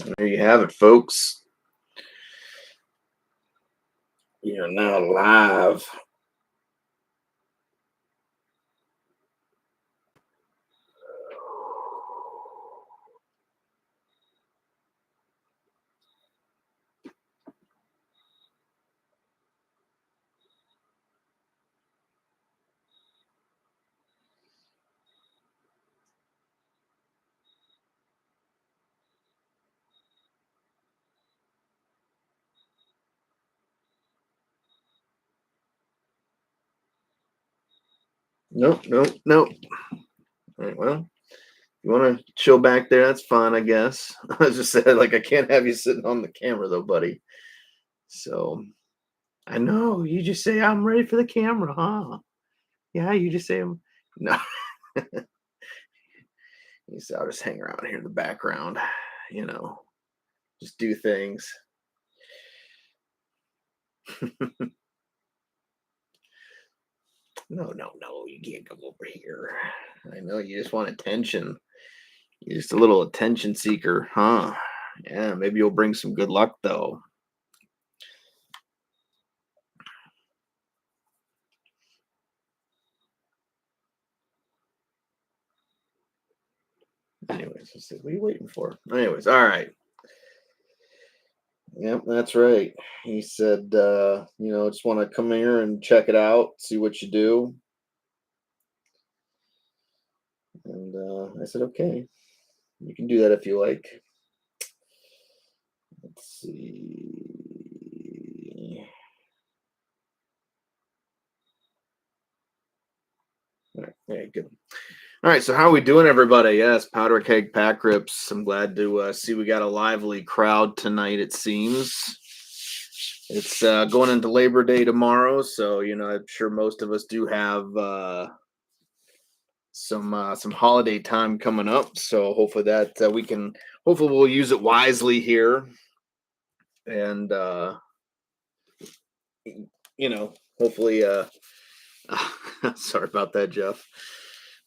There you have it, folks. You're now live. Nope, nope, nope. All right, well, you want to chill back there? That's fine, I guess. I just said, like, I can't have you sitting on the camera, though, buddy. So I know you just say I'm ready for the camera, huh? Yeah, you just say I'm. No, you say I'll just hang around here in the background, you know, just do things. No, no, no, you can't come over here. I know you just want attention. You're just a little attention seeker, huh? Yeah, maybe you'll bring some good luck, though. Anyways, let's see. What are you waiting for? Anyways, all right. Yep, that's right. He said, just want to come here and check it out, see what you do. And I said, okay, you can do that if you like. Let's see. All right, yeah, good. All right, so how are we doing, everybody? Yes, Powder Keg Pack Rips. I'm glad to see we got a lively crowd tonight, it seems. It's going into Labor Day tomorrow, so I'm sure most of us do have some holiday time coming up. So hopefully that hopefully we'll use it wisely here, and hopefully sorry about that, Jeff.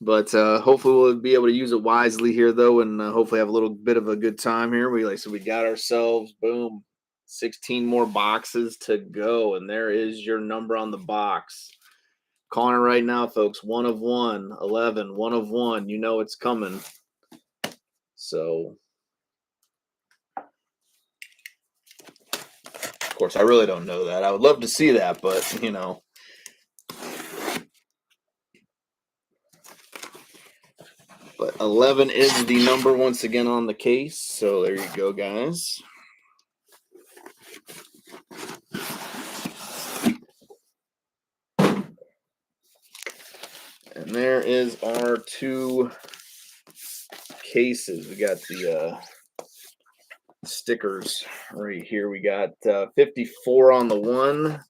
But hopefully we'll be able to use it wisely here, though, and hopefully have a little bit of a good time here. We got ourselves, boom, 16 more boxes to go, and there is your number on the box. Calling it right now, folks. 1 of 1, 11, 1 of 1. You know it's coming. So, of course, I really don't know that. I would love to see that, but. But 11 is the number once again on the case. So there you go, guys. And there is our 2 cases. We got the stickers right here. We got 54 on the one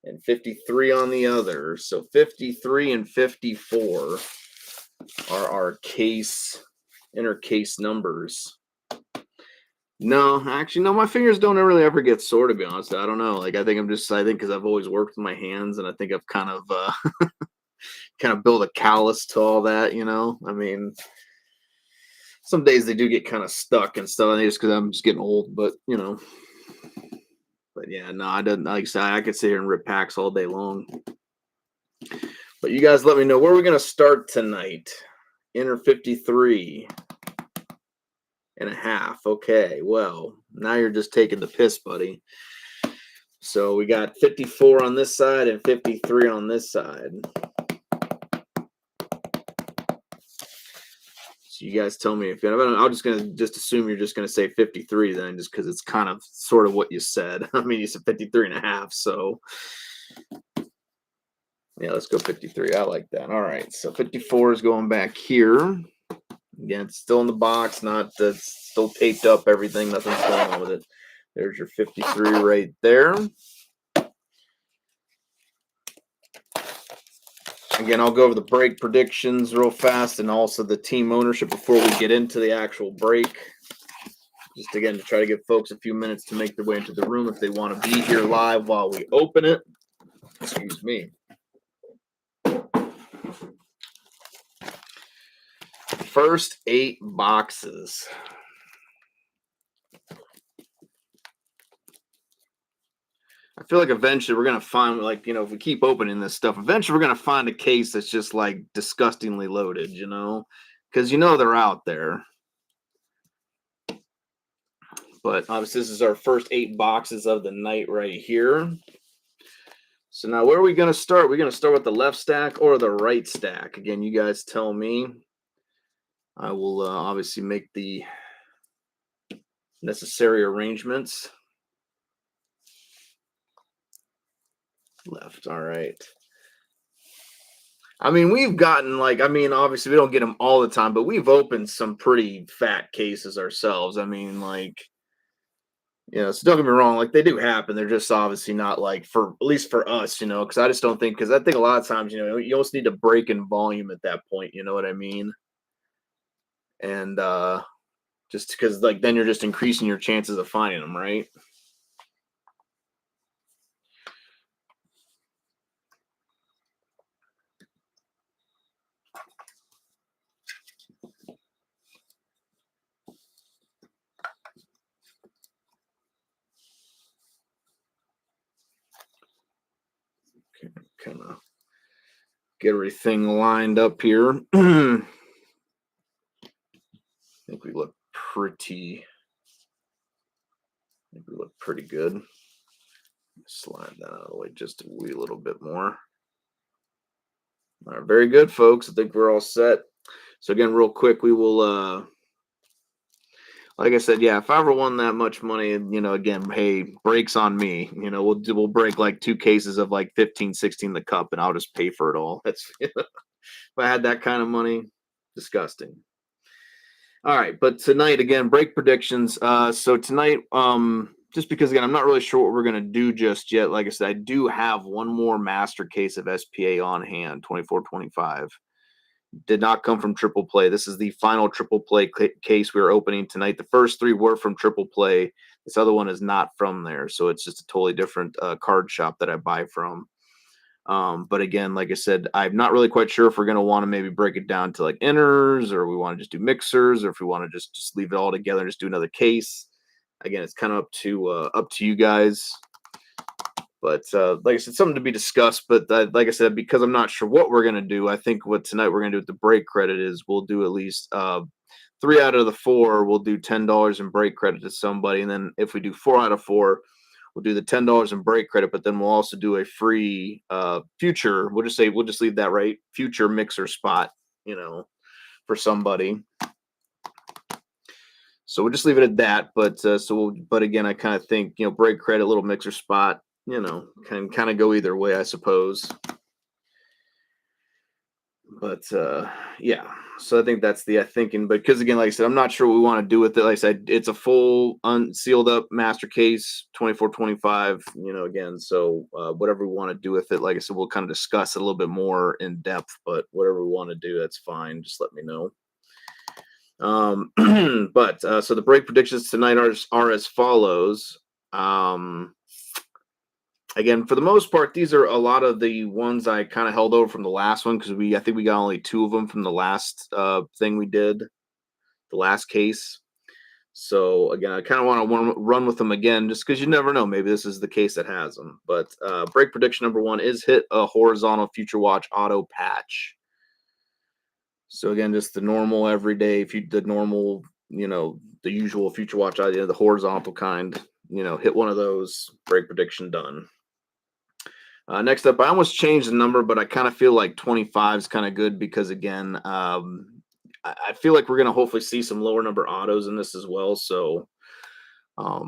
and 53 on the other. So 53 and 54 are our inner case numbers. No, actually, no, my fingers don't really ever get sore, to be honest. I don't know. Like, I think because I've always worked with my hands, and I think I've kind of built a callus to all that, I mean, some days they do get kind of stuck and stuff, just because I'm just getting old, but yeah, no, I didn't. Like I said, I could sit here and rip packs all day long. But you guys let me know where we're going to start tonight. Inner 53 and a half. Okay, well, now you're just taking the piss, buddy. So we got 54 on this side and 53 on this side. So you guys tell me if I'm just gonna assume you're just gonna say 53 then, just because it's kind of sort of what you said. I mean, you said 53 and a half, so yeah, let's go 53. I like that. All right, so 54 is going back here. Again, it's still in the box, still taped up, everything, nothing's going on with it. There's your 53 right there. Again, I'll go over the break predictions real fast and also the team ownership before we get into the actual break. Just again, to try to give folks a few minutes to make their way into the room if they want to be here live while we open it. Excuse me. First 8 boxes. I feel like eventually we're gonna find, like, if we keep opening this stuff, eventually we're gonna find a case that's just like disgustingly loaded, because they're out there. But obviously, this is our first 8 boxes of the night right here. So now, where are we gonna start? We're gonna start with the left stack or the right stack. Again, you guys tell me. I will obviously make the necessary arrangements. Left, all right. I mean, we've gotten obviously we don't get them all the time, but we've opened some pretty fat cases ourselves. I mean, so don't get me wrong, like they do happen. They're just obviously not like for at least for us, because I just don't think because I think a lot of times, you almost need to break in volume at that point, you know what I mean? And just because like then you're just increasing your chances of finding them, right? Kind of get everything lined up here. I think we look pretty. I think we look pretty good. Slide that out of the way just a wee little bit more. All right, very good, folks. I think we're all set. So again, real quick, we will like I said, yeah, if I ever won that much money, again, hey, breaks on me. We'll break like 2 cases of like 15, 16 the cup, and I'll just pay for it all. That's if I had that kind of money, disgusting. All right, but tonight again, break predictions. So tonight, just because again, I'm not really sure what we're gonna do just yet. Like I said, I do have one more master case of SPA on hand, 2425. Did not come from triple play. This is the final triple play case we are opening tonight. The first 3 were from triple play. This other one is not from there, so it's just a totally different card shop that I buy from. But again, like I said, I'm not really quite sure if we're going to want to maybe break it down to like inners, or we want to just do mixers, or if we want to just leave it all together and just do another case. Again, it's kind of up to you guys. But like I said, something to be discussed. But like I said, because I'm not sure what we're going to do, I think what tonight we're going to do with the break credit is we'll do at least 3 out of the 4. We'll do $10 in break credit to somebody. And then if we do 4 out of 4, we'll do the $10 in break credit. But then we'll also do a free future. We'll just leave that right. Future mixer spot, for somebody. So we'll just leave it at that. But but again, I kind of think, break credit, little mixer spot, can kind of go either way, I suppose. But yeah, so I think that's the thinking. But because again, like I said, I'm not sure what we want to do with it. Like I said, it's a full unsealed up master case, 2425. Again, so whatever we want to do with it, like I said, we'll kind of discuss it a little bit more in depth. But whatever we want to do, that's fine. Just let me know. But so the break predictions tonight are as follows. Again, for the most part, these are a lot of the ones I kind of held over from the last one because I think we got only 2 of them from the last thing we did, the last case. So again, I kind of want to run with them again just because you never know. Maybe this is the case that has them. But break prediction number 1 is hit a horizontal Future Watch auto patch. So again, just the normal everyday, the normal, the usual Future Watch idea, the horizontal kind, hit one of those, break prediction done. Next up, I almost changed the number, but I kind of feel like 25 is kind of good because, again, I feel like we're going to hopefully see some lower number autos in this as well. So, I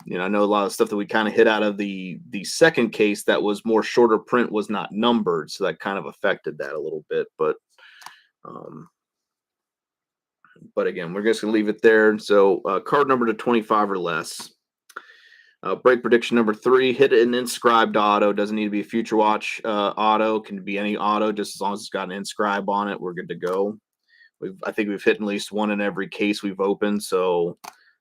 know a lot of stuff that we kind of hit out of the second case that was more shorter print was not numbered, so that kind of affected that a little bit. But again, we're just going to leave it there. So, card number to 25 or less. Break prediction number 3, hit an inscribed auto. Doesn't need to be a Future Watch auto. Can be any auto, just as long as it's got an inscribe on it. We're good to go. I think we've hit at least one in every case we've opened. So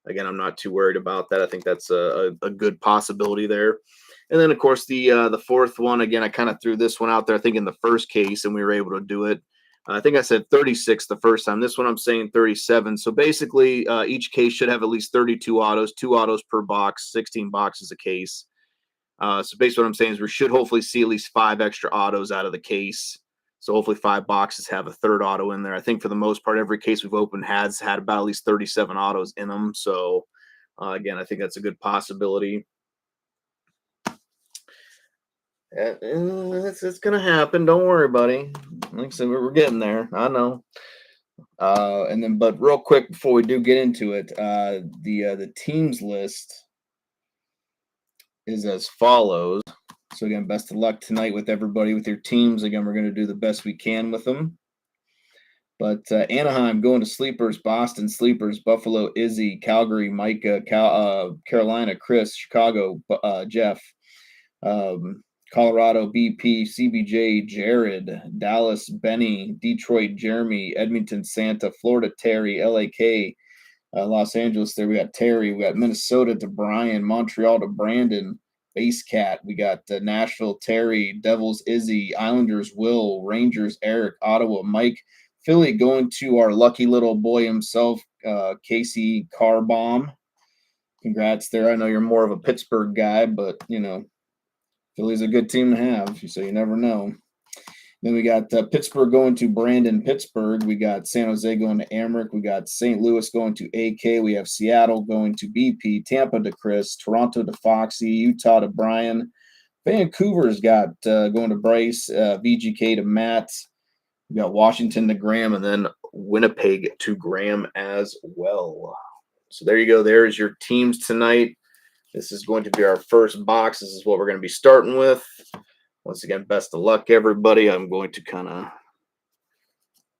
again, I'm not too worried about that. I think that's a good possibility there. And then of course the fourth one, again, I kind of threw this one out there, I think in the first case, and we were able to do it. I think I said 36 the first time. This one I'm saying 37. So basically, each case should have at least 32 autos, 2 autos per box, 16 boxes a case. So basically what I'm saying is we should hopefully see at least 5 extra autos out of the case. So hopefully 5 boxes have a third auto in there. I think for the most part, every case we've opened has had about at least 37 autos in them. So again, I think that's a good possibility. It's gonna happen. Don't worry, buddy. Like I said, we're getting there. I know. And then, but real quick before we do get into it, the teams list is as follows. So again, best of luck tonight with everybody with your teams. Again, we're going to do the best we can with them. But Anaheim going to sleepers, Boston sleepers, Buffalo Izzy, Calgary Micah, Carolina Chris, Chicago Jeff, Colorado BP, CBJ Jared, Dallas Benny, Detroit Jeremy, Edmonton Santa, Florida Terry, LAK, Los Angeles there we got Terry, we got Minnesota to Brian, Montreal to Brandon, Base Cat, we got Nashville Terry, Devils Izzy, Islanders Will, Rangers Eric, Ottawa Mike, Philly going to our lucky little boy himself, Casey Carbomb. Congrats there. I know you're more of a Pittsburgh guy, but you know, Philly's a good team to have, so you never know. Then we got Pittsburgh going to Brandon Pittsburgh. We got San Jose going to Amric. We got St. Louis going to AK. We have Seattle going to BP. Tampa to Chris. Toronto to Foxy. Utah to Brian. Vancouver's got going to Bryce. VGK to Matt. We got Washington to Graham. And then Winnipeg to Graham as well. So there you go. There's your teams tonight. This is going to be our first box. This is what we're going to be starting with. Once again, best of luck, everybody. I'm going to kind of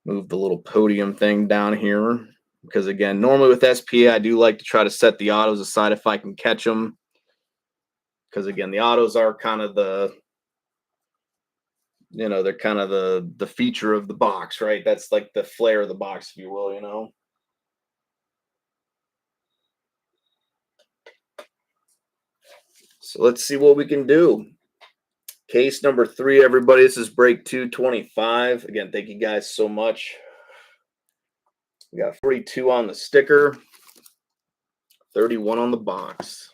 move the little podium thing down here because, again, normally with SPA, I do like to try to set the autos aside if I can catch them because, again, the autos are kind of the, you know, they're kind of the feature of the box, right? That's like the flair of the box, if you will, you know. So let's see what we can do. Case number 3, everybody. This is break 225. Again, thank you guys so much. We got 42 on the sticker, 31 on the box.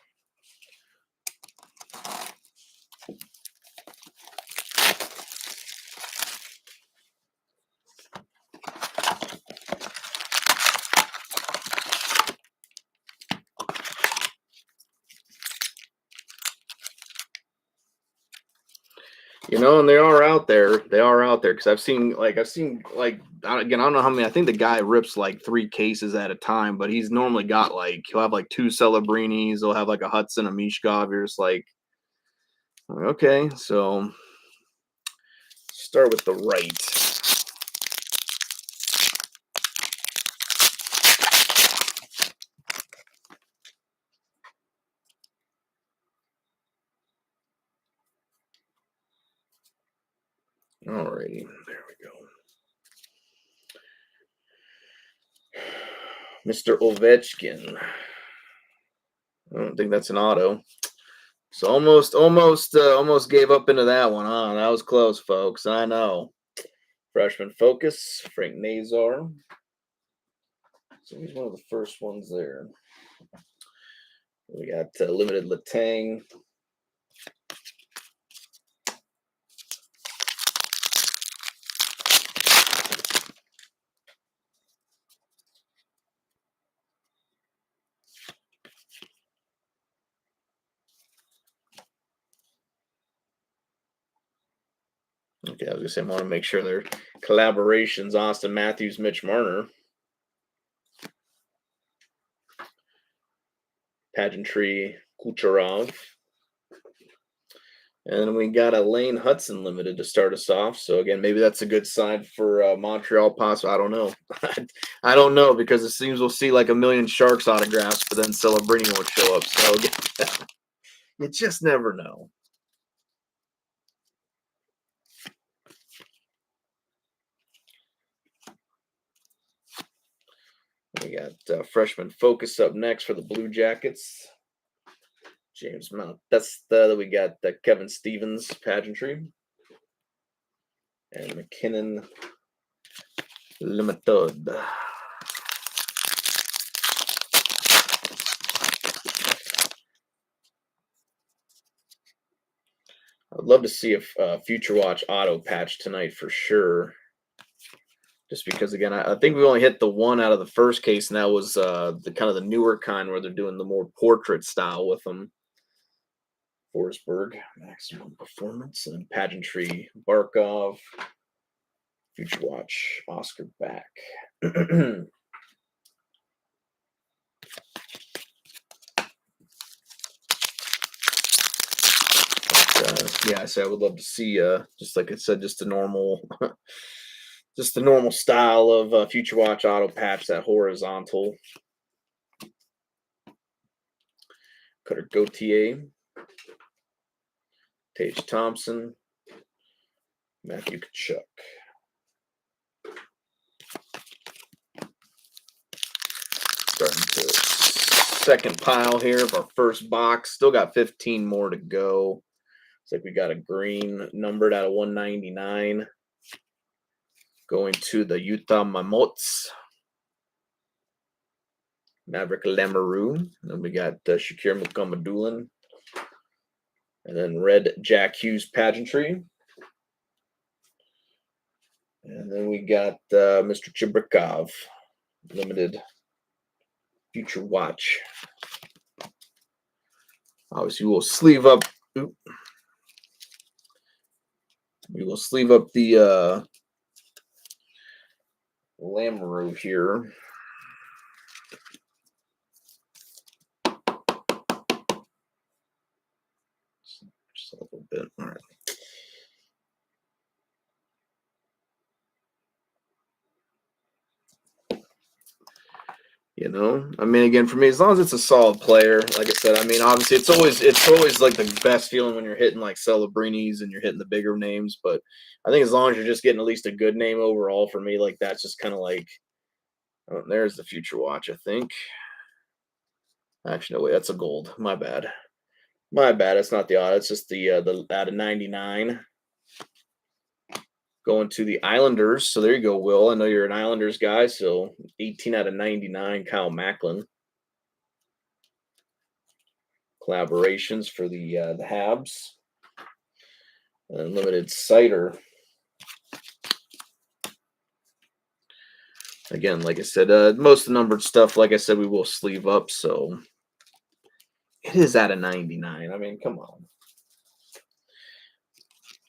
You know, and they are out there. They are out there because I've seen like again, I don't know how many. I think the guy rips like 3 cases at a time, but he's normally got like he'll have like 2 Celebrinis. He'll have like a Hudson, a Mishkov. You're just like, okay, so start with the right. Alrighty, there we go. Mr. Ovechkin. I don't think that's an auto. So almost gave up into that one, huh? That was close, folks. I know. Freshman focus, Frank Nazar. So he's one of the first ones there. We got limited Letang. Okay, I was gonna say I want to make sure they're collaborations. Austin Matthews, Mitch Marner. Pageantry, Kucherov. And we got a Lane Hudson limited to start us off. So again, maybe that's a good sign for Montreal possible. I don't know. I don't know because it seems we'll see like a million Sharks autographs, but then Celebrini won't show up. So you just never know. We got freshman focus up next for the Blue Jackets. James Mount. We got Kevin Stevens pageantry. And McKinnon Limited. I'd love to see a Future Watch auto patch tonight for sure. Just because, again, I think we only hit the one out of the first case, and that was the kind of the newer kind where they're doing the more portrait style with them. Forsberg, maximum performance, and pageantry, Barkov, Future Watch, Oscar back. Yeah, I say I would love to see, just like I said, just a normal, just the normal style of Future Watch auto patch, that horizontal. Cutter Gauthier, Tage Thompson, Matthew Tkachuk. Starting to second pile here of our first box. Still got 15 more to go. Looks like we got a green numbered out of 199. Going to the Utah Mammoths. Maverick Lamoureux. Then we got Shakir Mukhamadullin. And then red Jack Hughes Pageantry. And then we got Mr. Chibrikov. Limited Future Watch. Obviously, we'll sleeve up. We will sleeve up the Lamoureux here. Just a little bit. All right. You know, I mean, again, for me, as long as it's a solid player, like I said, I mean, obviously, it's always like the best feeling when you're hitting like Celebrinis and you're hitting the bigger names. But I think as long as you're just getting at least a good name overall, for me, like that's just kind of like, oh, there's the Future Watch, I think. Actually, no, wait, that's a gold. My bad. My bad. It's not the auto. It's just the out of 99. Going to the Islanders. So there you go, Will. I know you're an Islanders guy. So 18 out of 99, Kyle Macklin. Collaborations for the Habs. And limited cider. Again, like I said, most of the numbered stuff, like I said, we will sleeve up. So it is out of 99. I mean, come on.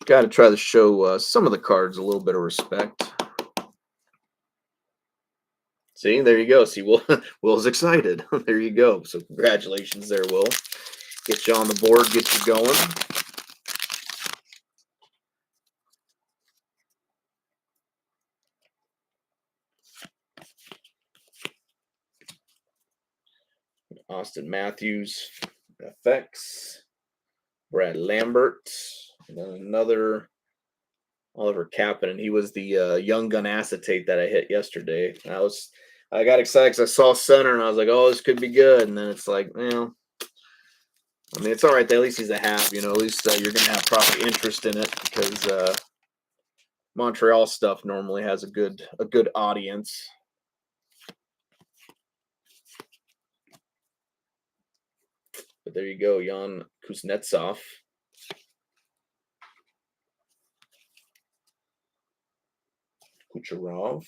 Got to try to show some of the cards a little bit of respect. See, there you go. See, Will's excited. There you go. So congratulations there, Will. Get you on the board, get you going. Austin Matthews, FX. Brad Lambert. And then another Oliver Kapanen. He was the Young Gun acetate that I hit yesterday. I got excited because I saw center and I was like, oh, this could be good. And then it's like, well, I mean, it's all right. At least he's a half. You know, at least you're going to have proper interest in it because Montreal stuff normally has a good audience. But there you go, Jan Kuznetsov. Kucherov.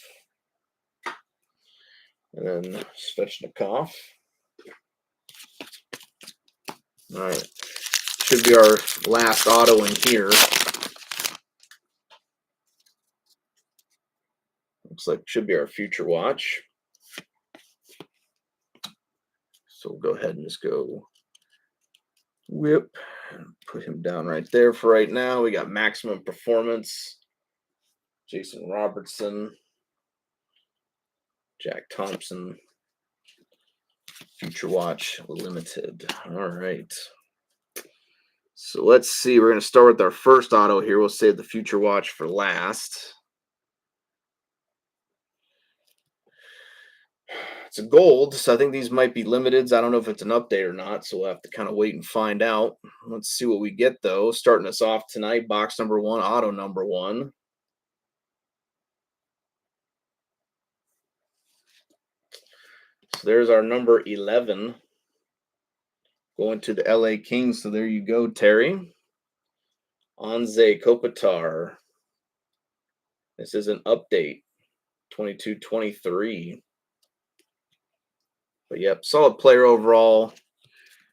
And then Svechnikov. All right. Should be our last auto in here. Looks like should be our Future Watch. So we'll go ahead and just go whip and put him down right there for right now. We got maximum performance. Jason Robertson. Jack Thompson. Future Watch Limited. All right. So let's see. We're going to start with our first auto here. We'll save the Future Watch for last. It's a gold, so I think these might be limiteds. I don't know if it's an update or not, so we'll have to kind of wait and find out. Let's see what we get, though. Starting us off tonight, box number 1, auto number 1. So there's our number 11 going to the LA Kings. So there you go, Terry. Anze Kopitar. This is an update, 22-23. But yep, solid player overall.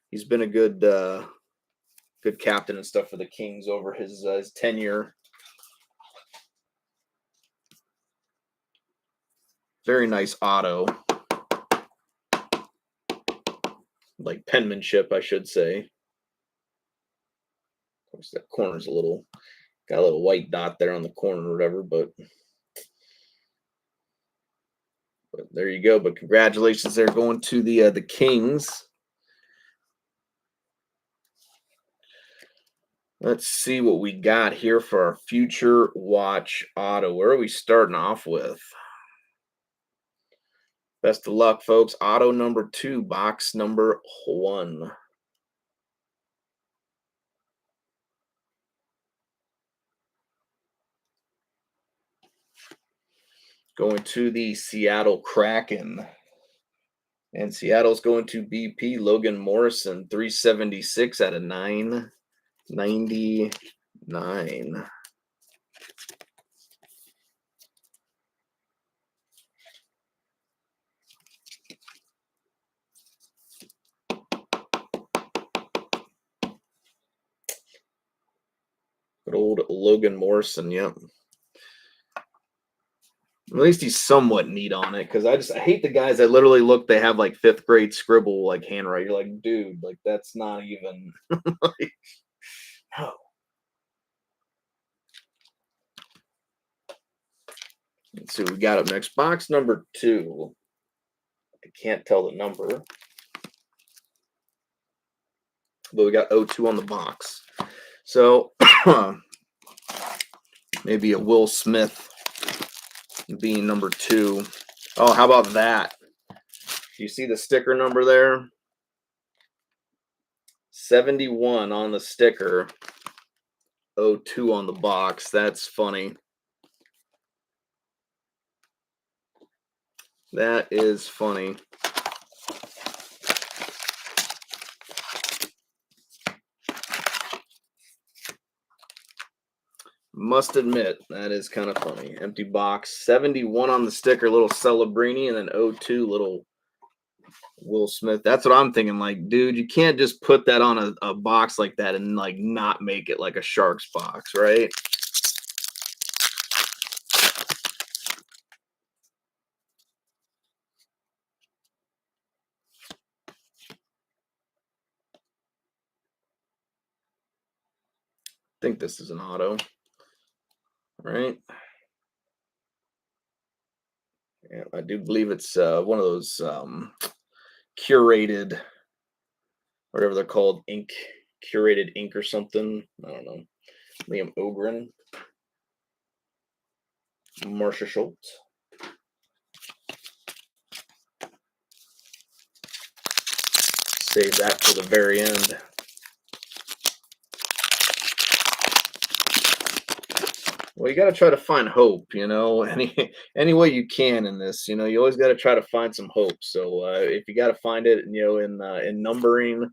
He's been a good good captain and stuff for the Kings over his tenure. Very nice auto. Like penmanship, I should say. Of course, that corner's got a little white dot there on the corner or whatever, but there you go. But congratulations, they're going to the Kings. Let's see what we got here for our future watch auto. Where are we starting off with? Best of luck, folks. Auto number 2, box number 1. Going to the Seattle Kraken. And Seattle's going to BP Logan Morrison, 376 out of 999. Good old Logan Morrison, yep. At least he's somewhat neat on it, because I hate the guys that literally look, they have like 5th grade scribble like handwriting. You're like, dude, like that's not even like, no. Let's see what we got up next. Box number 2. I can't tell the number, but we got 02 on the box. So maybe a Will Smith being number 2. Oh, how about that? You see the sticker number there? 71 on the sticker, 02 on the box. That's funny. That is funny. Must admit, that is kind of funny. Empty box, 71 on the sticker, little Celebrini, and then 02, little Will Smith. That's what I'm thinking. Like, dude, you can't just put that on a box like that and like not make it like a Sharks box, right? I think this is an auto, right? Yeah, I do believe it's one of those curated, whatever they're called, curated ink or something. I don't know. Liam Ogren, Marcia Schultz. Save that for the very end. Well, you got to try to find hope, any way you can in this. You always got to try to find some hope. So if you got to find it, in numbering,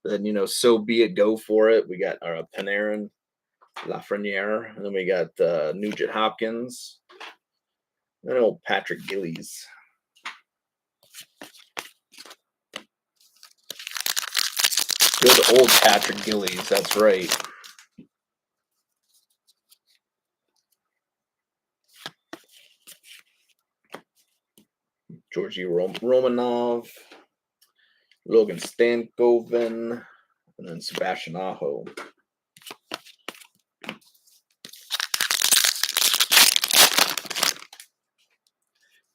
then so be it. Go for it. We got our Panarin, Lafreniere, and then we got Nugent Hopkins, and old Patrick Gillies. Good old Patrick Gillies. That's right. Georgi Romanov, Logan Stankoven, and then Sebastian Aho.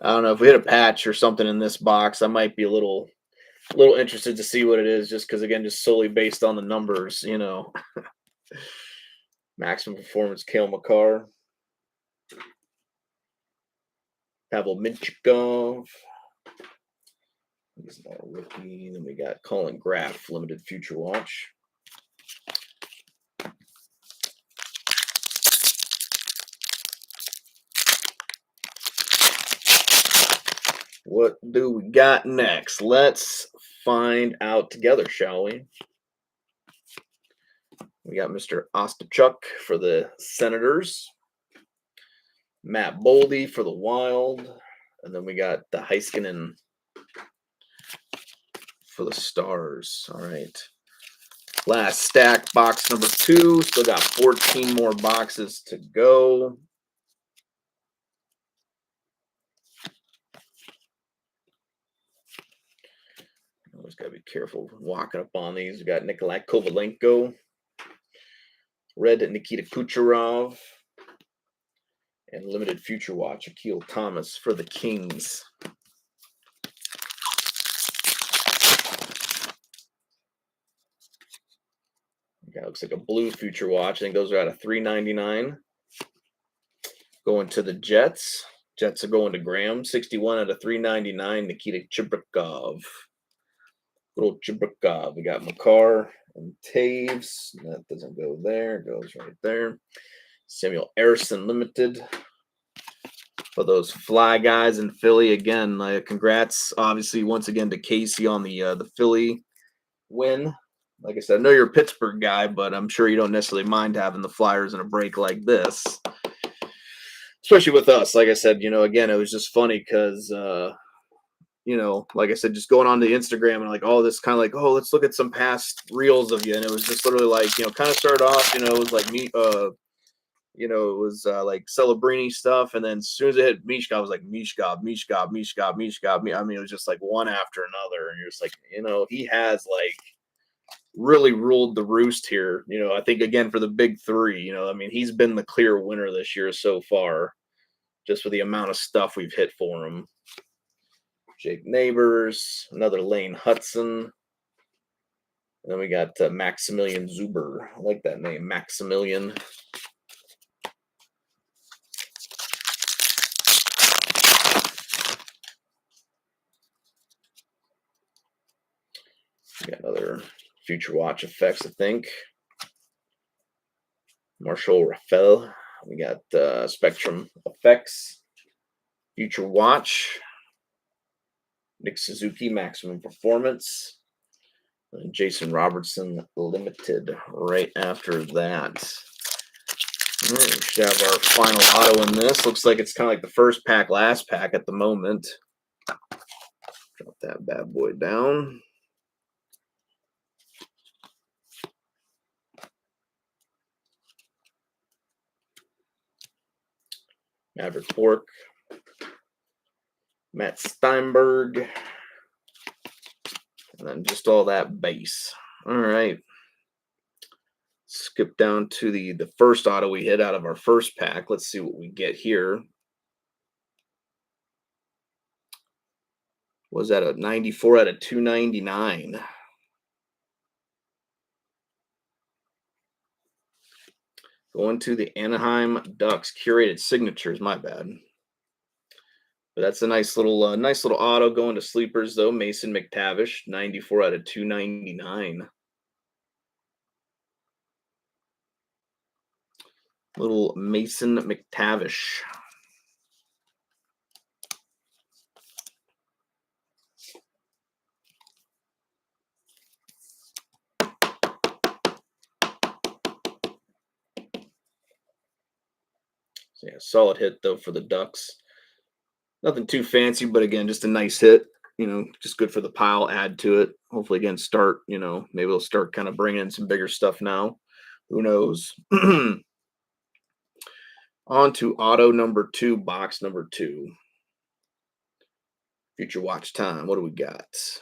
I don't know if we hit a patch or something in this box. I might be a little interested to see what it is, just because again, just solely based on the numbers, Maximum Performance, Cale Makar, Pavel Minchikov. He's not a rookie. Then we got Colin Graff, limited future watch. What do we got next? Let's find out together, shall we? We got Mr. Ostachuk for the Senators. Matt Boldy for the Wild. And then we got the Heiskanen for the Stars. All right. Last stack, box number 2. Still got 14 more boxes to go. Always got to be careful walking up on these. We got Nikolai Kovalenko, red Nikita Kucherov, and limited future watch Akil Thomas for the Kings. Yeah, looks like a blue future watch. I think those are out of $3.99. Going to the Jets. Jets are going to Graham. 61 out of $3.99. Nikita Chibrikov. Little Chibrikov. We got Makar and Taves. That doesn't go there. It goes right there. Samuel Ersson limited. For those Fly guys in Philly, again, congrats, obviously, once again to Casey on the Philly win. Like I said, I know you're a Pittsburgh guy, but I'm sure you don't necessarily mind having the Flyers in a break like this, especially with us. Like I said, again, it was just funny because, like I said, just going on to Instagram and like, oh, this kind of like, oh, let's look at some past reels of you. And it was just literally like, kind of started off, it was like me, it was like Celebrini stuff. And then as soon as it hit Mishkov, I was like, Mishkov. I mean, it was just like one after another. And you're just like, he has like really ruled the roost here. I think, again, for the big three, I mean, he's been the clear winner this year so far, just for the amount of stuff we've hit for him. Jake Neighbors, another Lane Hudson. And then we got Maximilian Zuber. I like that name, Maximilian. We got another Future Watch effects, I think. Marshall Raphael. We got Spectrum Effects. Future Watch. Nick Suzuki, Maximum Performance. And Jason Robertson Limited right after that. All right, we should have our final auto in this. Looks like it's kind of like the first pack, last pack at the moment. Drop that bad boy down. Maverick Bork. Matt Steinberg. And then just all that base. All right. Skip down to the first auto we hit out of our first pack. Let's see what we get here. Was that a 94 out of 299? Going to the Anaheim Ducks. Curated signatures, my bad. But that's a nice little auto going to sleepers, though. Mason McTavish, 94 out of 299. Little Mason McTavish. So yeah, solid hit though for the Ducks. Nothing too fancy, but again, just a nice hit. Just good for the pile. Add to it. Hopefully, again, start. Maybe they'll start kind of bringing in some bigger stuff now. Who knows? On to auto number 2, box number 2. Future Watch time. What do we got? It's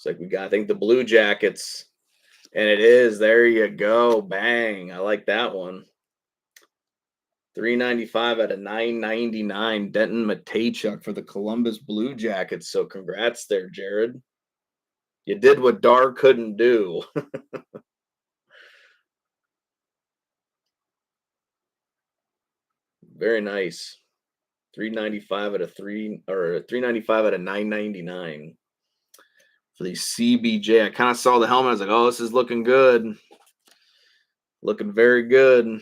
like we got, I think, the Blue Jackets. And it is. There you go. Bang. I like that one. $3.95 out of $9.99. Denton Mateychuk for the Columbus Blue Jackets. So congrats there, Jared. You did what Dar couldn't do. Very nice. $3.95 out of $3.95 out of $9.99 for the CBJ. I kind of saw the helmet. I was like, oh, this is looking good. Looking very good.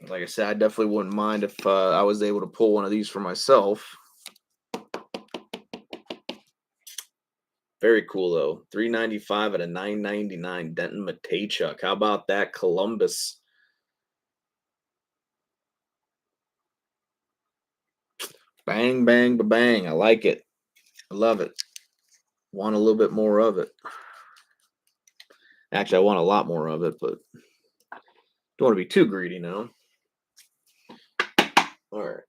Like I said, I definitely wouldn't mind if I was able to pull one of these for myself. Very cool though. 395 out of 999. Denton Mateychuk. How about that, Columbus? Bang, bang, bang. I like it. I love it. Want a little bit more of it. Actually, I want a lot more of it, but don't want to be too greedy now. All right.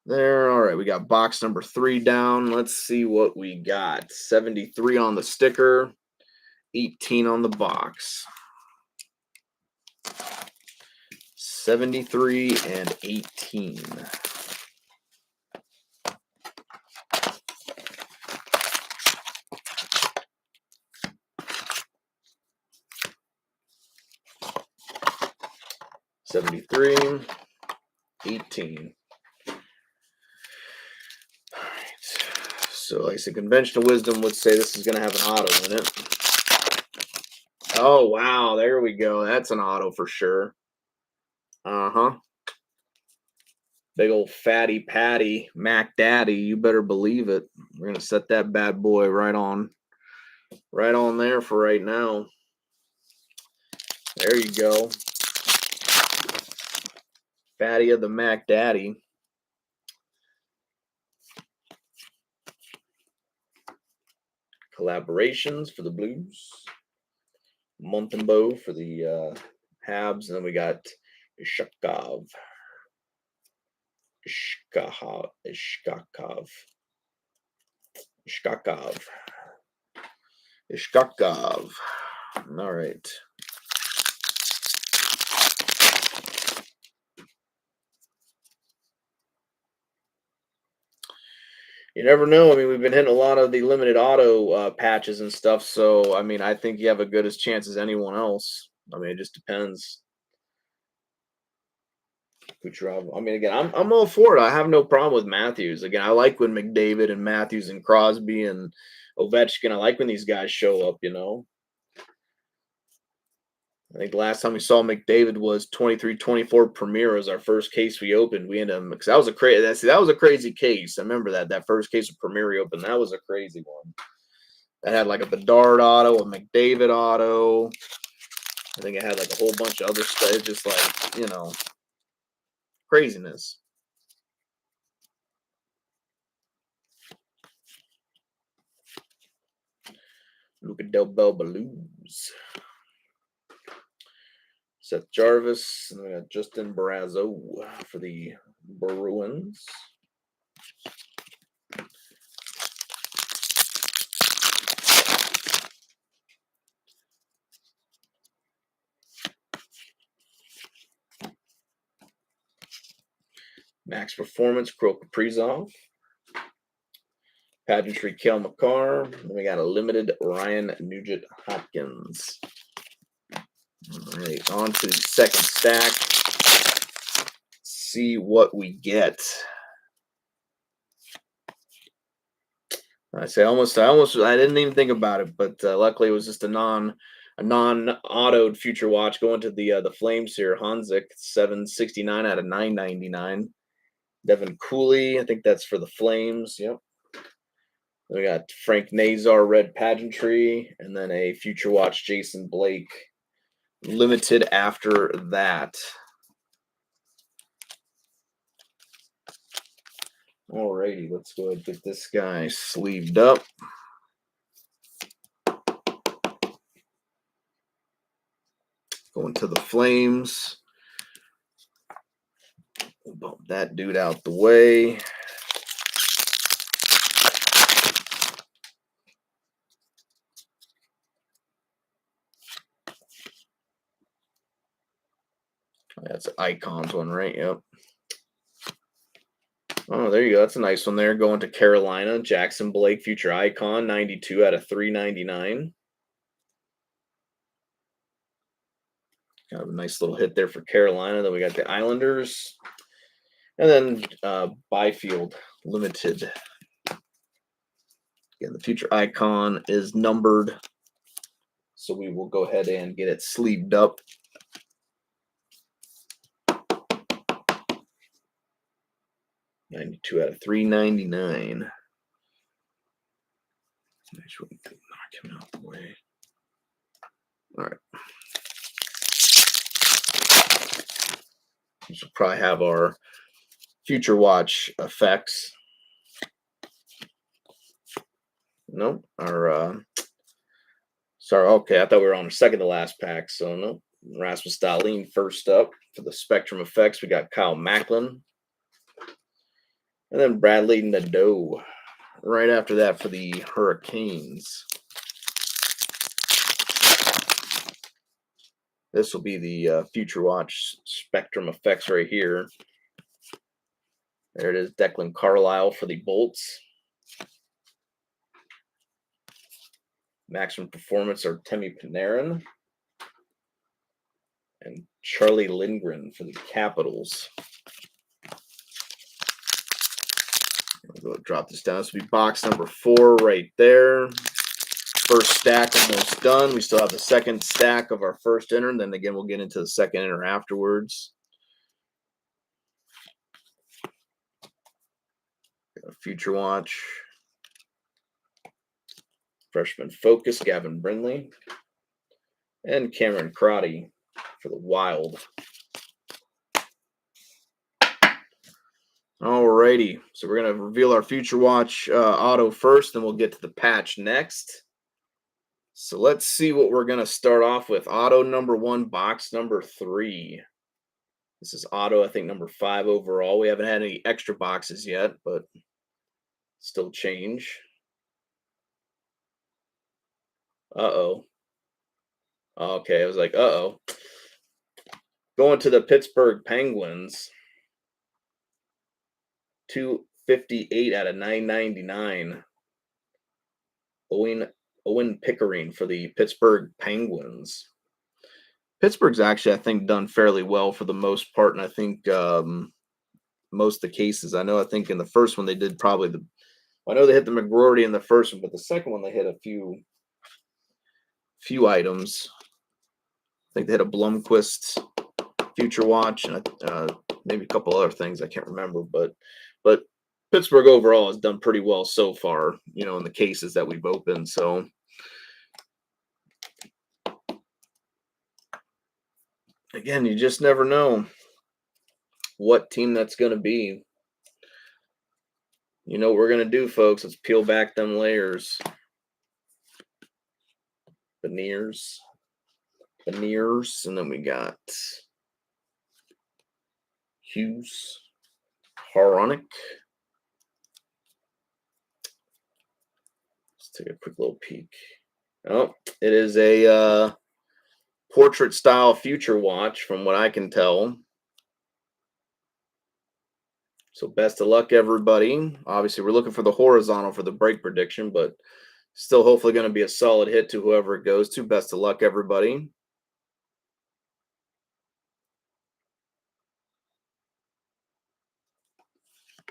There. All right. We got box number 3 down. Let's see what we got. 73 on the sticker, 18 on the box. 73 and 18. $73, $18. All right. So, like I said, conventional wisdom would say this is going to have an auto in it. Oh, wow. There we go. That's an auto for sure. Uh-huh. Big old fatty patty, Mac Daddy. You better believe it. We're going to set that bad boy right on there for right now. There you go. Fatty of the Mac Daddy. Collaborations for the Blues. Montembeau for the Habs. And then we got Ishakov. Ishkakov. All right. You never know. I mean, we've been hitting a lot of the limited auto patches and stuff. So, I mean, I think you have a good as chance as anyone else. I mean, it just depends. Kucherov. I mean, again, I'm all for it. I have no problem with Matthews. Again, I like when McDavid and Matthews and Crosby and Ovechkin. I like when these guys show up. I think the last time we saw McDavid was 23-24 Premier was our first case we opened. We ended up because that was a crazy case. I remember that first case of Premier we opened. That was a crazy one. That had like a Bedard auto, a McDavid auto. I think it had like a whole bunch of other stuff. It's just like, craziness. Luca Del Bel Balloons. Seth Jarvis. And we got Justin Barrasso for the Bruins. Max Performance, Kirill Kaprizov. Pageantry, Cale Makar. Then we got a limited Ryan Nugent Hopkins. All right, on to the second stack. See what we get. I didn't even think about it, but luckily it was just a non-autoed future watch going to the Flames here. Hanzik, 769 out of 999. Devin Cooley, I think that's for the Flames. Yep. We got Frank Nazar, red pageantry, and then a future watch Jason Blake limited after that. Alrighty, let's go ahead and get this guy sleeved up. Going to the Flames. We'll bump that dude out the way. That's an Icons one, right? Yep. Oh, there you go. That's a nice one there. Going to Carolina. Jackson Blake, future icon, 92 out of 399. Got a nice little hit there for Carolina. Then we got the Islanders. And then Byfield limited. Again, the future icon is numbered. So we will go ahead and get it sleeved up. 92 out of 399. Nice one. Knock him out the way. All right. We should probably have our Future Watch effects. No, our sorry, okay, I thought we were on our second to last pack, so no. Rasmus Dahlin first up for the Spectrum effects. We got Kyle Macklin. And then Bradley Nadeau right after that for the Hurricanes. This will be the Future Watch Spectrum effects right here. There it is, Declan Carlisle for the Bolts. Maximum Performance are Temi Panarin and Charlie Lindgren for the Capitals. We'll go drop this down. This will be box number 4 right there. First stack almost done. We still have the second stack of our first inner. Then again, we'll get into the second inner afterwards. Got a Future Watch. Freshman Focus, Gavin Brindley. And Cameron Crotty for the Wild. Alrighty, so we're going to reveal our Future Watch auto first, then we'll get to the patch next. So let's see what we're going to start off with. Auto number 1, box number 3. This is auto, I think, number 5 overall. We haven't had any extra boxes yet, but still change. Uh-oh. Okay, I was like, uh-oh. Going to the Pittsburgh Penguins. 258 out of 999. Owen Pickering for the Pittsburgh Penguins. Pittsburgh's actually, I think, done fairly well for the most part, and I think most of the cases. I think in the first one they did probably I know they hit the McGroarty in the first one, but the second one they hit a few items. I think they hit a Blomqvist Future Watch and maybe a couple other things I can't remember, but Pittsburgh overall has done pretty well so far, in the cases that we've opened. So again, you just never know what team that's going to be. You know what we're going to do, folks? Let's peel back them layers. Veneers. And then we got Hughes. Haronic. Let's take a quick little peek. Oh, it is a portrait style Future Watch from what I can tell. So best of luck, everybody. Obviously, we're looking for the horizontal for the break prediction, but still hopefully going to be a solid hit to whoever it goes to. Best of luck, everybody.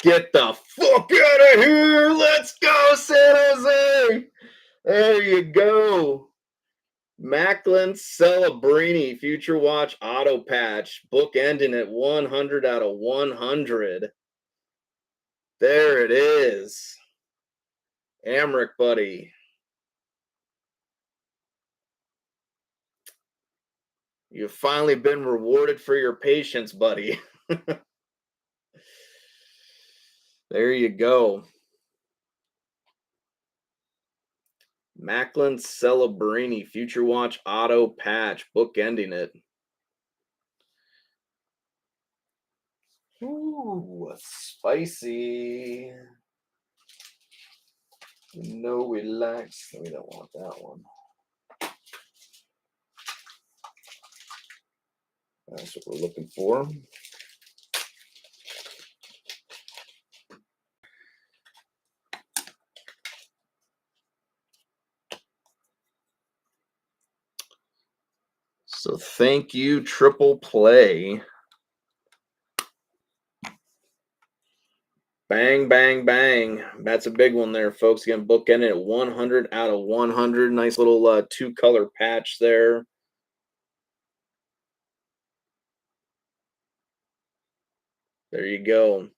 Get the fuck out of here. Let's go, San Jose. There you go. Macklin Celebrini Future Watch auto patch. Book ending at 100 out of 100. There it is. Amrick, buddy. You've finally been rewarded for your patience, buddy. There you go. Macklin Celebrini Future Watch auto patch. Book ending it. Ooh, spicy. No, relax. We don't want that one. That's what we're looking for. So thank you, Triple Play. Bang, bang, bang. That's a big one there, folks. Again, bookended at 100 out of 100. Nice little 2-color patch there. There you go.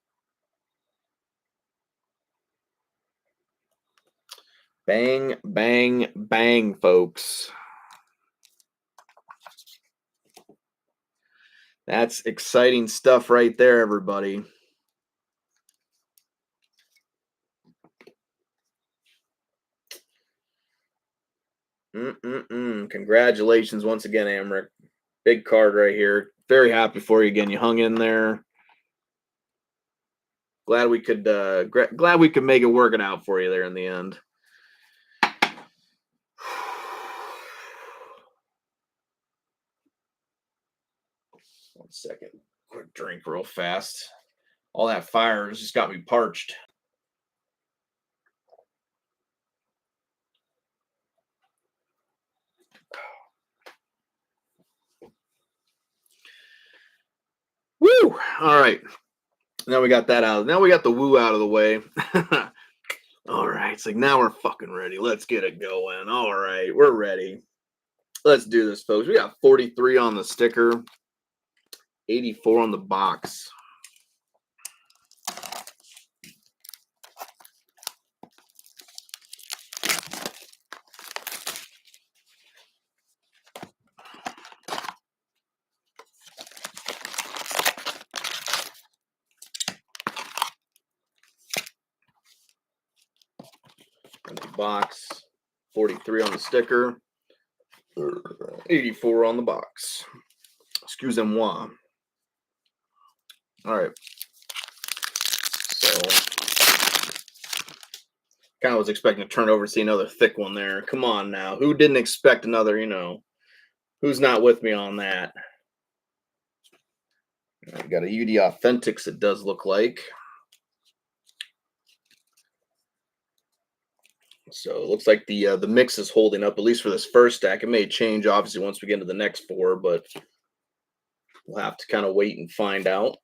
Bang, bang, bang, folks. That's exciting stuff right there, everybody. Congratulations once again, Amric. Big card right here. Very happy for you again. You hung in there. Glad we could make it working out for you there in the end. One second. Quick drink real fast. All that fire has just got me parched. Woo! All right. Now we got that out. Now we got the woo out of the way. All right. It's like now we're fucking ready. Let's get it going. All right. We're ready. Let's do this, folks. We got 43 on the sticker, 84 on the box. Empty box, 43 on the sticker, 84 on the box. Excusez-moi. All right. So, kind of was expecting to turn over and see another thick one there. Come on now. Who didn't expect another, who's not with me on that? I've got a UD Authentics, it does look like. So it looks like the mix is holding up, at least for this first stack. It may change, obviously, once we get into the next four, but we'll have to kind of wait and find out.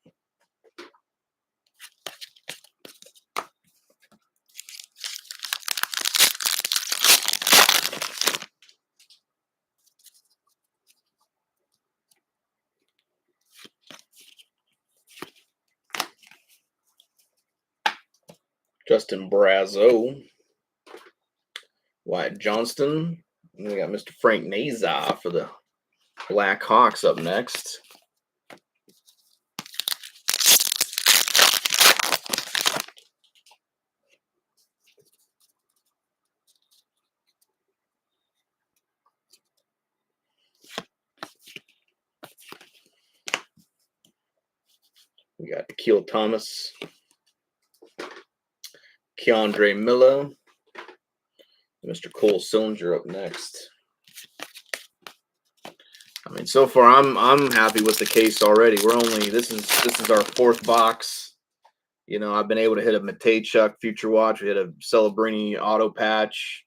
Justin Brazeau, Wyatt Johnston, and we got Mr. Frank Nazar for the Black Hawks up next. We got Akil Thomas, Keandre Miller, Mr. Cole Sillinger up next. I mean, so far I'm happy with the case already. This is our fourth box. I've been able to hit a Matejchuk Future Watch. We hit a Celebrini auto patch.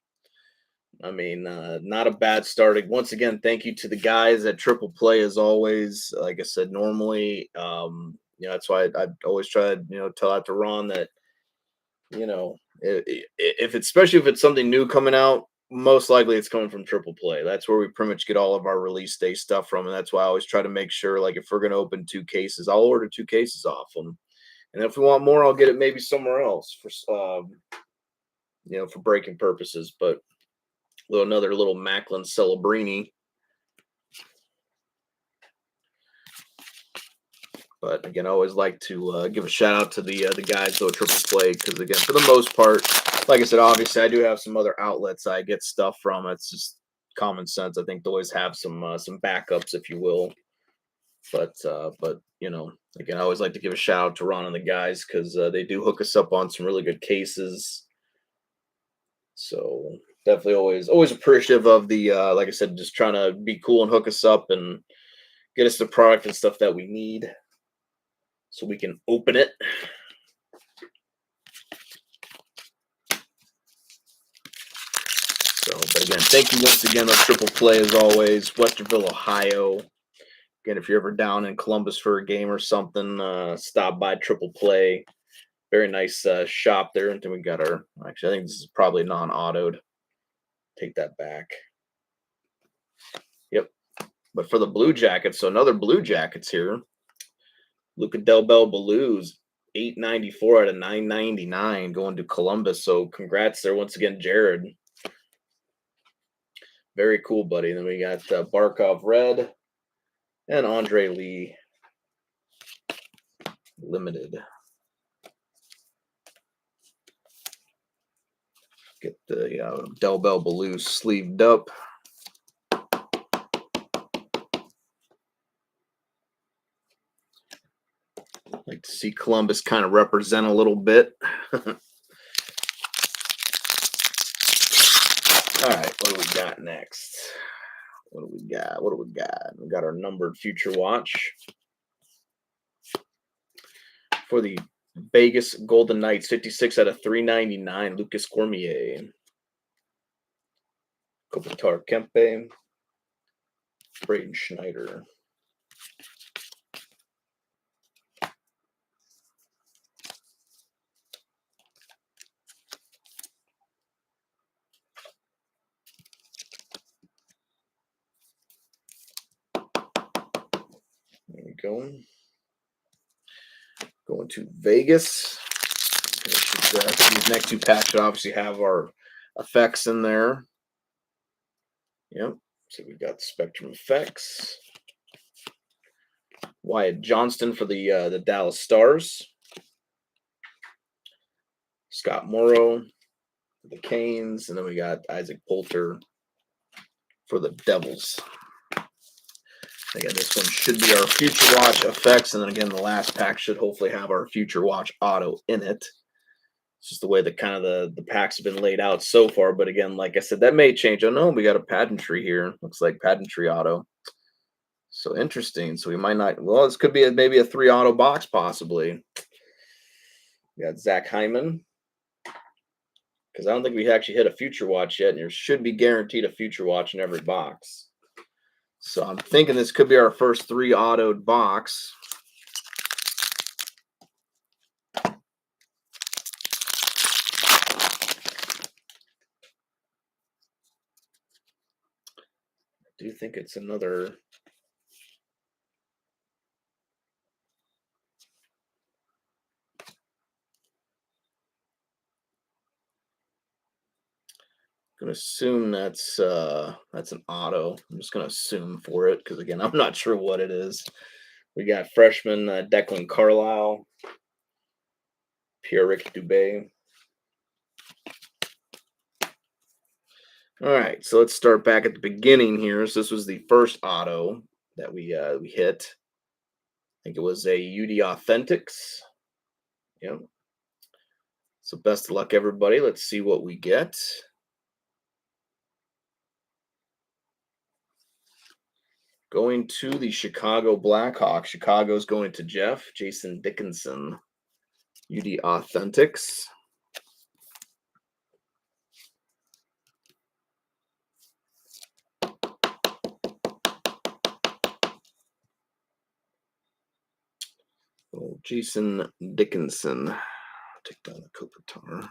I mean, not a bad start. Once again, thank you to the guys at Triple Play as always. Like I said, normally, that's why I always try to, tell out to Ron that, especially if it's something new coming out, most likely it's coming from Triple Play. That's where we pretty much get all of our release day stuff from. And that's why I always try to make sure, like, if we're going to open 2 cases, I'll order 2 cases off them. And if we want more, I'll get it maybe somewhere else for, for breaking purposes. But another little Macklin Celebrini. But again, I always like to give a shout out to the guys though at Triple Play, because again, for the most part, like I said, obviously I do have some other outlets I get stuff from. It's just common sense. I think to always have some backups, if you will. But again, I always like to give a shout out to Ron and the guys, because they do hook us up on some really good cases. So definitely always appreciative of the like I said, just trying to be cool and hook us up and get us the product and stuff that we need so we can open it. So, but again, thank you once again on Triple Play as always, Westerville, Ohio. Again, if you're ever down in Columbus for a game or something, stop by Triple Play. Very nice shop there. And then we got actually, I think this is probably non-autoed. Take that back. Yep. But for the Blue Jackets, so another Blue Jackets here. Luca Del Bel Blues, 894 out of 999 going to Columbus. So congrats there once again, Jared. Very cool, buddy. Then we got Barkov red and Andre Lee limited. Get the Del Bell Baloo sleeved up. Like to see Columbus kind of represent a little bit. All right, what do we got next? What do we got? What do we got? We got our numbered future watch for the Vegas Golden Knights, 56 out of 399. Lucas Cormier, Kopitar Kempe, Braden Schneider. There we go. Going to Vegas. These next two packs should obviously have our effects in there. Yep. So we got Spectrum Effects. Wyatt Johnston for the Dallas Stars. Scott Morrow for the Canes. And then we got Isaac Poulter for the Devils. Again, this one should be our Future Watch effects. And then again, the last pack should hopefully have our Future Watch auto in it. It's just the way that kind of the packs have been laid out so far. But again, like I said, that may change. Oh no, we got a pageantry here. Looks like pageantry auto. So interesting. So we might not. Well, this could be maybe a 3 auto box possibly. We got Zach Hyman. Because I don't think we actually hit a Future Watch yet. And there should be guaranteed a Future Watch in every box. So I'm thinking this could be our first 3 autoed box. I do think it's another. I'm gonna assume that's an auto. I'm just gonna assume for it because again, I'm not sure what it is. We got freshman Declan Carlisle, Pierre-Rick Dubé. All right, so let's start back at the beginning here. So this was the first auto that we hit. I think it was a UD Authentics. Yep. So best of luck, everybody. Let's see what we get. Going to the Chicago Blackhawks. Chicago's going to Jeff. Jason Dickinson. UD Authentics. Oh, Jason Dickinson. Take down the Kopitar.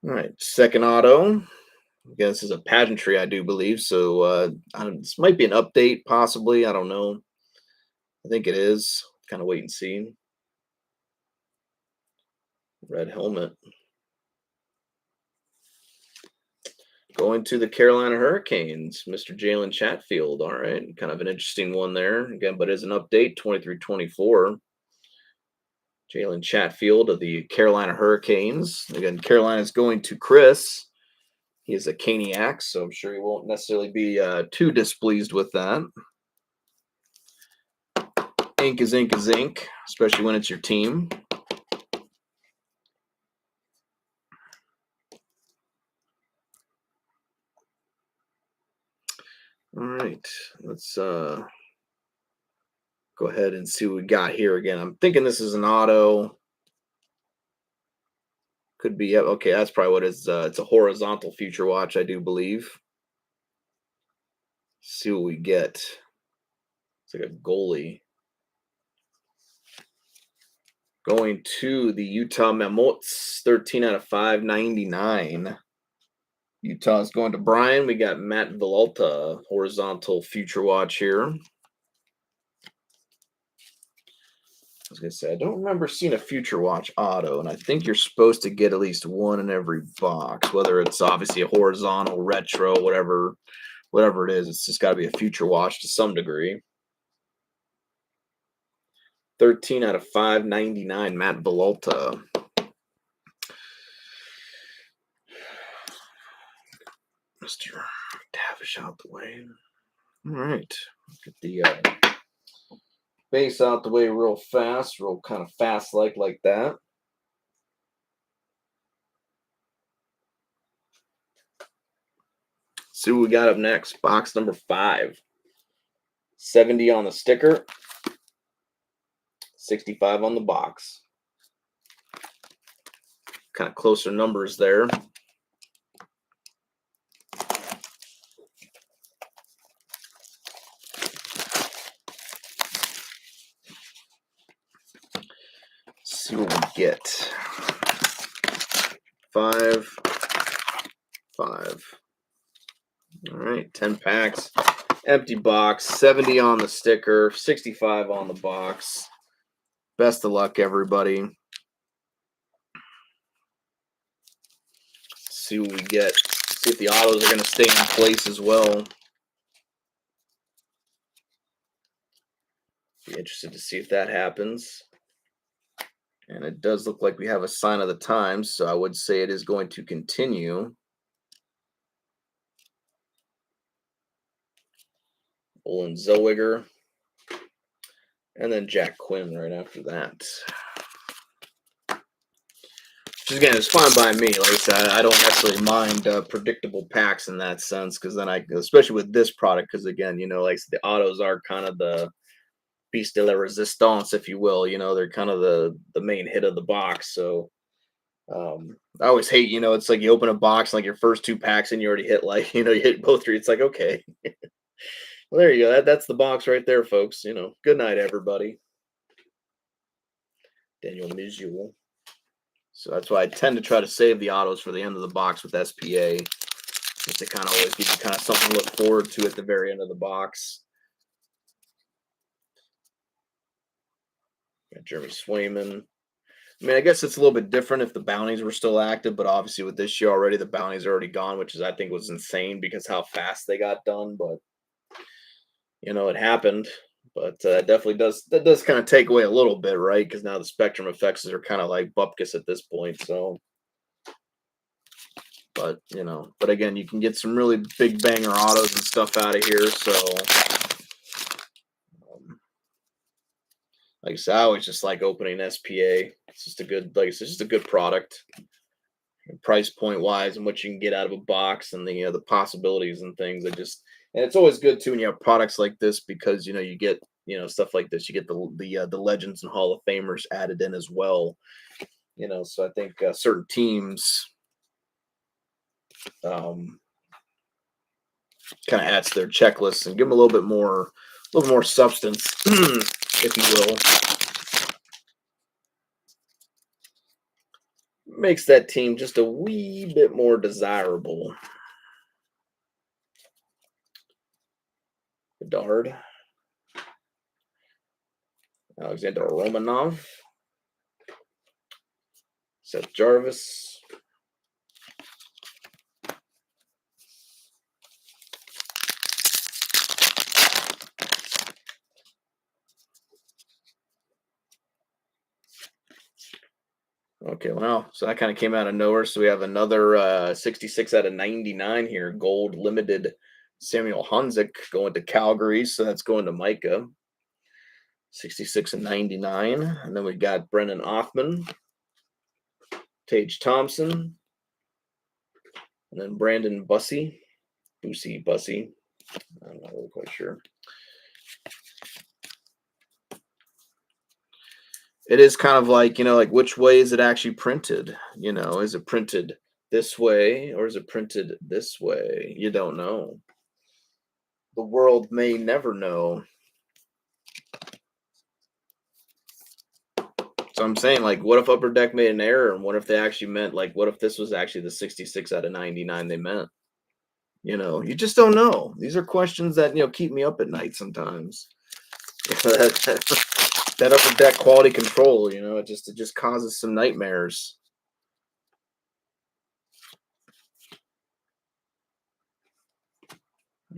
All right, second auto. Again, this is a pageantry, I do believe. So this might be an update, possibly. I don't know. I think it is. Kind of wait and see. Red helmet. Going to the Carolina Hurricanes, Mr. Jalen Chatfield. All right, kind of an interesting one there. Again, but as an update, 23-24. Jalen Chatfield of the Carolina Hurricanes. Again, Carolina's going to Chris. He is a Caniac, so I'm sure he won't necessarily be too displeased with that. Ink is ink is ink, especially when it's your team. All right, let's go ahead and see what we got here again. I'm thinking this is an auto. Could be, okay, that's probably what it is. It's a horizontal Future Watch, I do believe. See what we get. It's like a goalie. Going to the Utah Mammoths, 13 out of 599. Utah's going to Brian. We got Matt Villalta, horizontal Future Watch here. was gonna say I don't remember seeing a Future Watch auto, and I think you're supposed to get at least one in every box, whether it's obviously a horizontal, retro, whatever it is. It's just got to be a Future Watch to some degree. 13 out of 599, Matt Villalta. Mr. Tavish out the way. All right. Get the base out the way real fast, real kind of fast like that. See what we got up next. Box number 5. 70 on the sticker. 65 on the box. Kind of closer numbers there. See what we get. 5. All right, 10 packs. Empty box. 70 on the sticker. 65 on the box. Best of luck, everybody. See what we get. See if the autos are going to stay in place as well. Be interested to see if that happens. And it does look like we have a sign of the times, so I would say it is going to continue. Olin Zellweger. And then Jack Quinn right after that. Which again, is fine by me. Like I said, I don't necessarily mind predictable packs in that sense, because then especially with this product, because again, like I said, the autos are kind of the piece de la resistance, if you will. They're kind of the main hit of the box. So I always hate, it's like you open a box, like your first 2 packs, and you already hit you hit both 3. It's like, okay. Well, there you go. That's the box right there, folks. Good night, everybody. Daniel Mizuel. So that's why I tend to try to save the autos for the end of the box with SPA. Just to kind of always give you kind of something to look forward to at the very end of the box. Got Jeremy Swayman. I mean, I guess it's a little bit different if the bounties were still active, but obviously with this year already, the bounties are already gone, which I think was insane because how fast they got done. But it happened. But that does kind of take away a little bit, right? Because now the spectrum effects are kind of like bupkis at this point. So, but again, you can get some really big banger autos and stuff out of here. So, like I said, I always just like opening SPA. It's just a good, it's just a good product, price point wise, and what you can get out of a box, and the possibilities and things. And it's always good too when you have products like this, because you get stuff like this. You get the legends and Hall of Famers added in as well. So I think certain teams kind of adds to their checklists and give them a little bit more substance, if you will. Makes that team just a wee bit more desirable. Bedard. Alexander Romanov. Seth Jarvis. Okay, wow. So that kind of came out of nowhere. So we have another 66 out of 99 here. Gold limited Samuel Honzik going to Calgary. So that's going to Micah. 66 and 99. And then we got Brennan Othman. Tage Thompson. And then Brandon Bussey. Bussey. I'm not really quite sure. It is kind of like, like which way is it actually printed? Is it printed this way or is it printed this way? You don't know. The world may never know. So I'm saying, like, what if Upper Deck made an error? And what if they actually meant, what if this was actually the 66 out of 99 they meant? You just don't know. These are questions that, keep me up at night sometimes. That upper deck quality control, you know, it just causes some nightmares.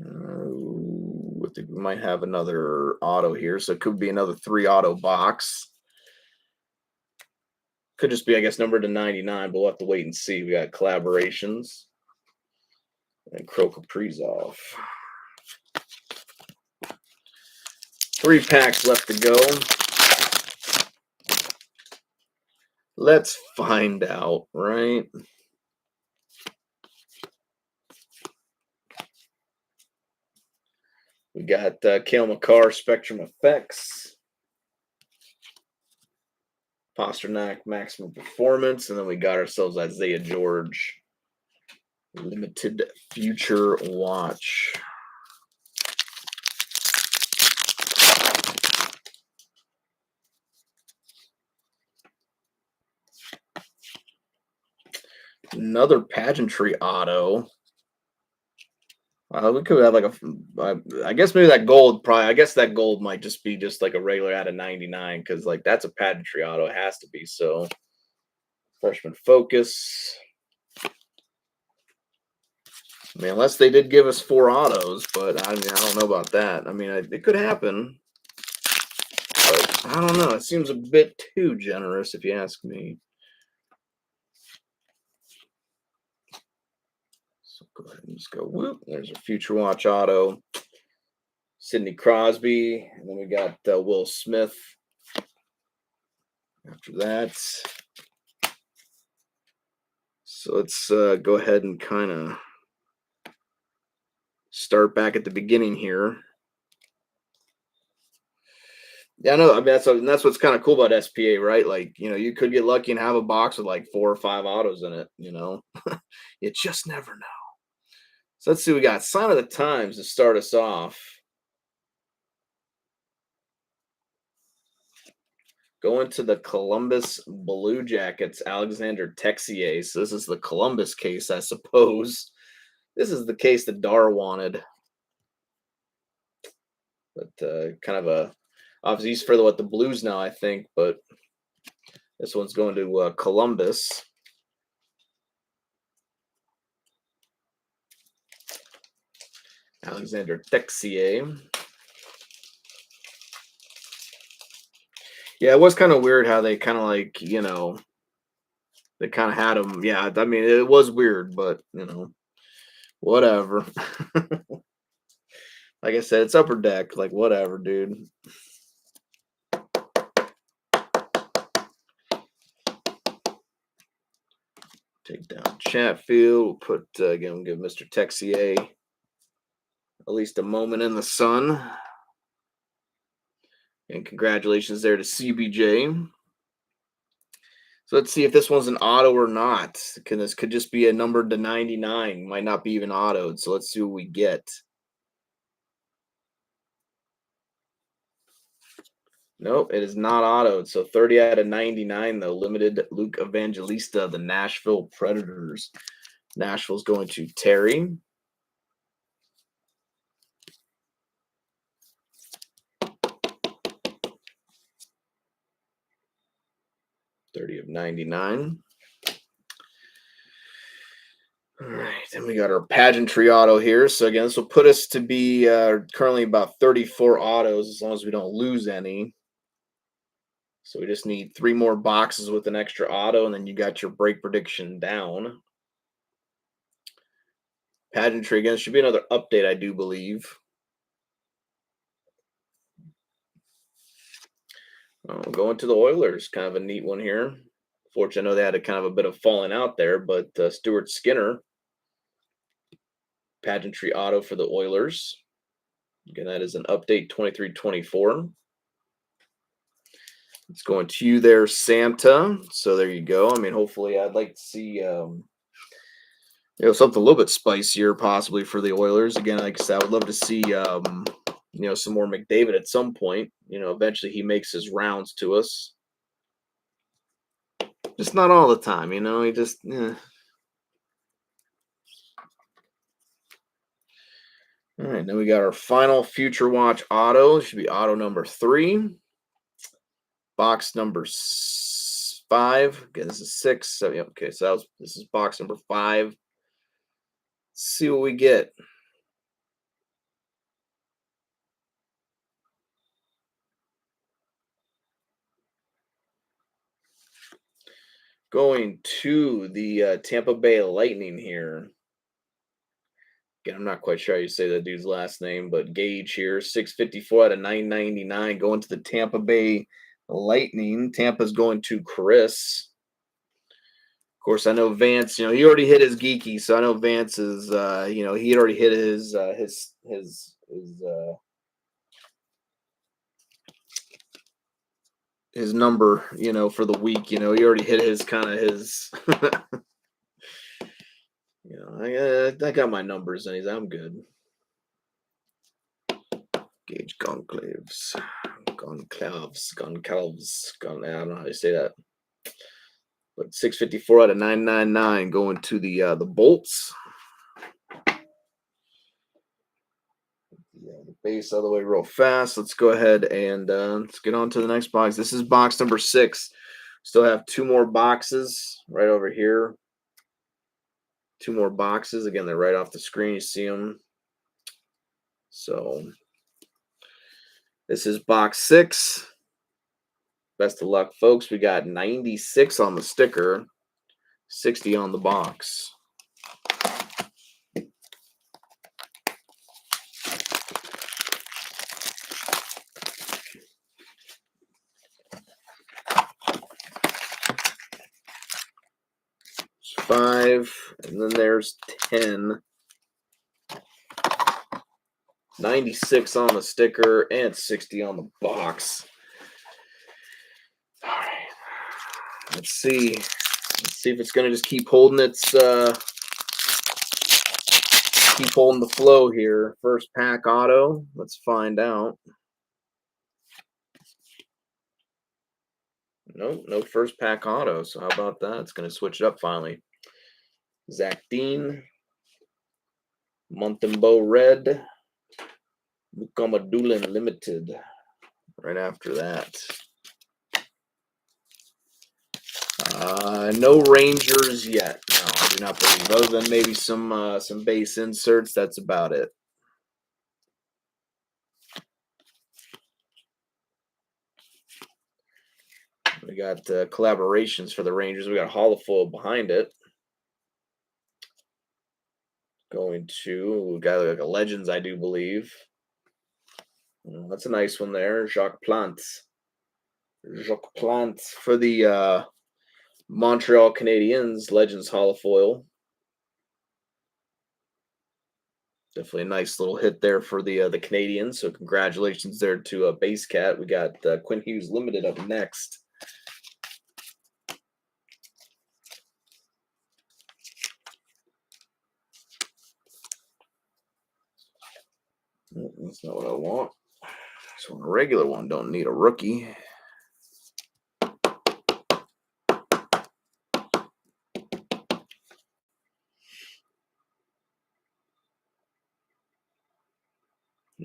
I think we might have another auto here, so it could be another 3 auto box. Could just be, I guess, numbered to 99, but we'll have to wait and see. We got collaborations and Crow Kaprizov. 3 packs left to go. Let's find out, right? We got Cale Makar, Spectrum Effects. Pasternak, Maximum Performance. And then we got ourselves Isaiah George, Limited Future Watch. Another pageantry auto. We could have like I guess maybe that gold probably. I guess that gold might just be just like a regular out of 99 because like that's a pageantry auto. It has to be. So freshman focus. I mean, unless they did give us 4 autos, but I don't know about that. I mean, it could happen, but I don't know. It seems a bit too generous, if you ask me. So go ahead and just go whoop. There's a Future Watch auto. Sidney Crosby, and then we got Will Smith. After that, so let's go ahead and kind of start back at the beginning here. Yeah, no, I mean that's what's kind of cool about SPA, right? Like, you know, you could get lucky and have a box with like 4 or 5 autos in it. You know, you just never know. So let's see. We got Sign of the Times to start us off. Going to the Columbus Blue Jackets, Alexander Texier. So this is the Columbus case, I suppose. This is the case that Dar wanted. But kind of a obviously he's further with the Blues now, I think. But this one's going to Columbus. Alexander Texier. Yeah, it was kind of weird how they kind of like, you know, they kind of had him. Yeah, I mean, it was weird, but, you know, whatever. Like I said, it's upper deck. Like, whatever, dude. Take down Chatfield. We'll put, again, we'll give Mr. Texier at least a moment in the sun. And congratulations there to CBJ. So let's see if this one's an auto or not. This could just be a numbered to 99. Might not be even autoed. So let's see what we get. Nope, it is not autoed. So 30 out of 99, though. Limited Luke Evangelista, the Nashville Predators. Nashville's going to Terry. $30 of 99. All right, then we got our pageantry auto here. So again, this will put us to be currently about 34 autos as long as we don't lose any. So we just need 3 more boxes with an extra auto, and then you got your break prediction down. Pageantry again should be another update, I do believe. Going to the Oilers, kind of a neat one here. Fortunately, I know they had a kind of a bit of falling out there, but Stuart Skinner, pageantry auto for the Oilers. Again, that is an update 23-24. It's going to you there, Santa. So there you go. I mean, hopefully, I'd like to see something a little bit spicier, possibly for the Oilers. Again, like I said, I would love to see some more McDavid at some point. You know, eventually he makes his rounds to us. Just not all the time, you know. He just. All right, then we got our final Future Watch auto. It should be auto number 3. box number 5. Okay, this is 6. So, yeah, okay, so this is box number 5. Let's see what we get. Going to the Tampa Bay Lightning here. Again, I'm not quite sure how you say that dude's last name, but Gage here, 654 out of 999, going to the Tampa Bay Lightning. Tampa's going to Chris. Of course, I know Vance. He already hit his geeky, so I know Vance is. He had already hit his number. For the week. He already hit his kind of his. I got my numbers, and I'm good. Gage Goncalves. I don't know how you say that. But 654 out of 999 going to the Bolts. The base all the way real fast. Let's go ahead and let's get on to the next box. This is box number 6. Still have 2 more boxes right over here. 2 more boxes. Again, they're right off the screen. You see them. So this is box 6. Best of luck, folks. We got 96 on the sticker, 60 on the box. There's 5, and then there's 10. 96 on the sticker and 60 on the box. All right. Let's see if it's gonna just keep holding keep holding the flow here. First pack auto. Let's find out. Nope, no first pack auto. So how about that? It's gonna switch it up finally. Zach Dean, Montembeau Red, Mukama Doolin Limited. Right after that. No Rangers yet. No, I do not believe. Other than maybe some base inserts, that's about it. We got collaborations for the Rangers. We got Holofoil behind it. Going to we got like a Legends, I do believe. That's a nice one there. Jacques Plante for the Montreal Canadiens Legends Holofoil. Definitely a nice little hit there for the Canadiens. So congratulations there to Base Cat. We got Quinn Hughes Limited up next. That's not what I want. So a regular one, don't need a rookie.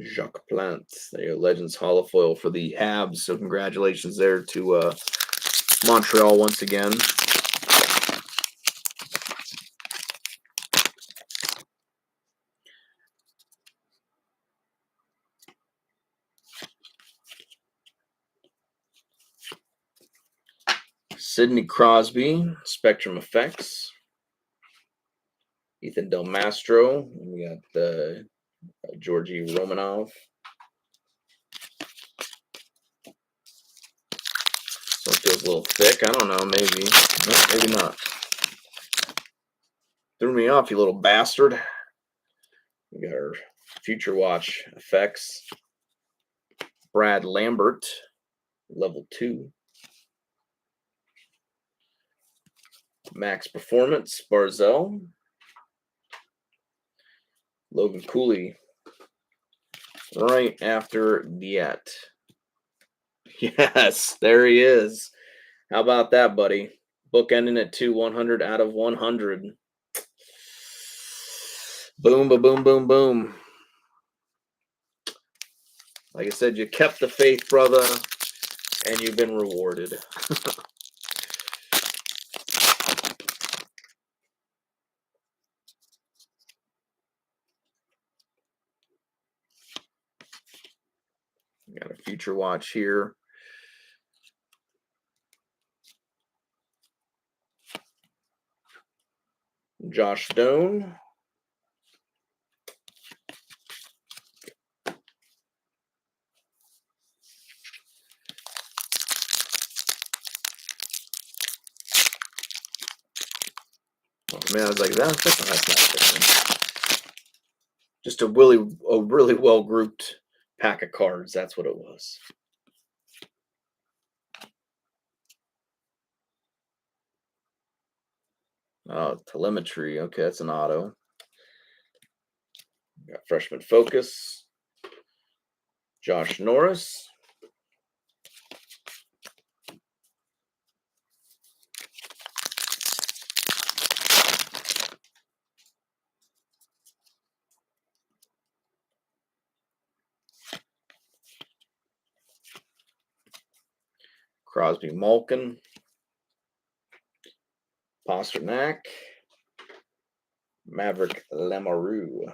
Jacques Plante, there, Legends Holofoil for the Habs. So congratulations there to Montreal once again. Sidney Crosby, Spectrum Effects. Ethan Del Mastro. We got Georgi Romanov. So it feels a little thick. I don't know. Maybe. No, maybe not. Threw me off, you little bastard. We got our Future Watch effects. Brad Lambert, level 2. Max Performance, Barzell. Logan Cooley, right after Diet. Yes, there he is. How about that, buddy? Book ending at 100 out of 100. Boom, boom, boom, boom. Like I said, you kept the faith, brother. And you've been rewarded. Got a future watch here. Josh Doan. Oh man, I was like, that's not fixing. Just a really well grouped pack of cards. That's what it was. Oh, telemetry. Okay, that's an auto. Got freshman focus. Josh Norris. Crosby Malkin. Pasternak. Maverick Lamoureux.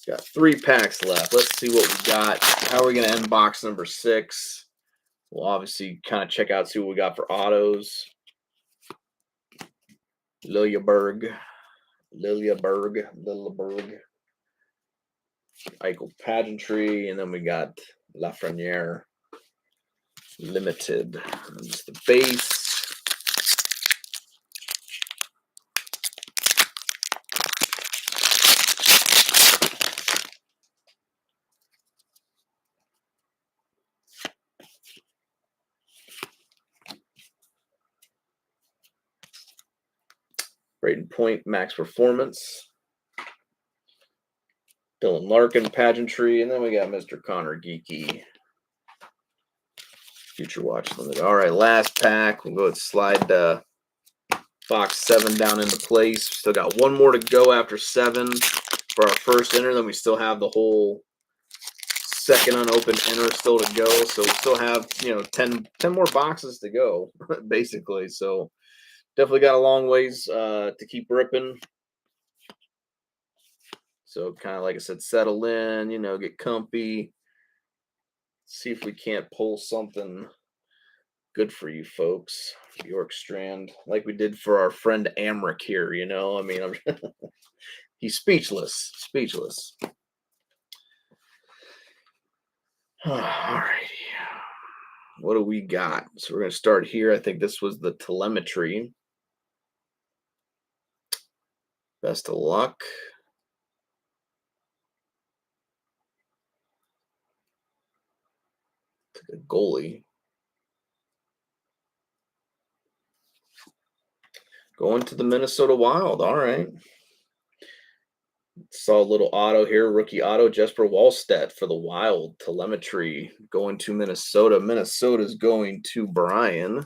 Got 3 packs left. Let's see what we got. How are we going to end box number 6? We'll obviously kind of check out, see what we got for autos. Lilleberg. Eichel Pageantry. And then we got Lafreniere Limited. Just the base. Brayden Point, Max Performance. Dylan Larkin, Pageantry. And then we got Mr. Connor Geeky. Future Watch Limited. All right, last pack. We'll go and slide box 7 down into place. Still got 1 more to go after 7 for our first inner. Then we still have the whole second unopened inner still to go. So we still have, 10 more boxes to go, basically. So definitely got a long ways to keep ripping. So kind of like I said, settle in, get comfy. See if we can't pull something good for you folks. York Strand, like we did for our friend Amric here, I mean, he's speechless. All righty. What do we got? So we're going to start here. I think this was the telemetry. Best of luck. The goalie. Going to the Minnesota Wild. All right. Saw a little auto here, rookie auto, Jesper Wallstedt for the Wild. Telemetry going to Minnesota. Minnesota's going to Brian.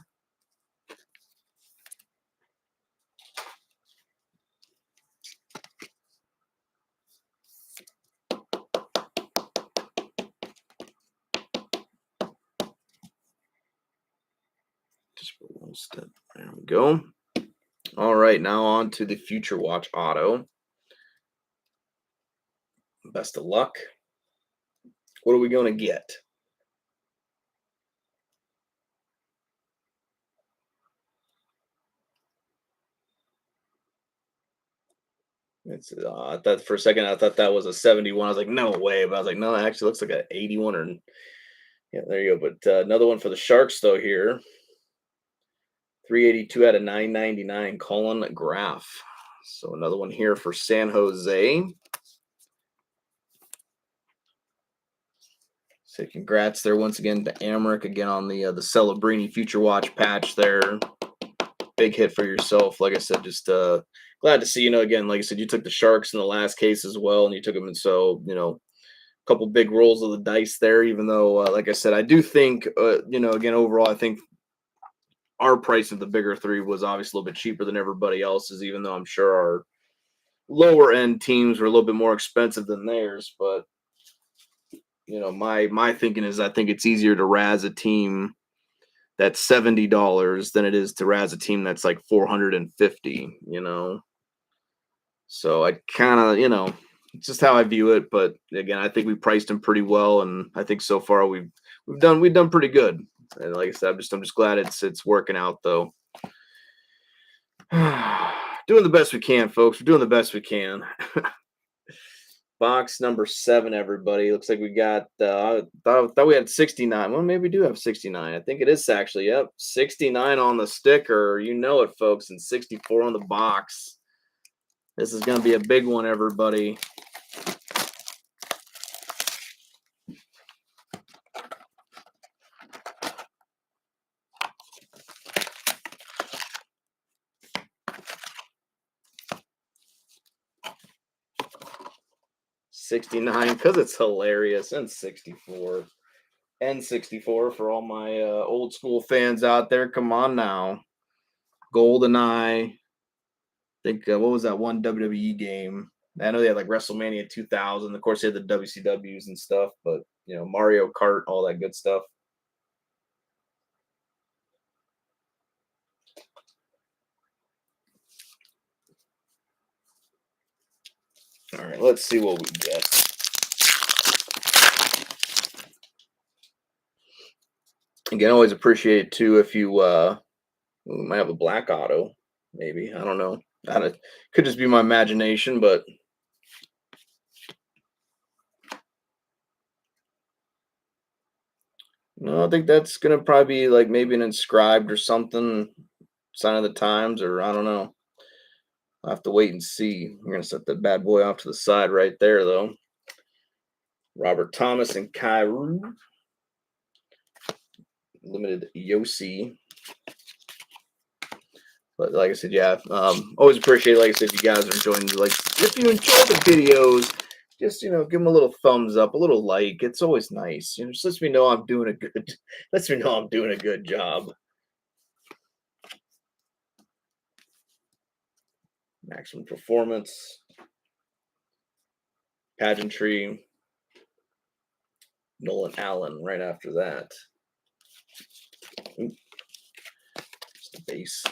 Jesper Wallstedt. There we go. All right, now on to the Future Watch auto. Best of luck. What are we going to get? It's I thought for a second I thought that was a 71. I was like, no way. But I was like, no, it actually looks like an 81 or yeah, there you go. But another one for the Sharks though here. 382 out of 999, Colin Graff. So another one here for San Jose. So congrats there once again to Amric again on the Celebrini Future Watch patch there. Big hit for yourself. Like I said, just glad to see, again, like I said, you took the Sharks in the last case as well, and you took them, and so, a couple big rolls of the dice there, even though, like I said, I do think, again, overall, I think our price of the bigger 3 was obviously a little bit cheaper than everybody else's, even though I'm sure our lower end teams were a little bit more expensive than theirs, but you know, my thinking is I think it's easier to razz a team that's $70 than it is to razz a team that's like 450, you know. So I kind of, you know, it's just how I view it. But again, I think we priced him pretty well, and I think so far we've done pretty good. And like I said, I'm just glad it's working out though. Doing the best we can, folks. We're doing the best we can. Box number 7, everybody. Looks like we got. I thought we had 69. Well, maybe we do have 69. I think it is actually. Yep, 69 on the sticker. You know it, folks, and 64 on the box. This is going to be a big one, everybody. '69 because it's hilarious, and '64. N64 for all my old school fans out there. Come on now. GoldenEye. I think, what was that one WWE game? I know they had like WrestleMania 2000. Of course, they had the WCWs and stuff, but, you know, Mario Kart, all that good stuff. All right, let's see what we get. Again, always appreciate it too if you we might have a black auto, maybe. I don't know. Could just be my imagination, but no, I think that's gonna probably be like maybe an inscribed or something, sign of the times, or I don't know. I'll have to wait and see. We're gonna set that bad boy off to the side right there, though. Robert Thomas and Cairo. Limited Yossi. But like I said, yeah, always appreciate it. Like I said, you guys are enjoying, like, if you enjoy the videos, just, you know, give them a little thumbs up, a little like. It's always nice. You know, just lets me know I'm doing a good lets me know I'm doing a good job. Maximum Performance. Pageantry. Nolan Allen right after that. Ooh, just the base.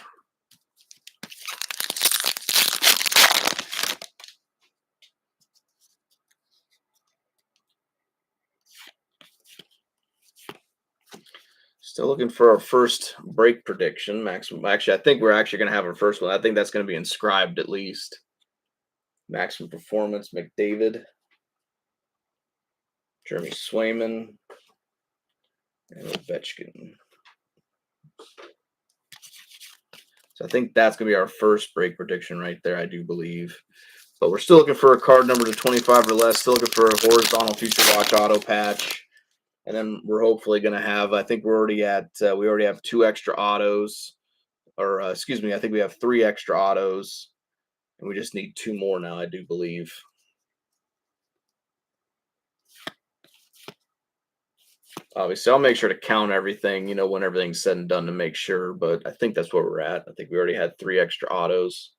Still looking for our first break prediction. Maximum. Actually, I think we're actually going to have our first one. I think that's going to be inscribed at least. Maximum Performance, McDavid, Jeremy Swayman, and Ovechkin. So I think that's going to be our first break prediction right there, I do believe. But we're still looking for a card number to 25 or less. Still looking for a horizontal future watch auto patch. And then we're hopefully going to have, I think we're already at, we already have 2 extra autos. Or, excuse me, I think we have 3 extra autos. And we just need 2 more now, I do believe. Obviously, I'll make sure to count everything, you know, when everything's said and done to make sure. But I think that's where we're at. I think we already had 3 extra autos.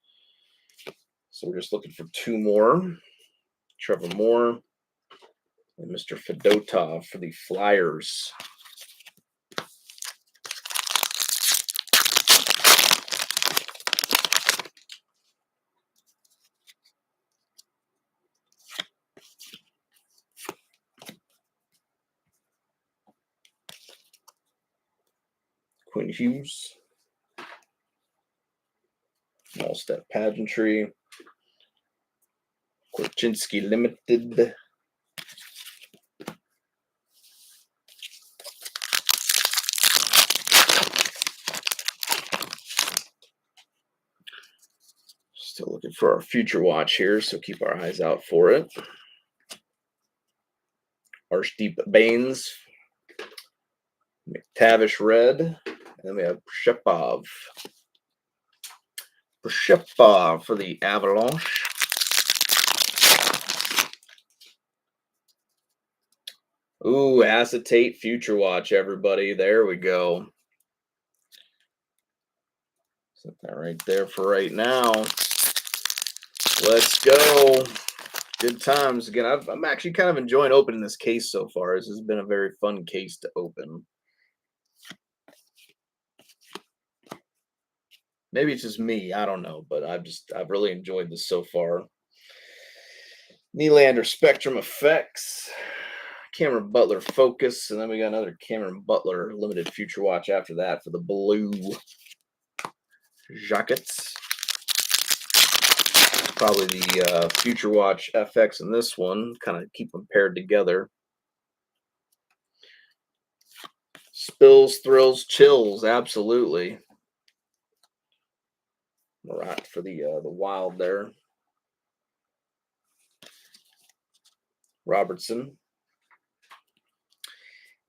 So we're just looking for 2 more. Trevor Moore and Mr. Fedotov for the Flyers. Quinn Hughes. All Step Pageantry. Korchinski Limited. Still looking for our future watch here, so keep our eyes out for it. Arshdeep Baines. McTavish Red. And then we have Shepov. Shepov for the Avalanche. Ooh, Acetate Future Watch, everybody. There we go. Set that right there for right now. Let's go. Good times again. I'm actually kind of enjoying opening this case so far. This has been a very fun case to open. Maybe it's just me. I don't know, but I've really enjoyed this so far. Nylander Spectrum Effects, Cameron Butler Focus, and then we got another Cameron Butler limited future watch after that for the blue jackets. Probably the future watch FX in this one, kind of keep them paired together. Spills, thrills, chills, absolutely. Right for the wild there. Robertson.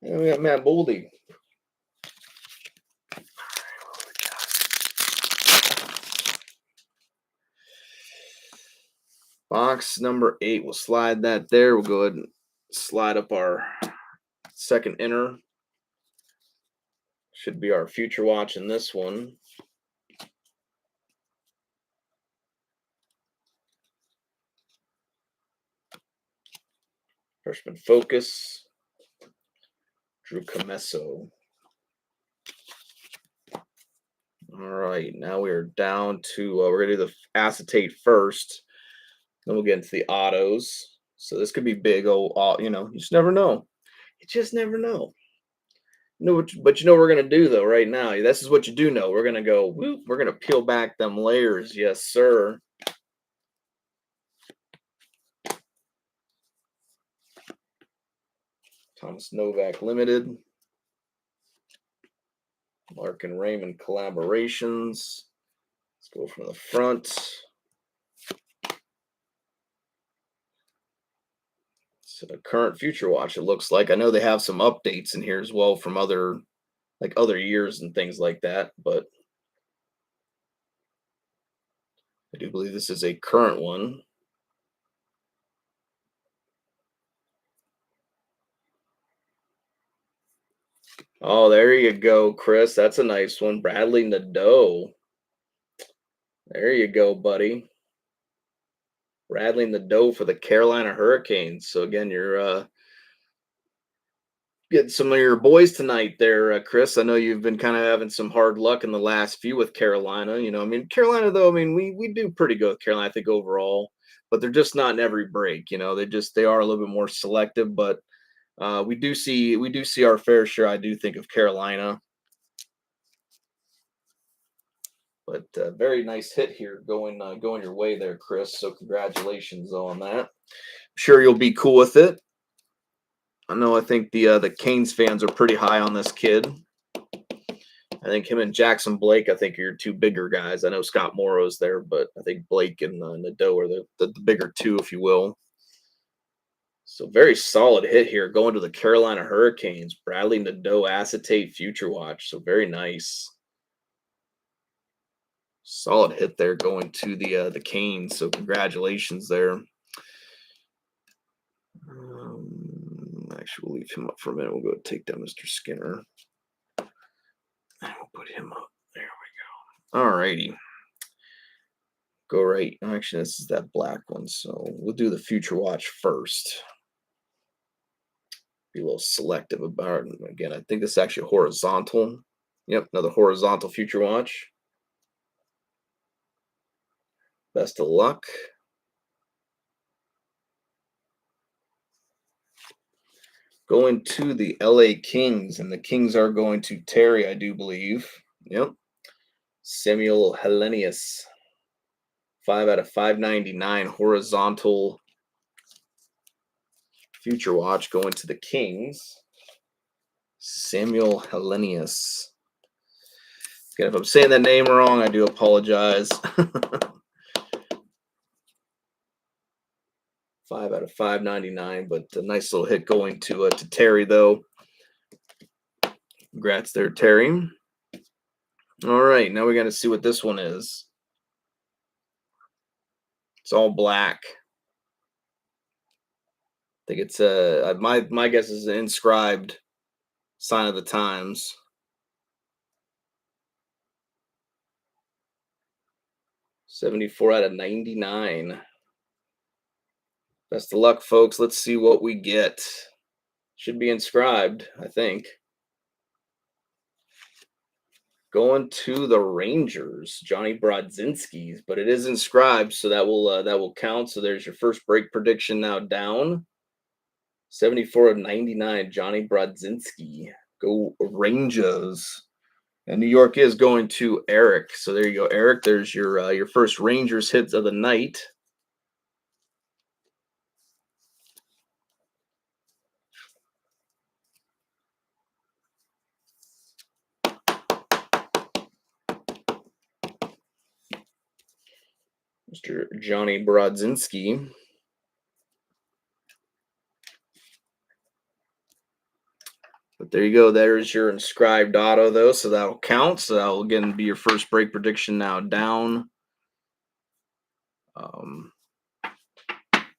And we got Matt Boldy. Box number 8. We'll slide that there. We'll go ahead and slide up our second inner. Should be our future watch in this one. Freshman Focus. Drew Comesso. All right, now we are down to, we're going to do the acetate first. Then we'll get into the autos. So this could be big. You just never know. You just never know. But you know what we're going to do, though, right now? This is what you do know. We're going to go, whoop, we're going to peel back them layers. Yes, sir. Thomas Novak Limited. Mark and Raymond collaborations. Let's go from the front. So the current future watch, it looks like. I know they have some updates in here as well from other years and things like that, but I do believe this is a current one. Oh, there you go, Chris. That's a nice one. Bradley Nadeau. There you go, buddy. Bradley Nadeau for the Carolina Hurricanes. So again, you're getting some of your boys tonight there, Chris. I know you've been kind of having some hard luck in the last few with Carolina. Carolina, though, we do pretty good with Carolina, I think, overall, but they're just not in every break. They are a little bit more selective, but we do see our fair share, I do think, of Carolina. But very nice hit here going your way there, Chris. So congratulations on that. I'm sure you'll be cool with it. I think the Canes fans are pretty high on this kid. I think him and Jackson Blake, I think, are your two bigger guys. I know Scott Morrow's there, but I think Blake and Nadeau are the bigger two, if you will. So very solid hit here going to the Carolina Hurricanes. Bradley Nadeau acetate future watch. So very nice. Solid hit there going to the Canes. So congratulations there. Actually, we'll leave him up for a minute. We'll go take down Mr. Skinner. And we'll put him up. There we go. All righty. Go right. Actually, this is that black one. So we'll do the future watch first. Be a little selective about it. Again, I think this is actually horizontal. Yep, another horizontal future watch. Best of luck. Going to the LA Kings, and the Kings are going to Terry, I do believe. Yep. Samuel Hellenius. 5 out of 599 horizontal future watch going to the Kings. Samuel Hellenius. Again, if I'm saying that name wrong, I do apologize. 5 out of 599, but a nice little hit going to Terry, though. Congrats there, Terry. All right, now we got to see what this one is. It's all black. I think it's my guess is an inscribed sign of the times. $74 out of 99. Best of luck, folks. Let's see what we get. Should be inscribed, I think. Going to the Rangers, Johnny Brodzinski's, but it is inscribed, so that will count. So there's your first break prediction now down. 74 of 99, Johnny Brodzinski. Go Rangers. And New York is going to Eric. So there you go, Eric. There's your first Rangers hits of the night. Mr. Johnny Brodzinski. But there you go. There's your inscribed auto, though, so that'll count. So that'll again be your first break prediction now down.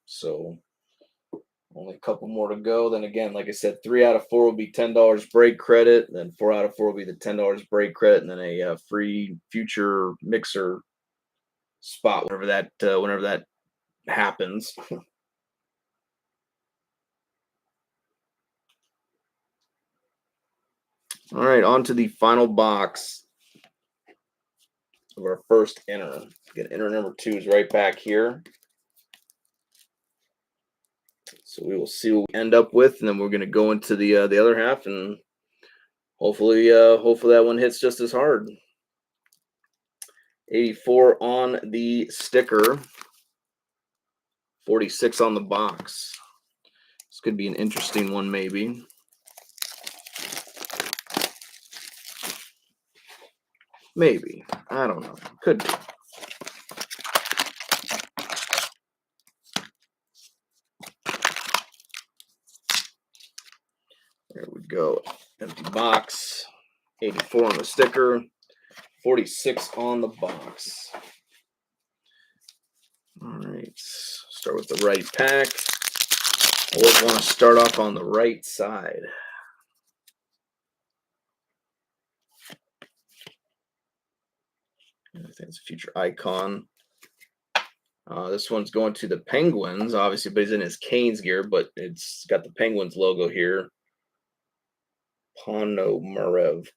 So only a couple more to go. Then again, like I said, 3 out of 4 will be $10 break credit. Then 4 out of 4 will be the $10 break credit, and then a free future mixer spot whenever that happens. All right, on to the final box of our first inner. Again, inner number 2 is right back here. So we will see what we end up with, and then we're going to go into the other half, and hopefully that one hits just as hard. 84 on the sticker, 46 on the box. This could be an interesting one, maybe. Maybe. I don't know. Could be. There we go. Empty box. 84 on the sticker. 46 on the box. All right. Start with the right pack. Always want to start off on the right side. I think it's a future icon. This one's going to the Penguins, obviously, but he's in his Canes gear, but it's got the Penguins logo here. Ponomarev.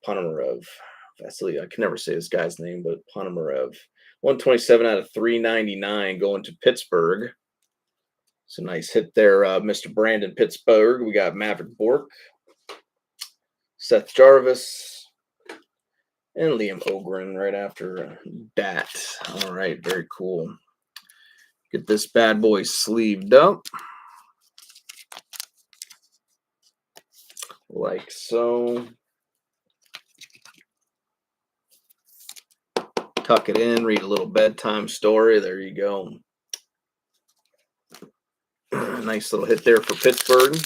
Vasily, I can never say this guy's name, but Ponomarev. 127 out of 399 going to Pittsburgh. So nice hit there, Mr. Brandon Pittsburgh. We got Maverick Bourque, Seth Jarvis, and Liam Ogren right after that. All right, very cool. Get this bad boy sleeved up. Like so. Tuck it in, read a little bedtime story. There you go. Nice little hit there for Pittsburgh.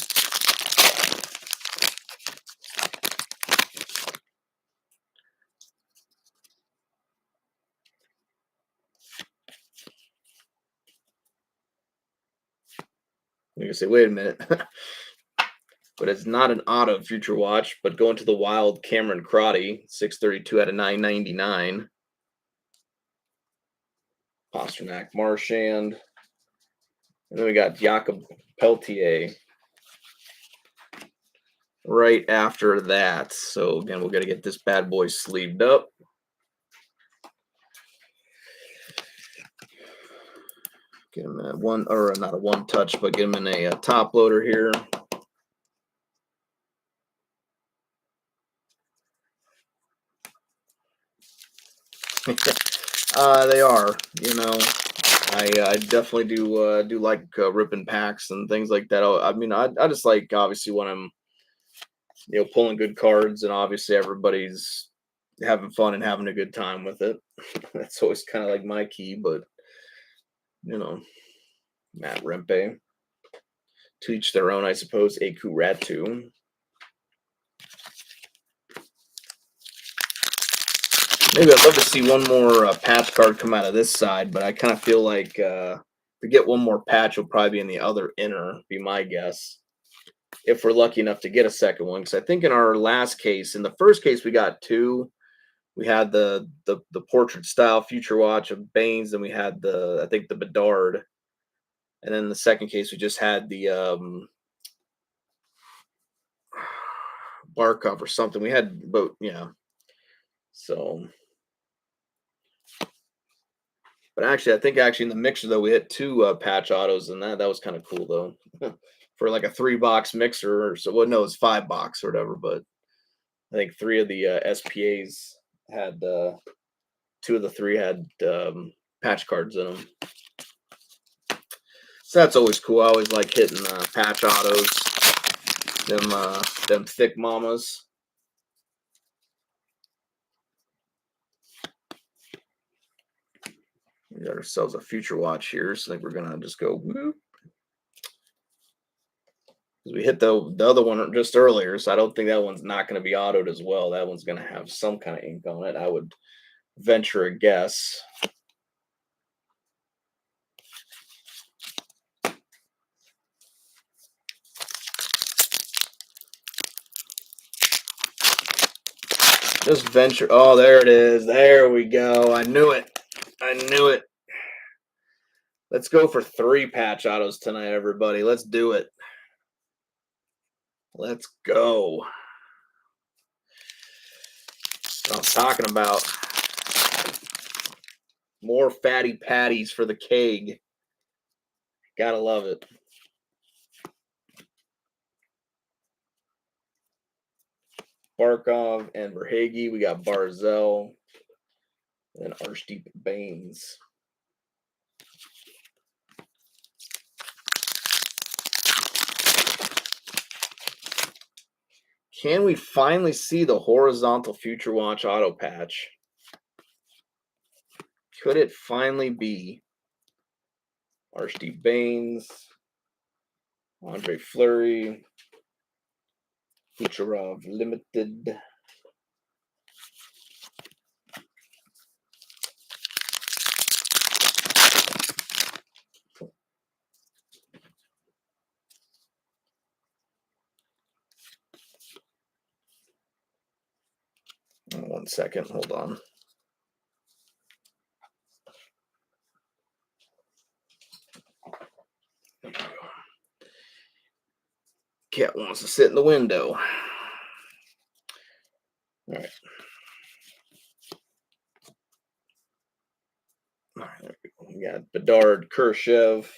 You can say, wait a minute. But it's not an auto future watch, but going to the Wild, Cameron Crotty, 632 out of 999. Pasternak, Marchand. And then we got Jakob Peltier right after that. So again, we're going to get this bad boy sleeved up. Get him a one, or not a one touch, but get him in a top loader here. They are, you know. I definitely do like ripping packs and things like that. I mean, I just like, obviously, when I'm, you know, pulling good cards, and obviously everybody's having fun and having a good time with it. That's always kind of like my key, but you know, Matt Rempe. To each their own, I suppose. Aku Ratu. Maybe I'd love to see one more patch card come out of this side, but I kind of feel like to get one more patch will probably be in the other inner, be my guess. If we're lucky enough to get a second one. Because I think in our last case, in the first case, we got 2. We had the portrait style future watch of Baines, and we had I think the Bedard. And then the second case, we just had the Barkov or something. We had both, yeah. So, but actually, I think in the mixer though we hit two patch autos, and that was kind of cool though, for like a 3-box mixer. Or so, well, no, it's 5-box or whatever. But I think 3 of the SPAs had 2 of the 3 had patch cards in them. So that's always cool. I always like hitting patch autos, them thick mamas. We got ourselves a future watch here, so I think we're gonna just go whoop. We hit the other one just earlier, so I don't think that one's not going to be autoed as well. That one's going to have some kind of ink on it. I would venture a guess. Just venture. Oh, there it is. There we go. I knew it. I knew it. Let's go for 3 patch autos tonight, everybody. Let's do it. Let's go. I'm talking about more fatty patties for the keg. Gotta love it. Barkov and Verhaeghe. We got Barzell and Arshdeep Baines. Can we finally see the horizontal Future Watch auto patch? Could it finally be Arshdeep Baines, Andre Fleury, Kucherov Limited? One second, hold on. Cat wants to sit in the window. All right. All right, there we go. We got Bedard, Khrushchev,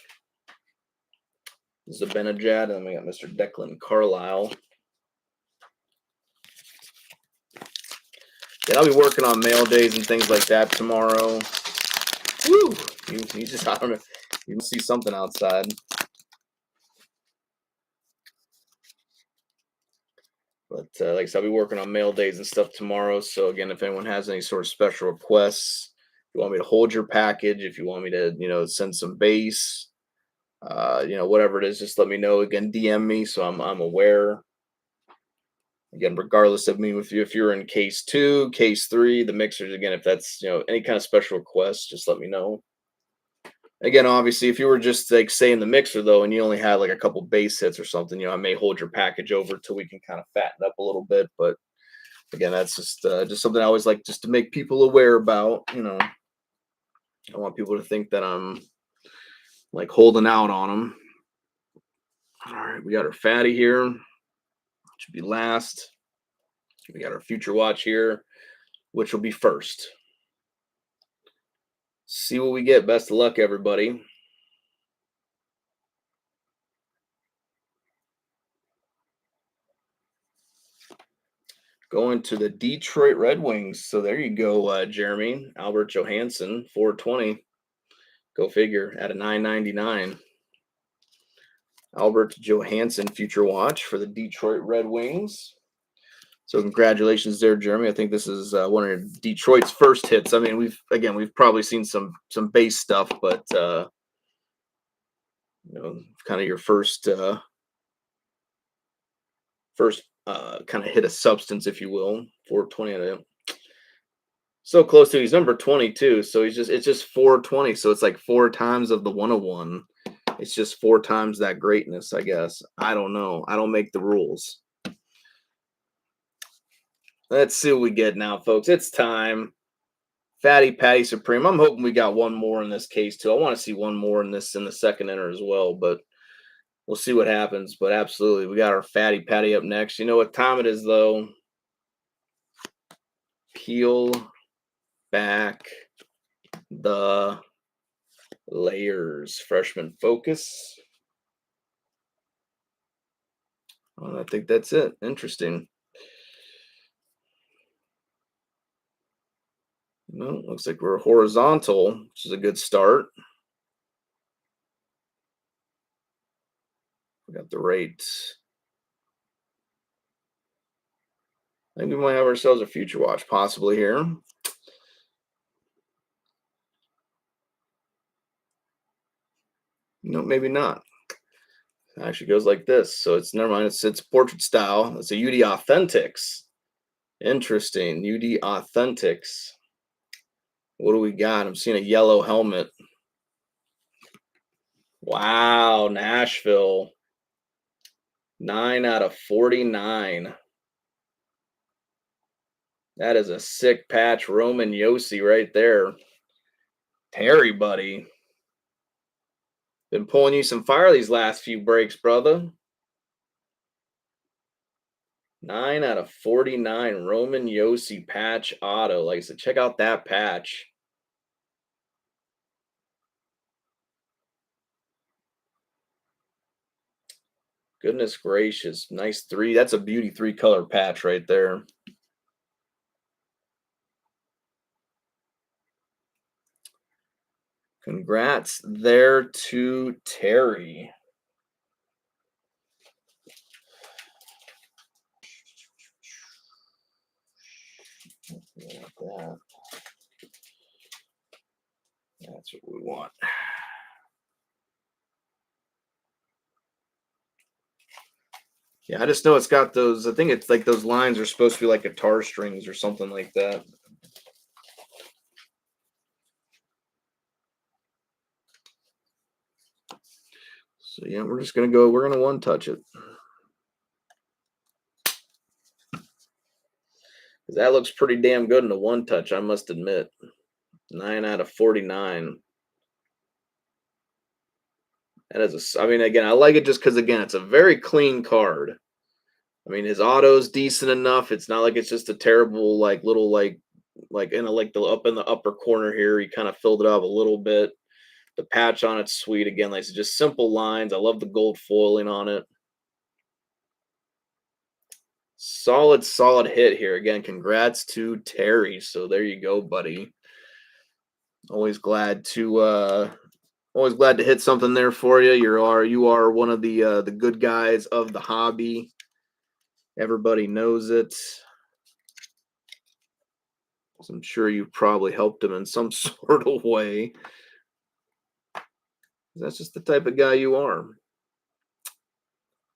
Zibanejad, and then we got Mr. Declan Carlisle. Yeah, I'll be working on mail days and things like that tomorrow. Woo! You just, I don't know, you can see something outside. But like I said, I'll be working on mail days and stuff tomorrow. So again, if anyone has any sort of special requests, if you want me to hold your package, if you want me to, send some base, whatever it is, just let me know. Again, DM me so I'm aware. Again, regardless of me with you, if you're in case 2, case 3, the mixers, again, if that's any kind of special requests, just let me know. Again, obviously, if you were just like say in the mixer though, and you only had like a couple base hits or something, I may hold your package over till we can kind of fatten up a little bit. But again, that's just something I always like just to make people aware about. I don't want people to think that I'm like holding out on them. All right, we got our fatty here. Should be last. We got our future watch here, which will be first. See what we get. Best of luck, everybody. Going to the Detroit Red Wings. So there you go, Jeremy. Albert Johansson, 420. Go figure, at a 999. Albert Johansson future watch for the Detroit Red Wings. So congratulations there, Jeremy. I think this is one of Detroit's first hits. I mean, we've probably seen some base stuff, but kind of your first kind of hit a substance, if you will. 420. So close to, he's number 22, so it's just 420, so it's like 4 times of the 101. It's just 4 times that greatness, I guess. I don't know. I don't make the rules. Let's see what we get now, folks. It's time. Fatty Patty Supreme. I'm hoping we got one more in this case too. I want to see one more in this in the second inner as well, but we'll see what happens. But absolutely, we got our Fatty Patty up next. You know what time it is though? Peel back the layers. Freshman focus. Well, I think that's it. Interesting. No, looks like we're horizontal, which is a good start. We got the rate. I think we might have ourselves a future watch possibly here. No, maybe not. It actually goes like this. So it's never mind. It's portrait style. It's a UD Authentics. Interesting. UD Authentics. What do we got? I'm seeing a yellow helmet. Wow, Nashville. 9 out of 49. That is a sick patch. Roman Yossi right there. Terry, buddy. Been pulling you some fire these last few breaks, brother. 9 out of 49. Roman Yossi patch auto. Like I said, check out that patch. Goodness gracious. Nice 3. That's a beauty 3-color patch right there. Congrats there to Terry. Like that. That's what we want. Yeah, I just know it's got those. I think it's like those lines are supposed to be like guitar strings or something like that. So yeah, we're just gonna go. We're gonna one touch it. That looks pretty damn good in a one touch, I must admit. 9 out of 49. That is I mean, again, I like it just because again, it's a very clean card. I mean, his auto's decent enough. It's not like it's just a terrible like little like in a like the up in the upper corner here. He kind of filled it up a little bit. The patch on it's sweet again. Like it's just simple lines. I love the gold foiling on it. Solid hit here. Again, congrats to Terry. So there you go, buddy. Always glad to hit something there for you. You are one of the good guys of the hobby. Everybody knows it. So I'm sure you probably helped him in some sort of way. That's just the type of guy you are.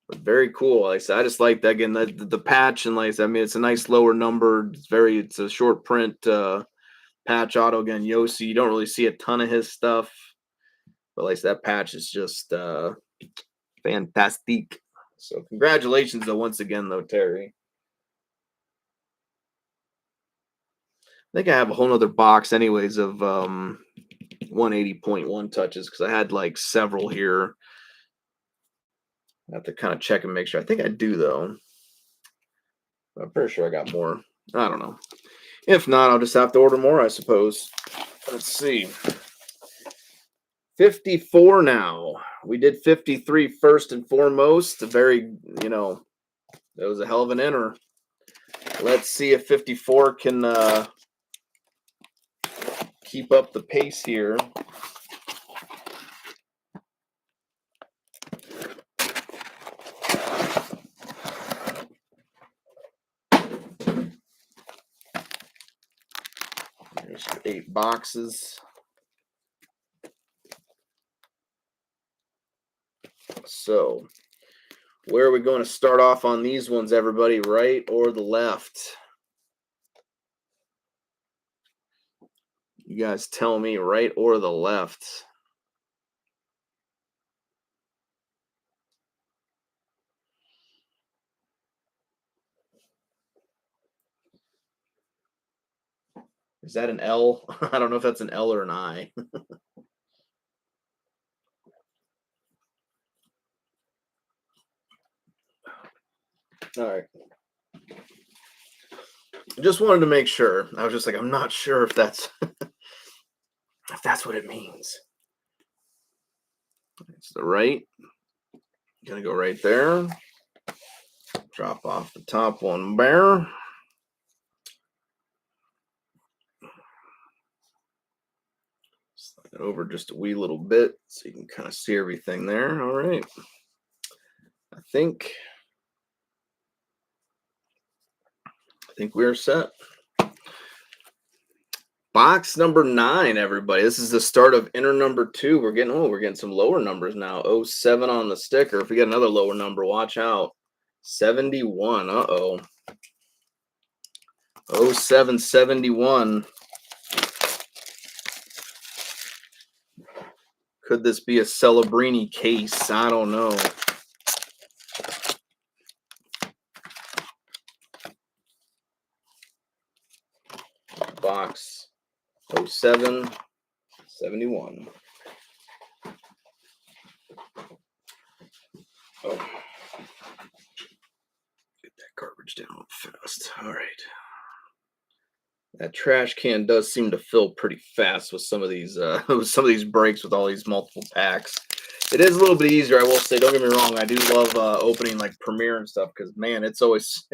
But very cool. Like I said, I just like that again. The patch and like I said, I mean, it's a nice lower number. It's a short print patch auto again. Yossi, you don't really see a ton of his stuff, but like that patch is just fantastic. So congratulations though once again though, Terry. I think I have a whole nother box anyways of 180.1 touches because I had like several here. I have to kind of check and make sure. I think I do though. I'm pretty sure I got more. I don't know. If not, I'll just have to order more, I suppose. Let's see. 54 now. We did 53 first and foremost. A very, that was a hell of an inner. Let's see if 54 can keep up the pace here. There's 8 boxes. So, where are we going to start off on these ones, everybody? Right or the left? You guys tell me, right or the left? Is that an L? I don't know if that's an L or an I. All right. Just wanted to make sure. I was just like, I'm not sure if that's if that's what it means. It's the right. Gonna go right there. Drop off the top one there. Slide it over just a wee little bit so you can kind of see everything there. All right. I think we're set. Box number 9, everybody. This is the start of inner number 2. We're getting some lower numbers now. 07 on the sticker. If we get another lower number, watch out. 71. Uh-oh. 0771. Could this be a Celebrini case? I don't know. Box 0771. Oh. Get that garbage down fast. All right. That trash can does seem to fill pretty fast with some of these breaks with all these multiple packs. It is a little bit easier, I will say. Don't get me wrong. I do love opening like Premier and stuff because, man, it's always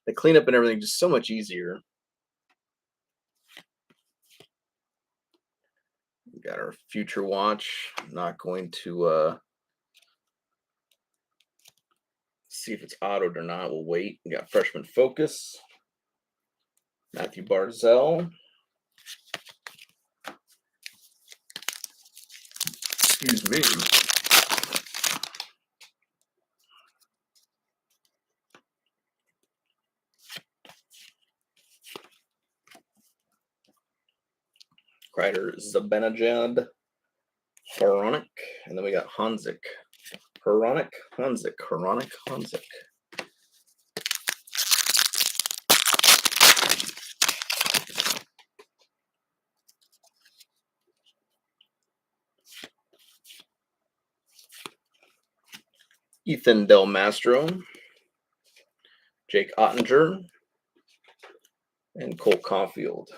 the cleanup and everything just so much easier. We got our future watch. I'm not going to see if it's autoed or not. We'll wait. We got freshman focus. Matthew Barzell. Excuse me. Kreider Zibanejad. Hronek. And then we got Honzik. Hronek, Honzik. Hronek, Honzik. Ethan Del Mastro, Jake Ottinger, and Cole Caulfield.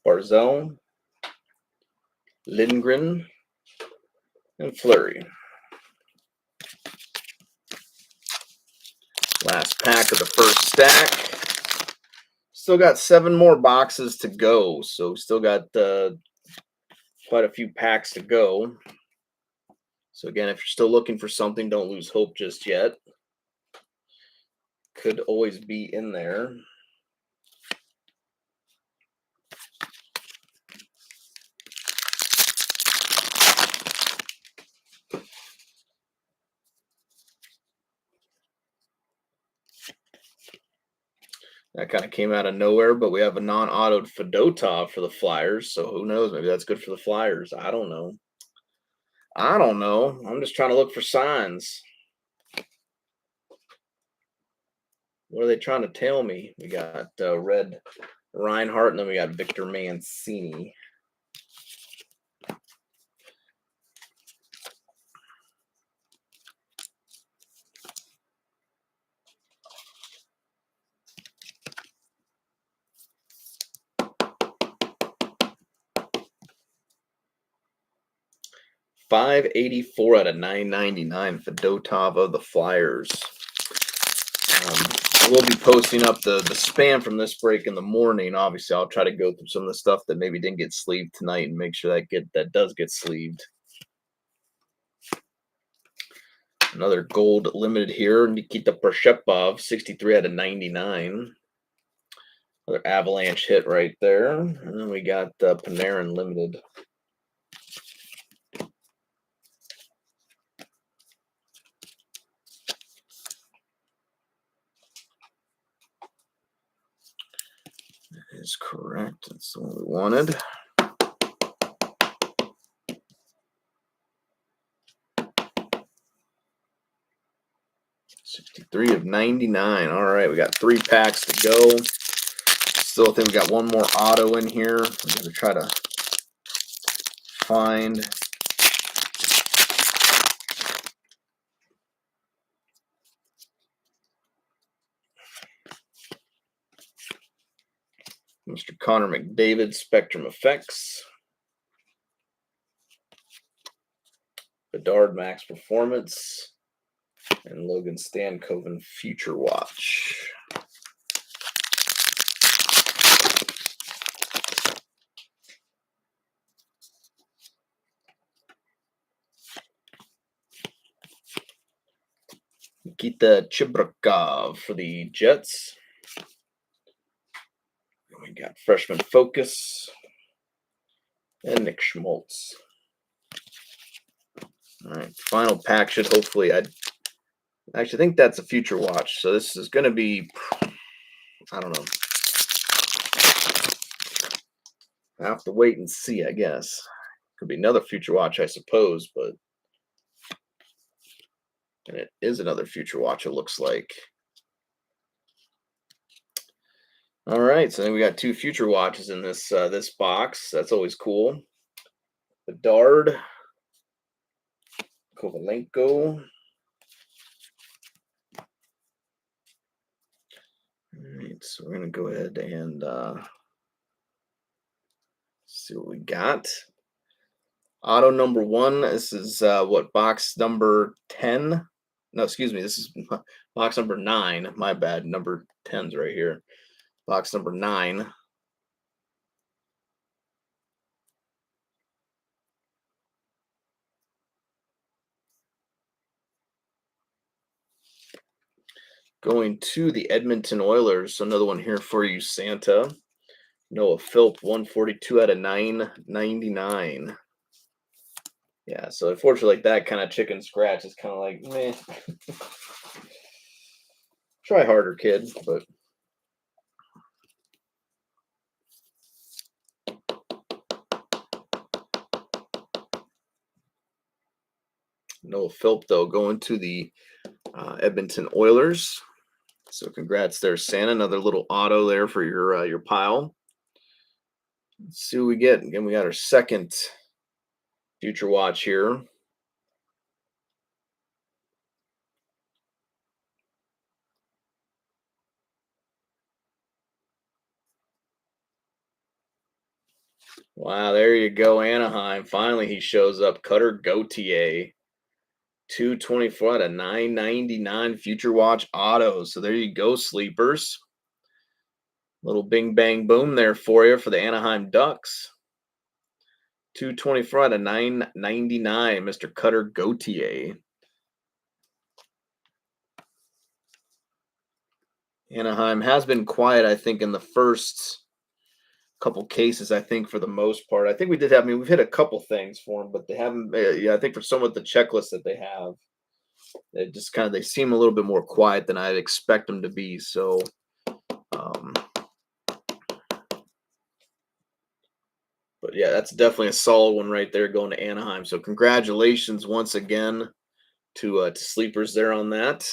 Barzell, Lindgren, and Fleury. Last pack of the first stack. Still got 7 more boxes to go, so still got quite a few packs to go. So again, if you're still looking for something, don't lose hope just yet. Could always be in there. That kind of came out of nowhere, but we have a non-autoed Fedotov for the Flyers, so who knows? Maybe that's good for the Flyers. I don't know. I'm just trying to look for signs. What are they trying to tell me? We got Red Reinhardt, and then we got Victor Mancini. $584 out of $999 Fedotov of the Flyers. We'll be posting up the spam from this break in the morning. Obviously, I'll try to go through some of the stuff that maybe didn't get sleeved tonight and make sure that does get sleeved. Another gold limited here, Nikita Prashepov, 63 out of 99. Another Avalanche hit right there. And then we got Panarin limited. Is correct. That's the one we wanted. $63 of 99. All right, we got 3 packs to go. Still think we got one more auto in here. I'm going to try to find. Mr. Connor McDavid, Spectrum Effects. Bedard, Max Performance. And Logan Stankoven, Future Watch. Nikita Chibrikov for the Jets. We got Freshman Focus. And Nick Schmaltz. All right, final pack should hopefully, I actually think that's a Future Watch. So this is going to be, I don't know. I have to wait and see, I guess. Could be another Future Watch, I suppose, but. And it is another Future Watch, it looks like. All right, so then we got 2 Future Watches in this this box. That's always cool. Bedard. Kovalenko. All right, so we're going to go ahead and see what we got. Auto number 1. This is what, box number 10? No, excuse me. This is box number 9. My bad. Number 10's right here. Box number 9. Going to the Edmonton Oilers. So another one here for you, Santa. Noah Philp, 142 out of 999. Yeah, so unfortunately, like that kind of chicken scratch is kind of like, meh. Try harder, kids, but. Noah Philp, though, going to the Edmonton Oilers. So congrats there, Santa. Another little auto there for your pile. Let's see what we get. Again, we got our second Future Watch here. Wow, there you go, Anaheim. Finally, he shows up. Cutter Gauthier. 224 out of 999 Future Watch autos. So there you go, sleepers. Little bing, bang, boom there for you for the Anaheim Ducks. 224 out of 999, Mr. Cutter Gauthier. Anaheim has been quiet, I think, in the first couple cases, I think, for the most part. I think we did have, we've hit a couple things for them, but they haven't, I think for some of the checklists that they have, they just kind of, they seem a little bit more quiet than I'd expect them to be. So, but yeah, that's definitely a solid one right there going to Anaheim. So congratulations once again to sleepers there on that.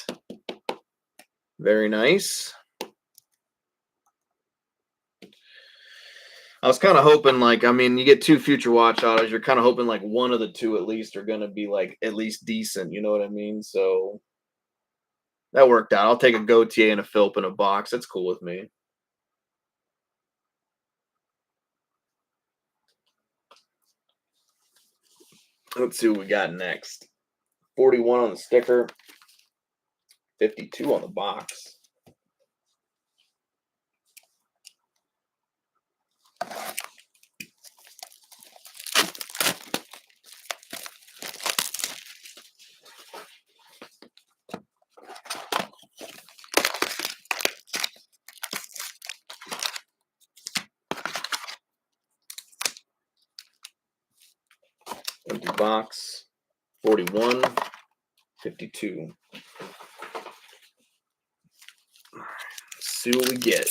Very nice. I was kind of hoping, like, you get 2 Future Watch autos. You're kind of hoping, like, one of the 2 at least are going to be, like, at least decent. You know what I mean? So that worked out. I'll take a Gauthier and a Philp in a box. That's cool with me. Let's see what we got next. 41 on the sticker. 52 on the box. Empty box. 41. 52. Let's see what we get.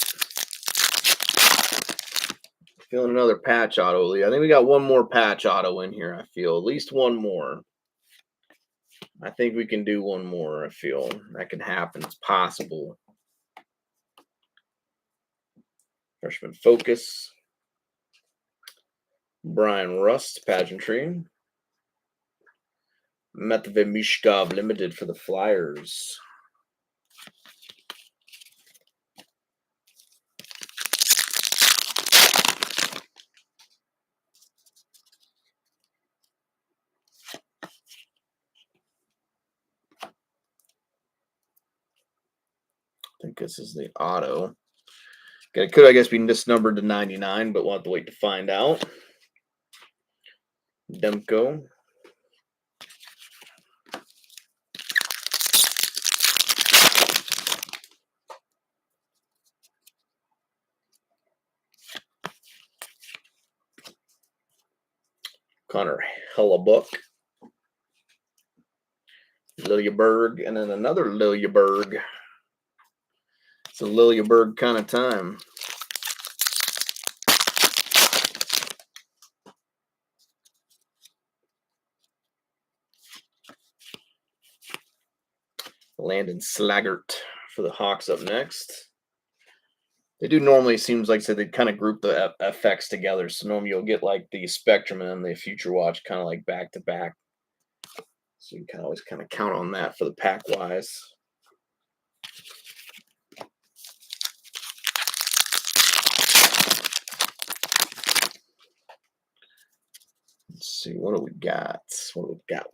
Feeling another patch auto, Lee. I think we got one more patch auto in here, I feel. At least one more. I think we can do one more, I feel. That can happen. It's possible. Freshman Focus. Brian Rust, Pageantry. Matvey Mishkov Limited for the Flyers. I think this is the auto. It could, I guess, be misnumbered to 99, but we'll have to wait to find out. Demko. Connor Hellebuck. Liljeberg, and then another Liljeberg. It's a Liljeberg kind of time. Landon Slaggert for the Hawks up next. They do normally, seems like, so they kind of group the effects together. So normally you'll get like the Spectrum and the Future Watch kind of like back to back. So you can always kind of count on that for the pack wise. Let's see, what do we got? What do we got?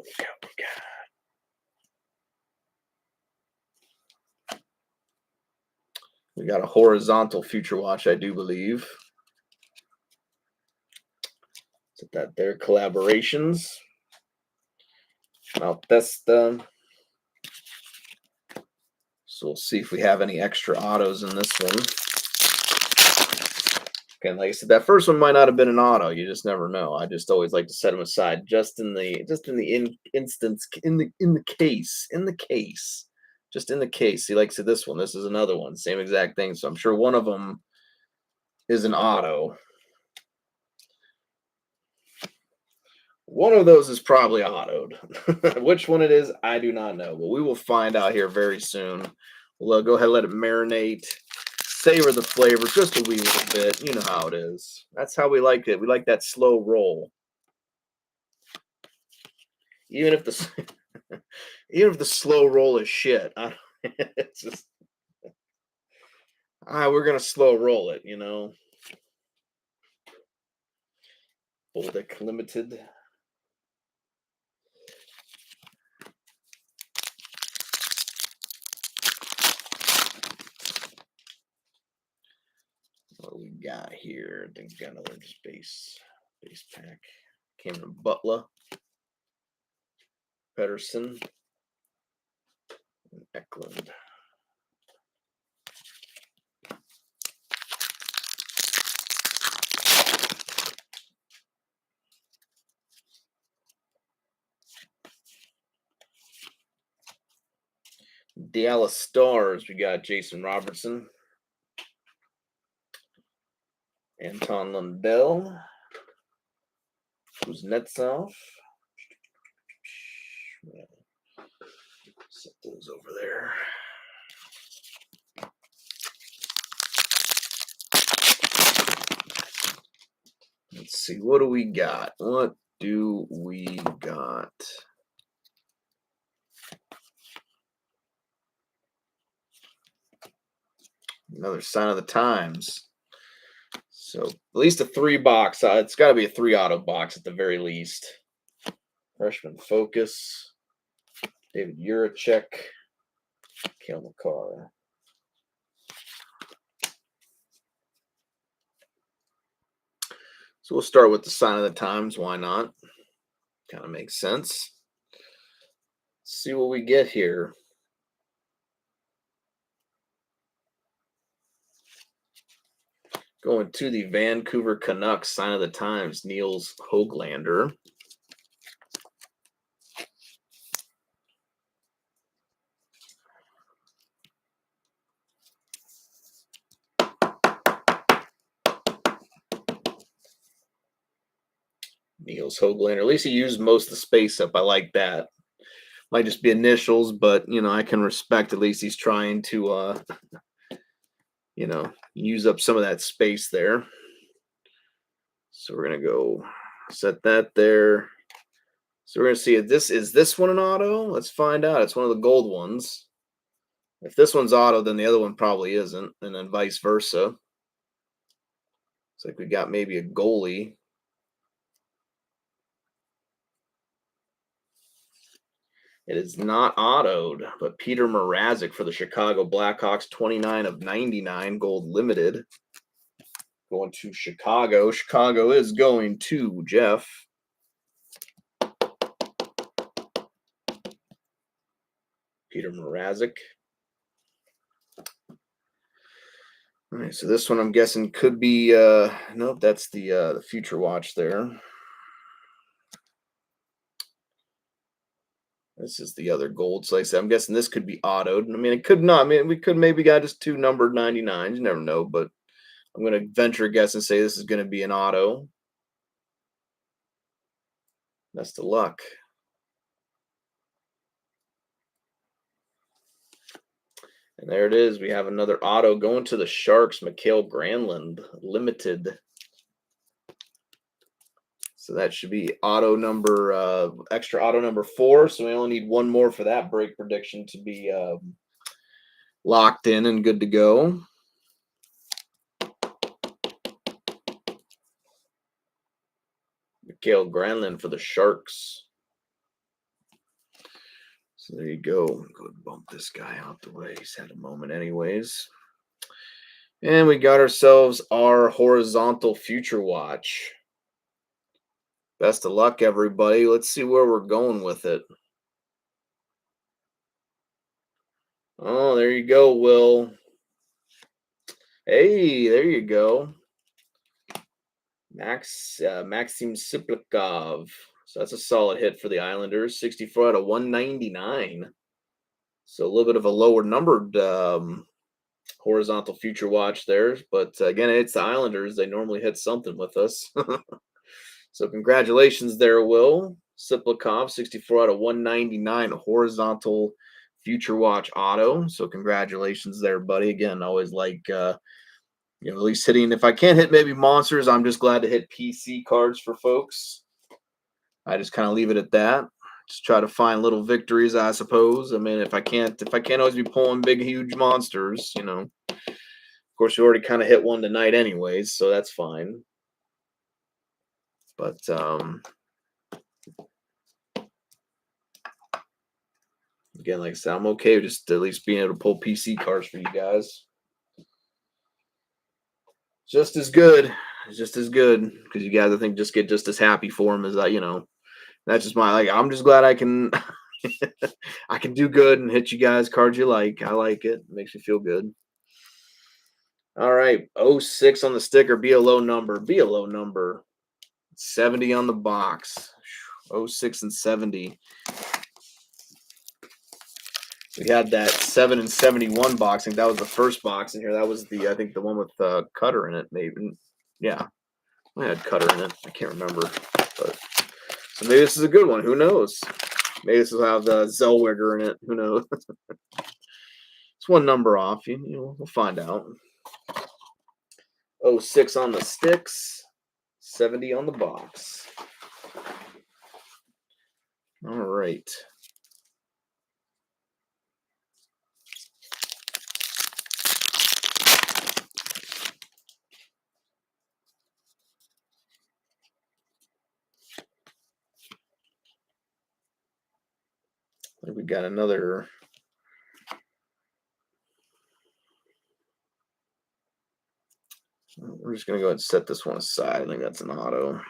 We got a horizontal Future Watch, I do believe. Is that their collaborations? I'll test them. So we'll see if we have any extra autos in this one. Again, like I said, that first one might not have been an auto. You just never know. I just always like to set them aside just in the case. See, like I said, this one, this is another one, same exact thing. So I'm sure one of them is an auto. One of those is probably autoed. Which one it is, I do not know, but we will find out here very soon. We'll go ahead and let it marinate. Savor the flavor just a wee little bit. You know how it is. That's how we like it. We like that slow roll. Even if the slow roll is shit, it's just we're gonna slow roll it, you know. Boldick Limited. What we got here? I think we got another base pack. Cameron Butler, Pedersen, and Eklund. Dallas Stars, we got Jason Robertson, Anton Lundell, Kuznetsov. Set those over there. Let's see, what do we got? What do we got? Another sign of the times. So at least a 3-box. It's got to be a 3-auto box at the very least. Freshman Focus. David Urachek. Cale Makar. So we'll start with the sign of the times. Why not? Kind of makes sense. Let's see what we get here. Going to the Vancouver Canucks, sign of the times, Niels Höglander. Niels Hoaglander. At least he used most of the space up. I like that. Might just be initials, but you know, I can respect at least he's trying to you know, use up some of that space there. So we're gonna go set that there. So we're gonna see if this one an auto? Let's find out. It's one of the gold ones. If this one's auto, then the other one probably isn't, and then vice versa. It's like we got maybe a goalie. It is not autoed, but Peter Mrazek for the Chicago Blackhawks, 29 of 99, gold limited. Going to Chicago. Chicago is going to Jeff. Peter Mrazek. All right, so this one I'm guessing could be nope, that's the Future Watch there. This is the other gold. So like I said, I'm guessing this could be autoed. I mean, it could not. I mean, we could maybe got just two numbered 99s. You never know, but I'm going to venture a guess and say this is going to be an auto. Best of luck. And there it is. We have another auto going to the Sharks, Mikael Granlund, limited. So that should be auto number, extra auto number 4. So we only need one more for that break prediction to be locked in and good to go. Mikael Granlund for the Sharks. So there you go. Go and bump this guy out the way. He's had a moment anyways. And we got ourselves our horizontal Future Watch. Best of luck, everybody. Let's see where we're going with it. Oh, there you go, Will. Hey, there you go. Maxim Siplikov. So that's a solid hit for the Islanders. 64 out of 199. So a little bit of a lower numbered horizontal Future Watch there. But again, it's the Islanders. They normally hit something with us. So congratulations there, Will. Siplikov, 64 out of 199, a horizontal Future Watch auto. So congratulations there, buddy. Again, always like you know, at least hitting. If I can't hit maybe monsters, I'm just glad to hit PC cards for folks. I just kind of leave it at that. Just try to find little victories, I suppose. I mean, if I can't always be pulling big, huge monsters, you know. Of course, you already kind of hit one tonight, anyways, so that's fine. But again, like I said, I'm okay with just at least being able to pull PC cards for you guys. Just as good. Just as good. Because you guys, I think, just get just as happy for them as I, you know. That's just my, like, I'm just glad I can I can do good and hit you guys cards you like. I like it. It makes me feel good. All right. 06 on the sticker. Be a low number. Be a low number. 70 on the box. 06 and 70. We had that 7 and 71 boxing. That was the first box in here. That was the, I think, the one with Cutter in it, maybe. Yeah. I had Cutter in it. I can't remember. But so maybe this is a good one. Who knows? Maybe this will have the Zellweger in it. Who knows? It's one number off. You know, we'll find out. 06 on the sticks. 70 on the box. All right. I think we got another. We're just going to go ahead and set this one aside. I think that's an auto.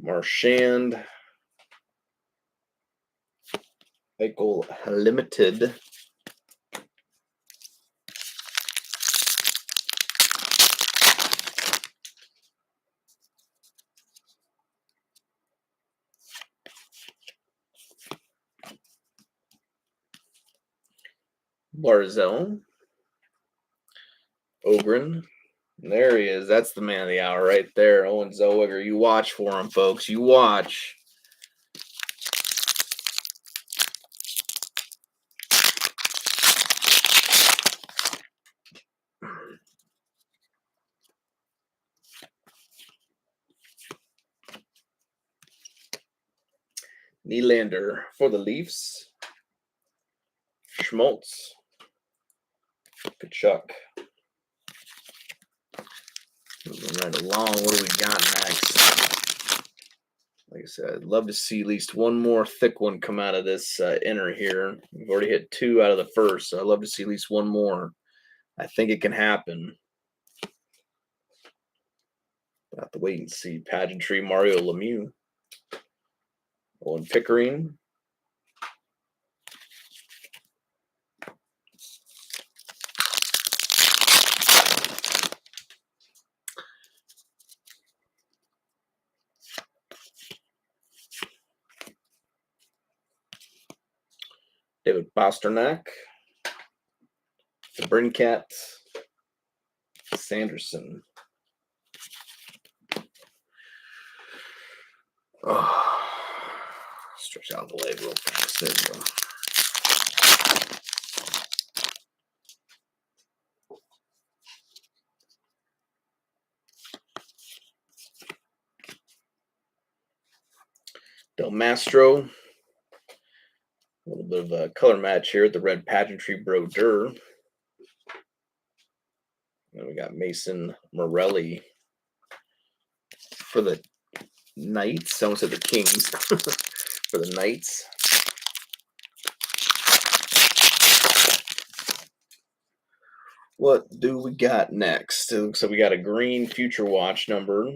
Marchand. Michael Limited. Barzell. Ogren. There he is. That's the man of the hour right there. Owen Zellweger. You watch for him, folks. You watch. Nylander for the Leafs. Schmaltz. Kachuk. Moving right along. What do we got next? Like I said, I'd love to see at least one more thick one come out of this inner here. We've already hit 2 out of the first, so I'd love to see at least one more. I think it can happen. We'll have to wait and see. Pageantry, Mario Lemieux. Owen Pickering. David Pastrnak. Brincat. Sanderson. Oh, stretch out the leg real fast. There we go. Del Mastro. A little bit of a color match here at the red pageantry Brodeur. And we got Mason Morelli for the Knights. I almost said the Kings. For the Knights. What do we got next? It looks like we got a green Future Watch number.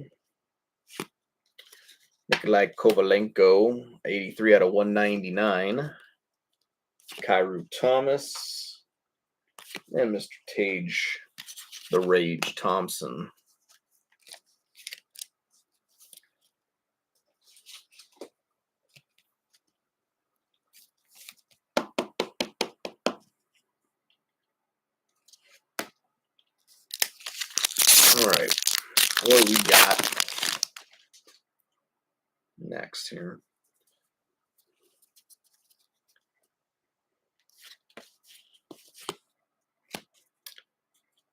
Nikolai Kovalenko, 83 out of 199. Kyrou Thomas. And Mr. Tage, the Rage Thompson. All right, what do we got next here?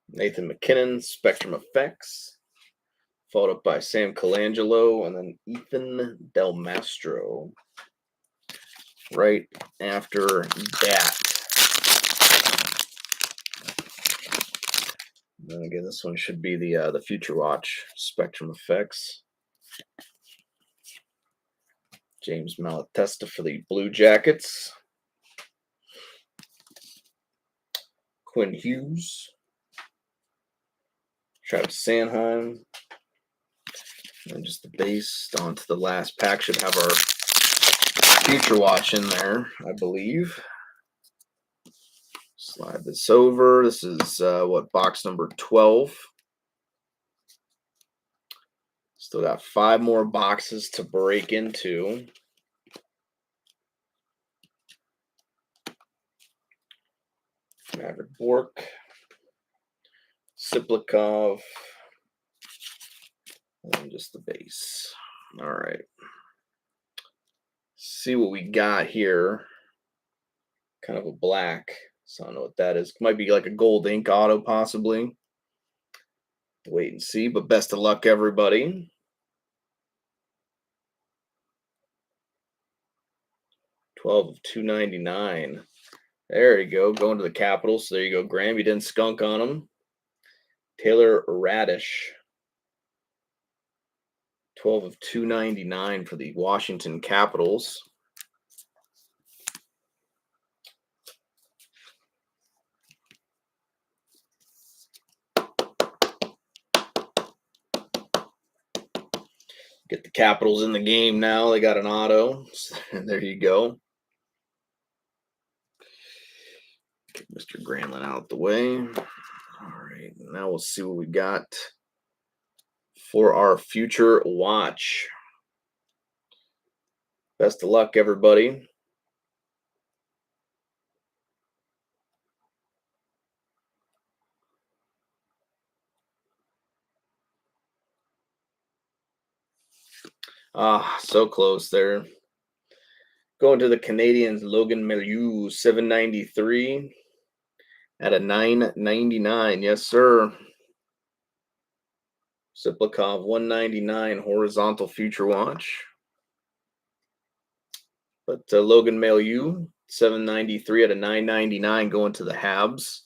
Nathan McKinnon, Spectrum Effects, followed up by Sam Colangelo, and then Ethan Del Mastro right after that. And again, this one should be the Future Watch Spectrum Effects. James Malatesta for the Blue Jackets. Quinn Hughes. Travis Sanheim. And just the base onto the last pack. Should have our Future Watch in there, I believe. Slide this over. This is box number 12. Still got 5 more boxes to break into. Maverick Bork, Siplikov, and just the base. All right. See what we got here. Kind of a black. So I don't know what that is. Might be like a gold ink auto, possibly. Wait and see, but best of luck, everybody. $12 of $2.99. There you go. Going to the Capitals. So there you go, Graham. You didn't skunk on them. Taylor Radish. 12 of $2.99 for the Washington Capitals. Get the Capitals in the game now. They got an auto. And there you go. Get Mr. Granlund out the way. All right. Now we'll see what we got for our Future Watch. Best of luck, everybody. Ah, so close there. Going to the Canadians, Logan Mailloux, 793 at a 999. Yes, sir. Siplikov, 199, horizontal future watch. But Logan Mailloux, 793 at a 999 going to the Habs.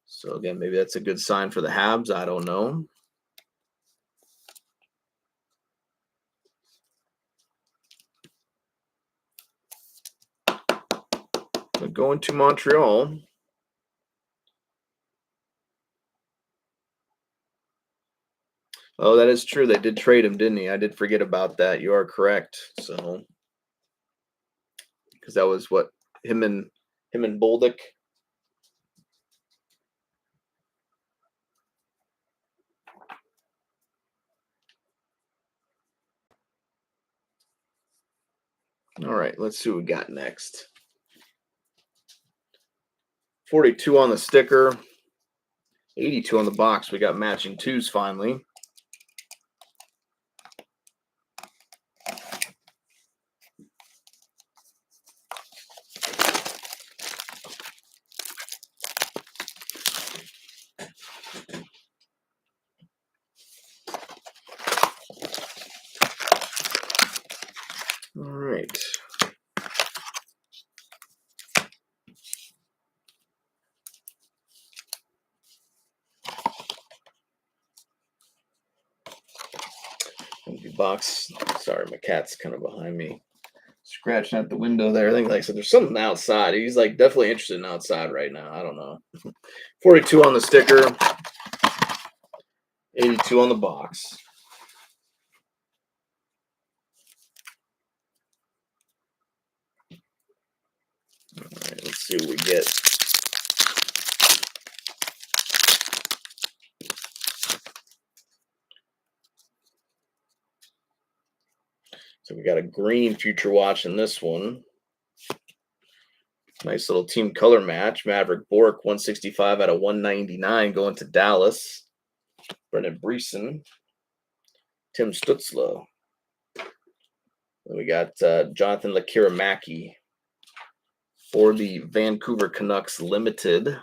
So again, maybe that's a good sign for the Habs. I don't know. But going to Montreal. Oh, that is true. They did trade him, didn't he? I did forget about that. You are correct. So, because that was what him and Bolduc. All right, let's see what we got next. 42 on the sticker, 82 on the box. We got matching twos finally. All right. Empty box. Sorry, my cat's kind of behind me, scratching at the window there. I think, like I said, there's something outside. He's like definitely interested in outside right now. I don't know. 42 on the sticker, 82 on the box. All right, let's see what we get. So we got a green future watch in this one. Nice little team color match. Maverick Bourque, 165 out of 199 going to Dallas. Brendan Breeson. Tim Stutzla. Then we got Jonathan Lekkerimäki for the Vancouver Canucks Limited.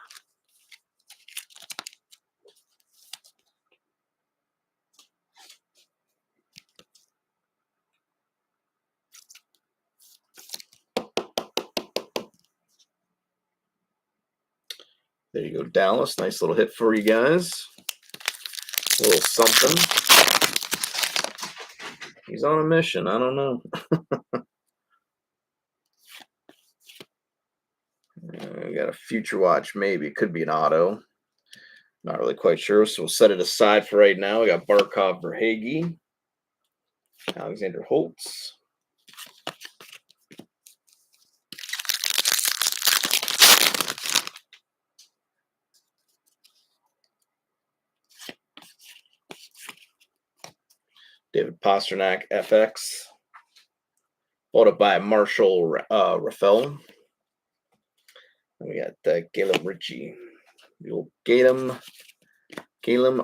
There you go, Dallas. Nice little hit for you guys. A little something. He's on a mission. I don't know. We got a future watch, maybe. It could be an auto. Not really quite sure, so we'll set it aside for right now. We got Barkov Verhaeghe, Alexander Holtz. David Pastrnak, FX. Followed by Marshall Raffel. And we got Caleb Ritchie. The old Caleb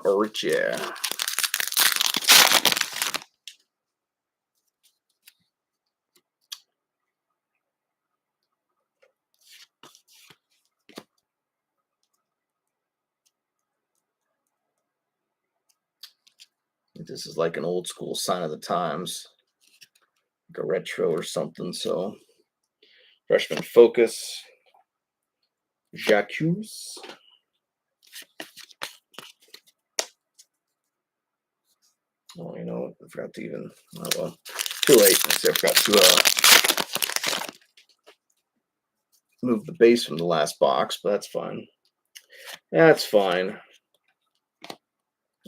Ritchie. This is like an old school sign of the times, like a retro or something. So, freshman focus, Jacques. Oh, you know what? I forgot to even. Oh well, too late. I forgot to move the base from the last box, but that's fine. That's fine.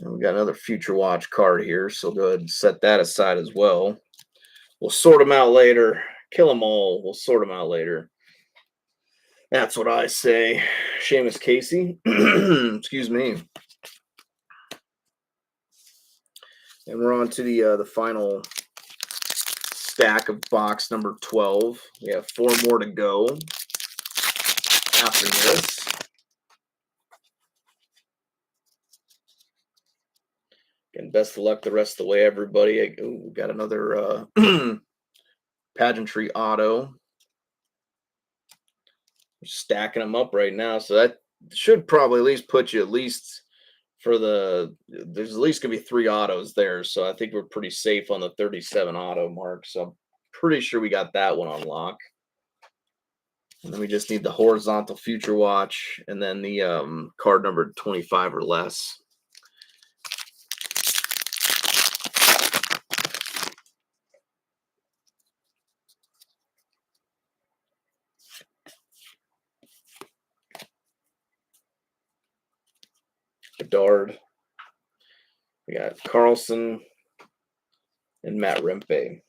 And we got another future watch card here, so go ahead and set that aside as well. We'll sort them out later. Kill them all. We'll sort them out later. That's what I say. Seamus Casey. Excuse me. And we're on to the final stack of box number 12. We have 4 more to go after this. And best of luck the rest of the way, everybody. We got another pageantry auto. We're stacking them up right now, so that should probably at least put you at least for there's at least gonna be 3 autos there, so I think we're pretty safe on the 37 auto mark. So I'm pretty sure we got that one on lock. And then we just need the horizontal future watch and then the card number 25 or less. Bedard. We got Carlson and Matt Rempe.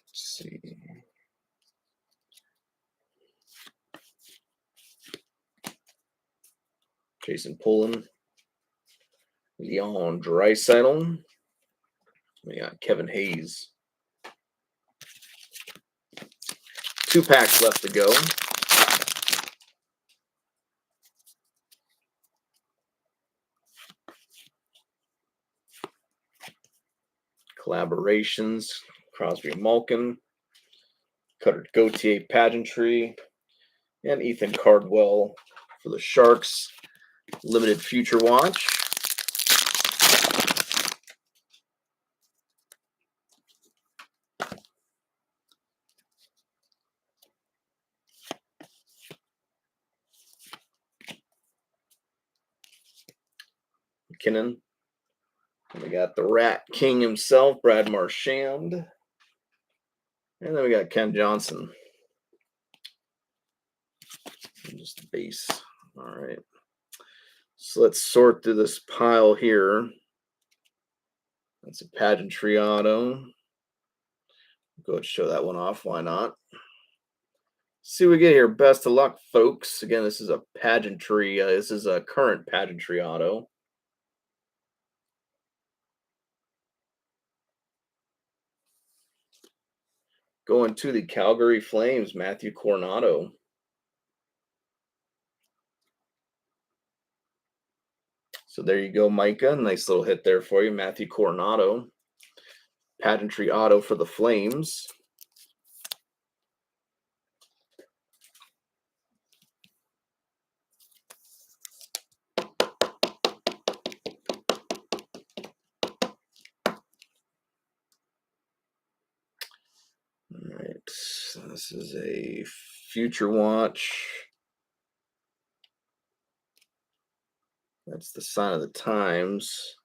Let's see. Jason Pullen. Leon Draisaitl. We got Kevin Hayes. 2 packs left to go. Collaborations, Crosby Malkin, Cutter Gauthier Pageantry, and Ethan Cardwell for the Sharks. Limited Future Watch. McKinnon. And we got the Rat King himself, Brad Marchand. And then we got Ken Johnson. And just the base. All right. So let's sort through this pile here. That's a pageantry auto. Go ahead and show that one off. Why not? See what we get here. Best of luck, folks. Again, this is a pageantry. This is a current pageantry auto. Going to the Calgary Flames, Matthew Coronado. So there you go, Micah. Nice little hit there for you, Matthew Coronado. Pageantry auto for the Flames. All right, so this is a Future Watch. That's the sign of the times.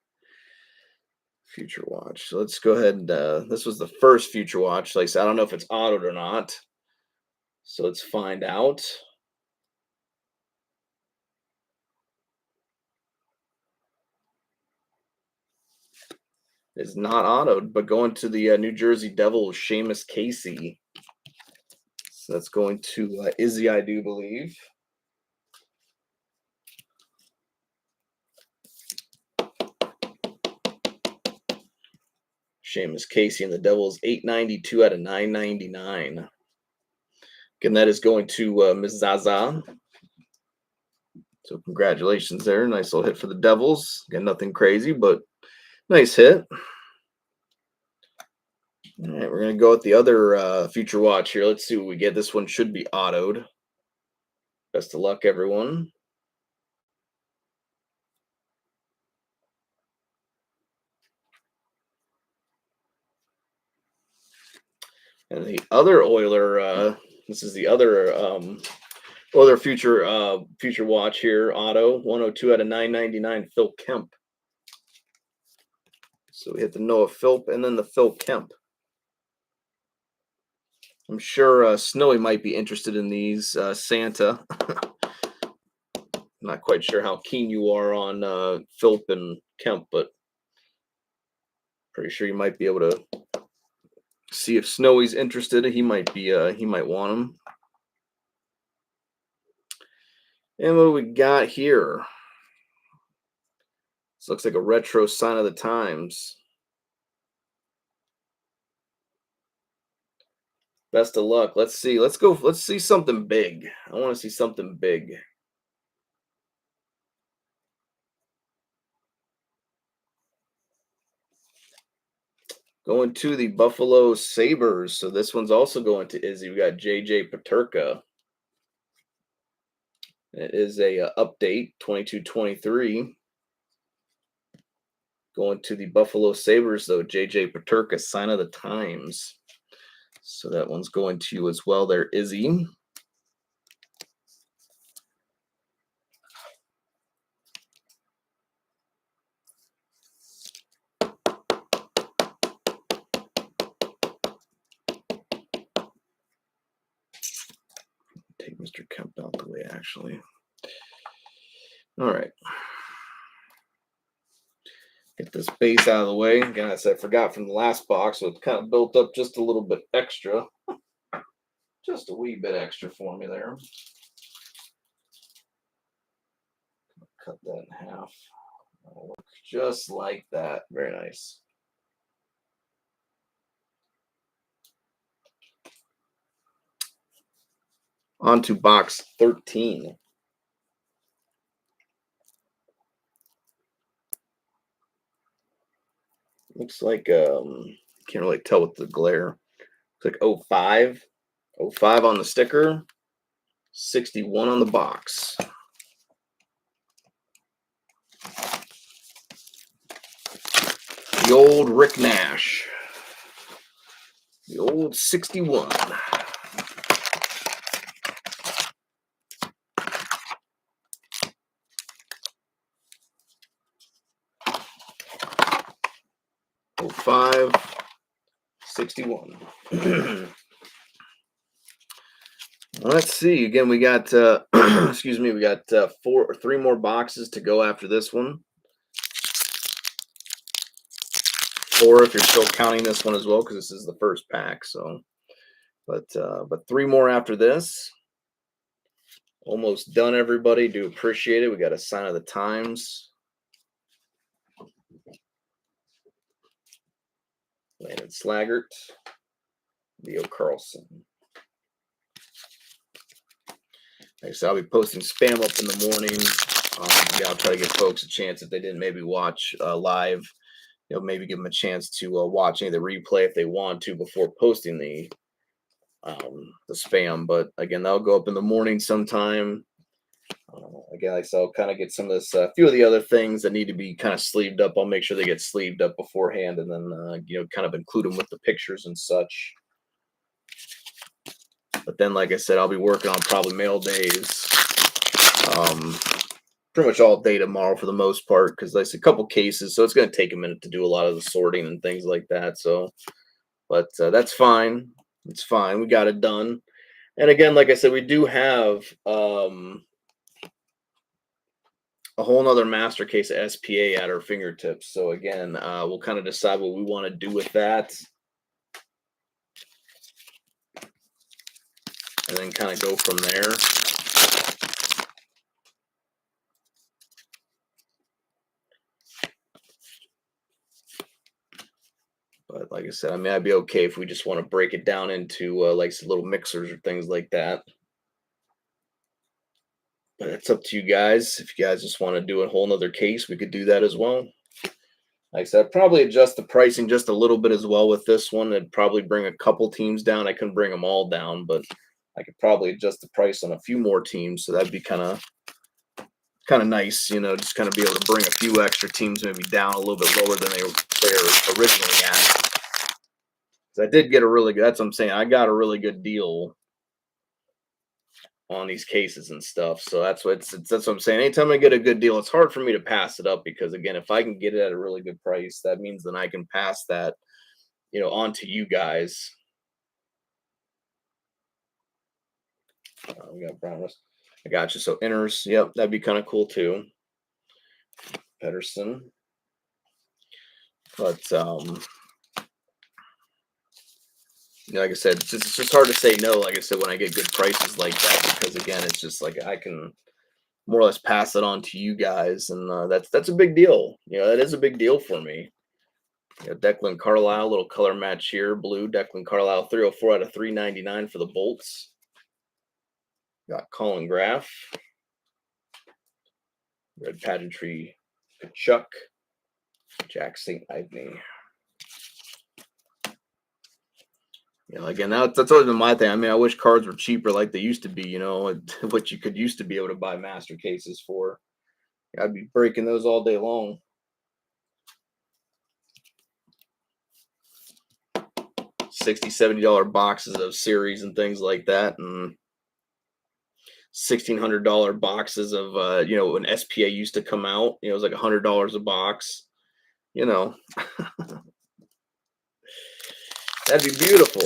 Future Watch. So let's go ahead and this was the first Future Watch. Like I said, I don't know if it's autoed or not. So let's find out. It's not autoed, but going to the New Jersey Devils, Seamus Casey. So that's going to Izzy, I do believe. Seamus Casey and the Devils, 892 out of 999. Again, that is going to Ms. Zaza. So congratulations there. Nice little hit for the Devils. Again, nothing crazy, but nice hit. All right, we're going to go with the other Future Watch here. Let's see what we get. This one should be autoed. Best of luck, everyone. And the other Oiler, this is the other Oiler Future Watch here, auto, 102 out of 999, Phil Kemp. So we hit the Noah Philp and then the Phil Kemp. I'm sure Snowy might be interested in these, Santa. Not quite sure how keen you are on Philp and Kemp, but pretty sure you might be able to see if Snowy's interested. He might want them. And what do we got here? This looks like a retro sign of the times. Best of luck. Let's see. Let's go. Let's see something big. I want to see something big. Going to the Buffalo Sabres. So this one's also going to Izzy. We got JJ Paterka. It is a update 22-23. Going to the Buffalo Sabres though, JJ Paterka, sign of the times. So that one's going to you as well there, Izzy. Take Mr. Kemp out the way, actually. All right. Get this base out of the way. Again, as I forgot from the last box, so it kind of built up just a little bit extra. Just a wee bit extra for me there. Cut that in half. That'll look just like that. Very nice. On to box 13. Looks like can't really tell with the glare. Looks like 05. 05 on the sticker. 61 on the box. The old Rick Nash. The old 61. Oh, 05, 61. Let's see. Again, we got excuse me, we got 3 more boxes to go after this one. 4 if you're still counting this one as well, because this is the first pack. So, but 3 more after this. Almost done, everybody. Do appreciate it. We got a sign of the times. Landon Slaggert, Leo Carlson. Like I said, I'll be posting spam up in the morning. Yeah, I'll try to give folks a chance if they didn't maybe watch live. Maybe give them a chance to watch any of the replay if they want to before posting the spam. But again, that'll go up in the morning sometime. Again, like I said, I'll kind of get some of this, a few of the other things that need to be kind of sleeved up. I'll make sure they get sleeved up beforehand, and then kind of include them with the pictures and such. But then, like I said, I'll be working on probably mail days, pretty much all day tomorrow for the most part, because there's a couple cases, so it's going to take a minute to do a lot of the sorting and things like that. So, but that's fine. It's fine. We got it done. And again, like I said, we do have a whole nother master case of SPA at our fingertips. So again, we'll kind of decide what we want to do with that. And then kind of go from there. But like I said, I mean, I'd be okay if we just want to break it down into like some little mixers or things like that. But it's up to you guys. If you guys just want to do a whole nother case, we could do that as well. Like I said, I'd probably adjust the pricing just a little bit as well with this one. It'd probably bring a couple teams down. I couldn't bring them all down, but I could probably adjust the price on a few more teams. So that'd be kind of nice, just kind of be able to bring a few extra teams maybe down a little bit lower than they're originally at. I did get a really good, that's what I'm saying. I got a really good deal on these cases and stuff. So that's what I'm saying. Anytime I get a good deal, it's hard for me to pass it up, because again, if I can get it at a really good price, that means then I can pass that, on to you guys. We got Brown. I got you. So inners, yep, that'd be kind of cool too. Pedersen. But like I said, it's just hard to say no, like I said, when I get good prices like that, because again, it's just like I can more or less pass it on to you guys, and that's a big deal. That is a big deal for me. Declan Carlisle, little color match here. Blue, Declan Carlisle, 304 out of 399 for the Bolts. Got Colin Graff. Red Pageantry, Kachuk. Jack St. Ivney. Again, that's always been my thing. I mean, I wish cards were cheaper like they used to be, what you could used to be able to buy master cases for. I'd be breaking those all day long. $60, $70 boxes of series and things like that, and $1,600 boxes of when SPA used to come out. It was like $100 a box. That'd be beautiful.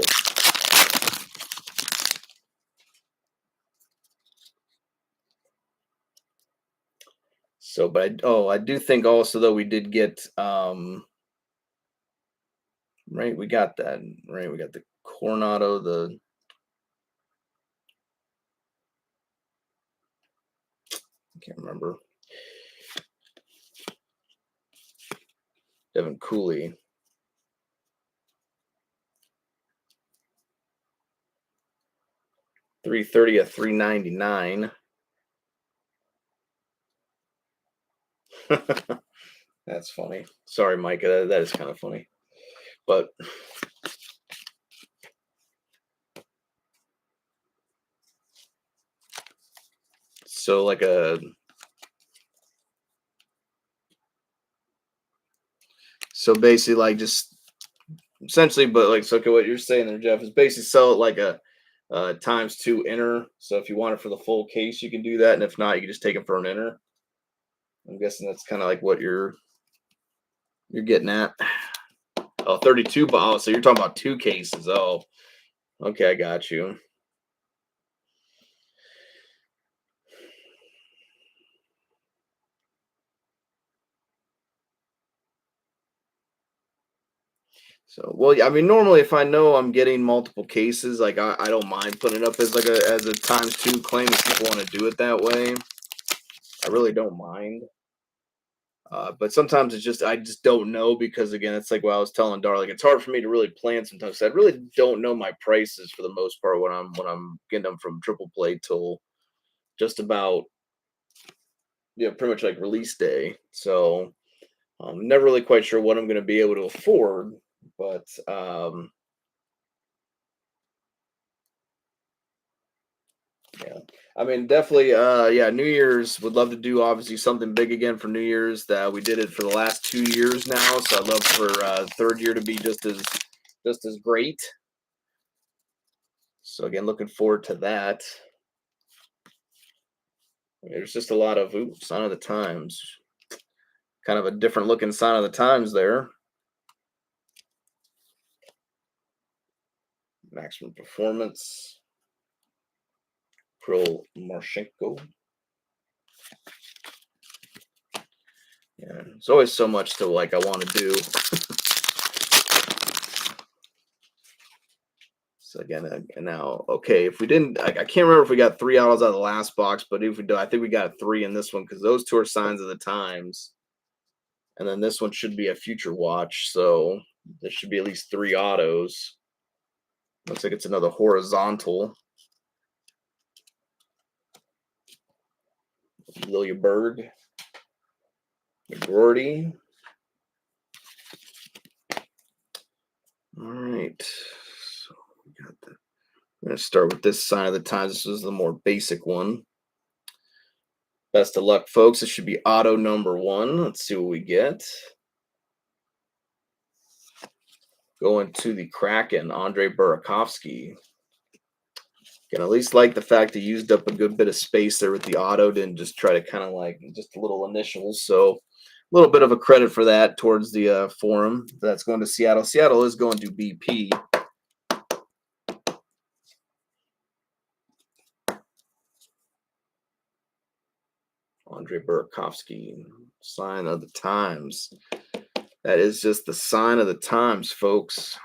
So, but I do think also though we did get right. We got that right. We got the Coronado, the I can't remember. Devin Cooley. $330 at $399. That's funny. Sorry, Micah. That is kind of funny. But so like so basically like just essentially, but like so okay, what you're saying there, Jeff, is basically sell it like a ×2 inner. So if you want it for the full case, you can do that, and if not, you can just take it for an inner. I'm guessing that's kind of like what you're getting at. Oh, 32. Oh, so you're talking about 2 cases. Oh, okay, I got you. So, well, I mean, normally if I know I'm getting multiple cases, like I don't mind putting it up as like as a ×2 claim if people want to do it that way. I really don't mind. But sometimes it's just I just don't know because again, it's like what I was telling Dar, like it's hard for me to really plan sometimes. I really don't know my prices for the most part when I'm getting them from Triple Play till just about pretty much like release day. So I'm never really quite sure what I'm going to be able to afford, but yeah. I mean, definitely yeah, New Year's would love to do obviously something big again for New Year's. That we did it for the last 2 years now, so I'd love for third year to be just as great. So again, looking forward to that. There's just a lot of Sign of the Times. Kind of a different looking Sign of the Times there. Maximum Performance. Kirill Marchenko. Yeah, there's always so much to like I want to do. So again, and now okay, if we didn't, I can't remember if we got 3 autos out of the last box, but if we do, I think we got 3 in this one because those 2 are Signs of the Times, and then this one should be a Future Watch. So there should be at least 3 autos. Looks like it's another horizontal. Lilia Berg, McGroarty. All right, so we got the. I'm going to start with this Sign of the Times. This is the more basic one. Best of luck, folks. This should be auto number 1. Let's see what we get. Going to the Kraken, Andre Burakovsky. Can at least like the fact he used up a good bit of space there with the auto, didn't just try to kind of like just little initials. So a little bit of a credit for that towards the forum. That's going to Seattle. Seattle is going to BP. Andre Burakovsky, Sign of the Times. That is just the Sign of the Times, folks.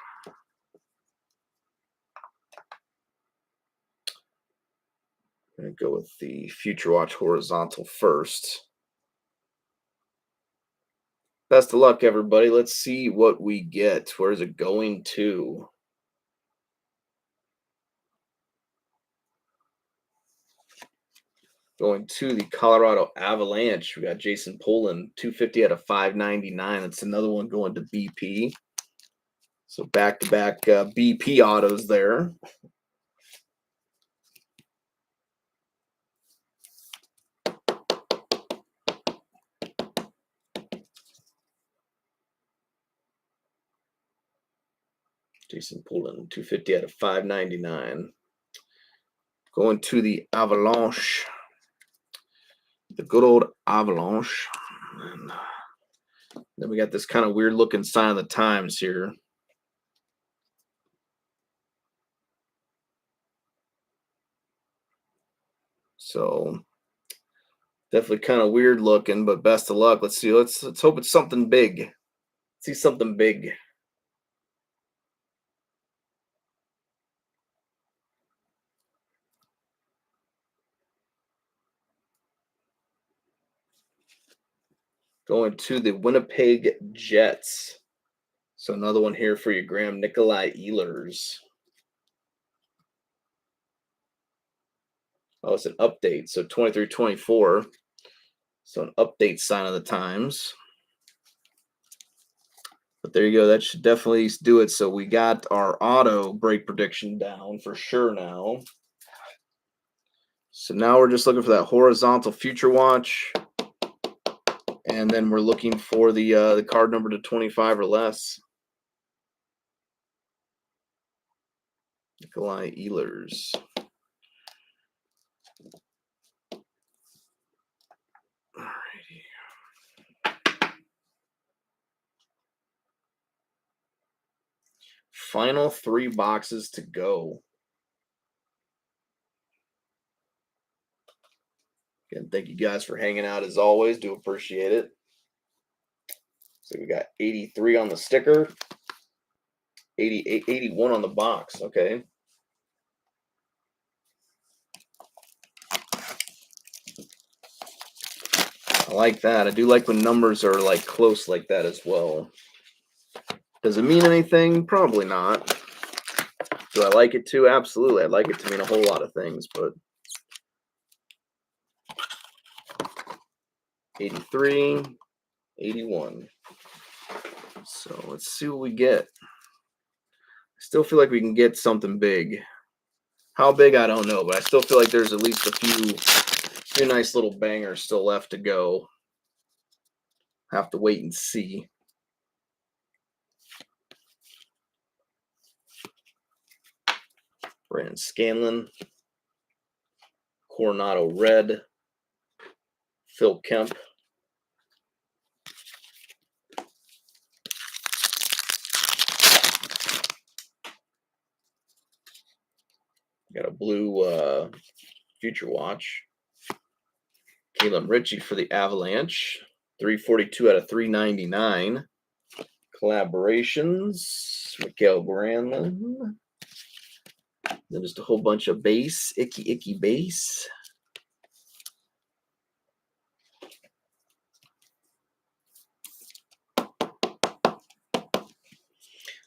I'm going to go with the Future Watch horizontal first. Best of luck, everybody. Let's see what we get. Where is it going to? Going to the Colorado Avalanche. We got Jason Poland, 250 out of 599. That's another one going to BP. So back-to-back BP autos there. Jason Poland, 250 out of 599. Going to the Avalanche. The good old Avalanche. And then we got this kind of weird looking sign of the times here. So definitely kind of weird looking, but best of luck. Let's see. Let's hope it's something big. Let's see something big. Going to the Winnipeg Jets. So another one here for you, Graham. Nikolai Ehlers. Oh, it's an update. So 23-24. So an update sign of the times. But there you go. That should definitely do it. So we got our auto break prediction down for sure now. So now we're just looking for that horizontal future watch. And then we're looking for the card number to 25 or less. Nikolai Ehlers. Alrighty. Final 3 boxes to go. Again, thank you guys for hanging out as always. Do appreciate it. So we got 83 on the sticker, 88, 81 on the box. Okay. I like that. I do like when numbers are like close like that as well. Does it mean anything? Probably not. Do I like it to? Absolutely. I'd like it to mean a whole lot of things, but 83, 81. So let's see what we get. I still feel like we can get something big. How big, I don't know, but I still feel like there's at least a few nice little bangers still left to go. Have to wait and see. Brandon Scanlon, Coronado Red, Phil Kemp, got a blue Future Watch, Caleb Ritchie for the Avalanche, 342 out of 399. Collaborations, Mikael Granlund. Then just a whole bunch of base, icky base.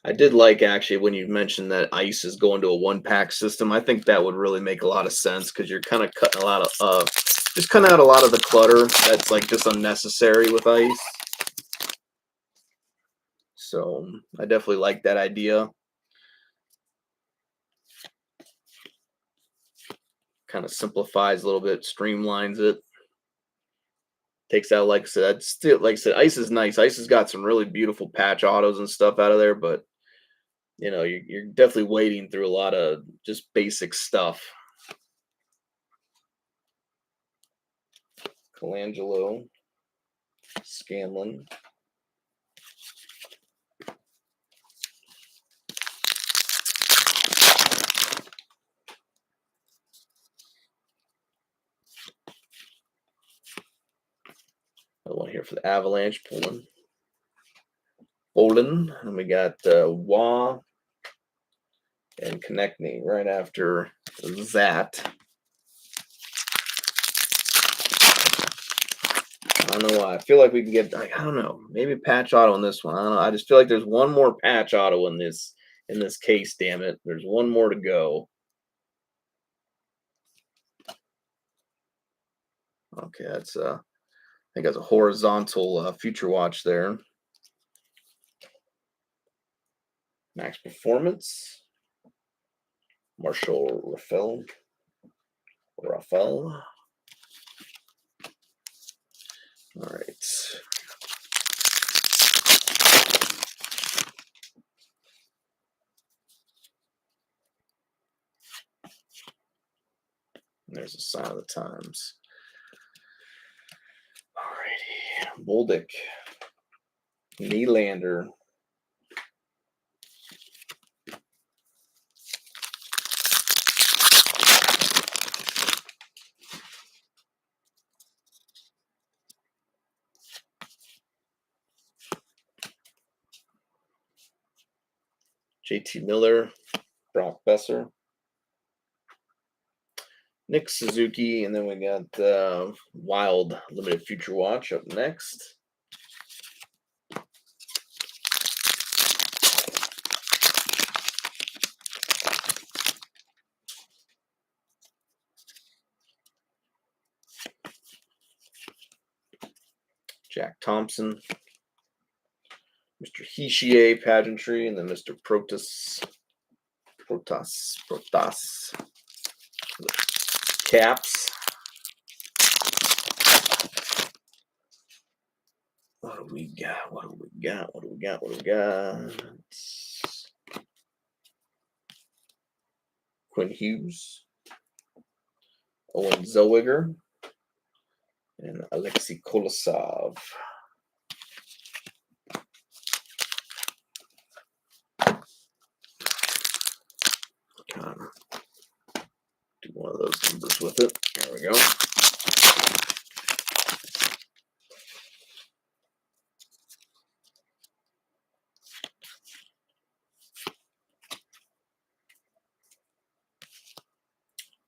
I did like actually when you mentioned that ice is going to a 1-pack system. I think that would really make a lot of sense because you're kind of cutting a lot of just cutting out a lot of the clutter that's like just unnecessary with ice. So I definitely like that idea. Kind of simplifies a little bit, streamlines it. Takes out, like I said, that's still, like I said, ice is nice. Ice has got some really beautiful patch autos and stuff out of there, but you know, you're definitely wading through a lot of just basic stuff. Colangelo, Scanlon. Another one here for the Avalanche, Poland. And we got Wah and Konechny right after that. I don't know why. I feel like we can get, like, I don't know, maybe patch auto in this one. I don't know. I just feel like there's one more patch auto in this case, damn it. There's one more to go. Okay, that's I think that's a horizontal Future Watch there. Max Performance. Marshall Raphael. All right. There's a sign of the times. Alrighty. Boldick. Nylander. JT Miller. Brock Besser. Nick Suzuki, and then we got Wild Limited Future Watch up next. Jack Thompson. Mr. Hischier Pageantry, and then Mr. Protas. Caps. What do we got? Quinn Hughes. Owen Zellweger. And Alexei Kolosov. Do one of those numbers with it. There we go.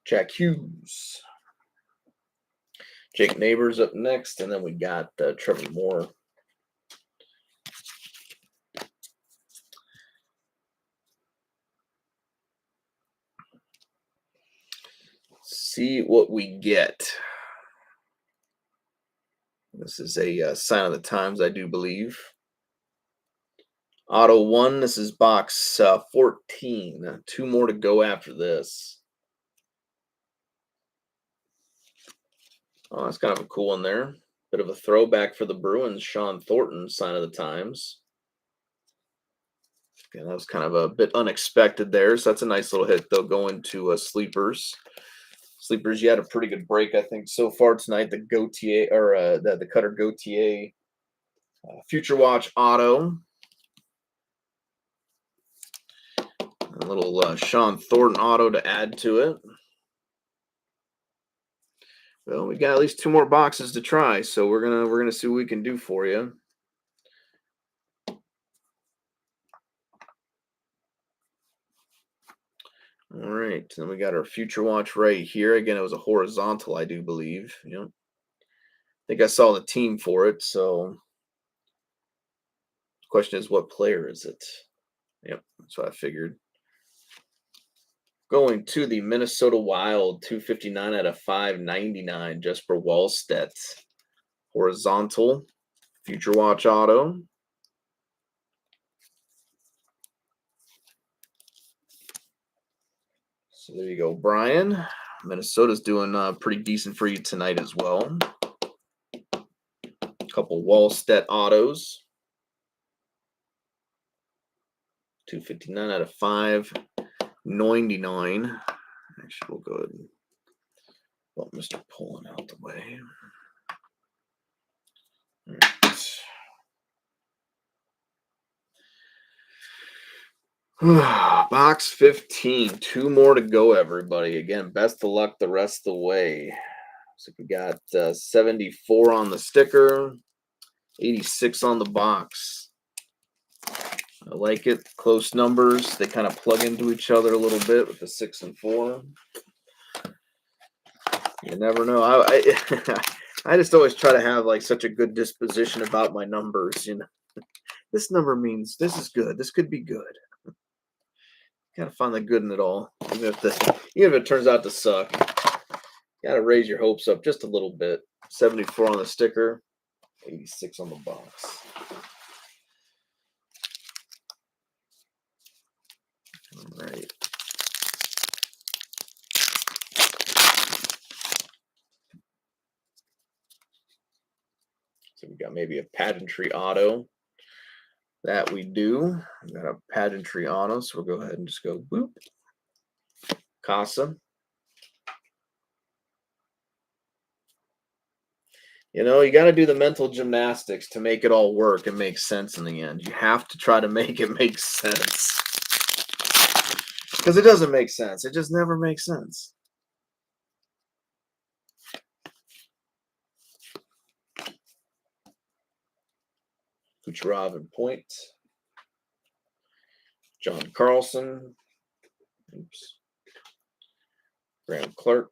Jack Hughes. Jake Neighbors up next, and then we got Trevor Moore. See what we get. This is a sign of the times, I do believe. Auto 1, this is box 14. 2 more to go after this. Oh, that's kind of a cool one there. Bit of a throwback for the Bruins. Sean Thornton, sign of the times. Okay, that was kind of a bit unexpected there. So that's a nice little hit. They'll go into sleepers. Sleepers, you had a pretty good break, I think, so far tonight. The Gauthier, or the Cutter Gauthier Future Watch Auto. A little Sean Thornton Auto to add to it. Well, we got at least 2 more boxes to try, so we're gonna see what we can do for you. All right, then we got our Future Watch right here. Again, it was a horizontal, I do believe. Yep. I think I saw the team for it, so the question is, what player is it? Yep, that's what I figured. Going to the Minnesota Wild, 259 out of 599, Jesper Wallstedt. Horizontal, Future Watch Auto. So there you go, Brian. Minnesota's doing pretty decent for you tonight as well. A couple Wallstedt autos. 259 out of 599. Actually, we'll go ahead and let Mr. Pullen out the way. All right. Box 15. 2 more to go, everybody. Again, best of luck the rest of the way. So we got 74 on the sticker, 86 on the box. I like it. Close numbers. They kind of plug into each other a little bit with the 6 and 4. You never know. I just always try to have like such a good disposition about my numbers. You know, this number means this is good. This could be good. Gotta find the good in it all, even if it turns out to suck. Gotta raise your hopes up just a little bit. 74 on the sticker, 86 on the box. All right. So we got maybe a pageantry auto. That we do. We got a pageantry auto, so we'll go ahead and just go boop. Casa. You know, you got to do the mental gymnastics to make it all work and make sense in the end. You have to try to make it make sense. Because it doesn't make sense. It just never makes sense. Kucherov and Point. John Carlson. Oops. Graham Clark.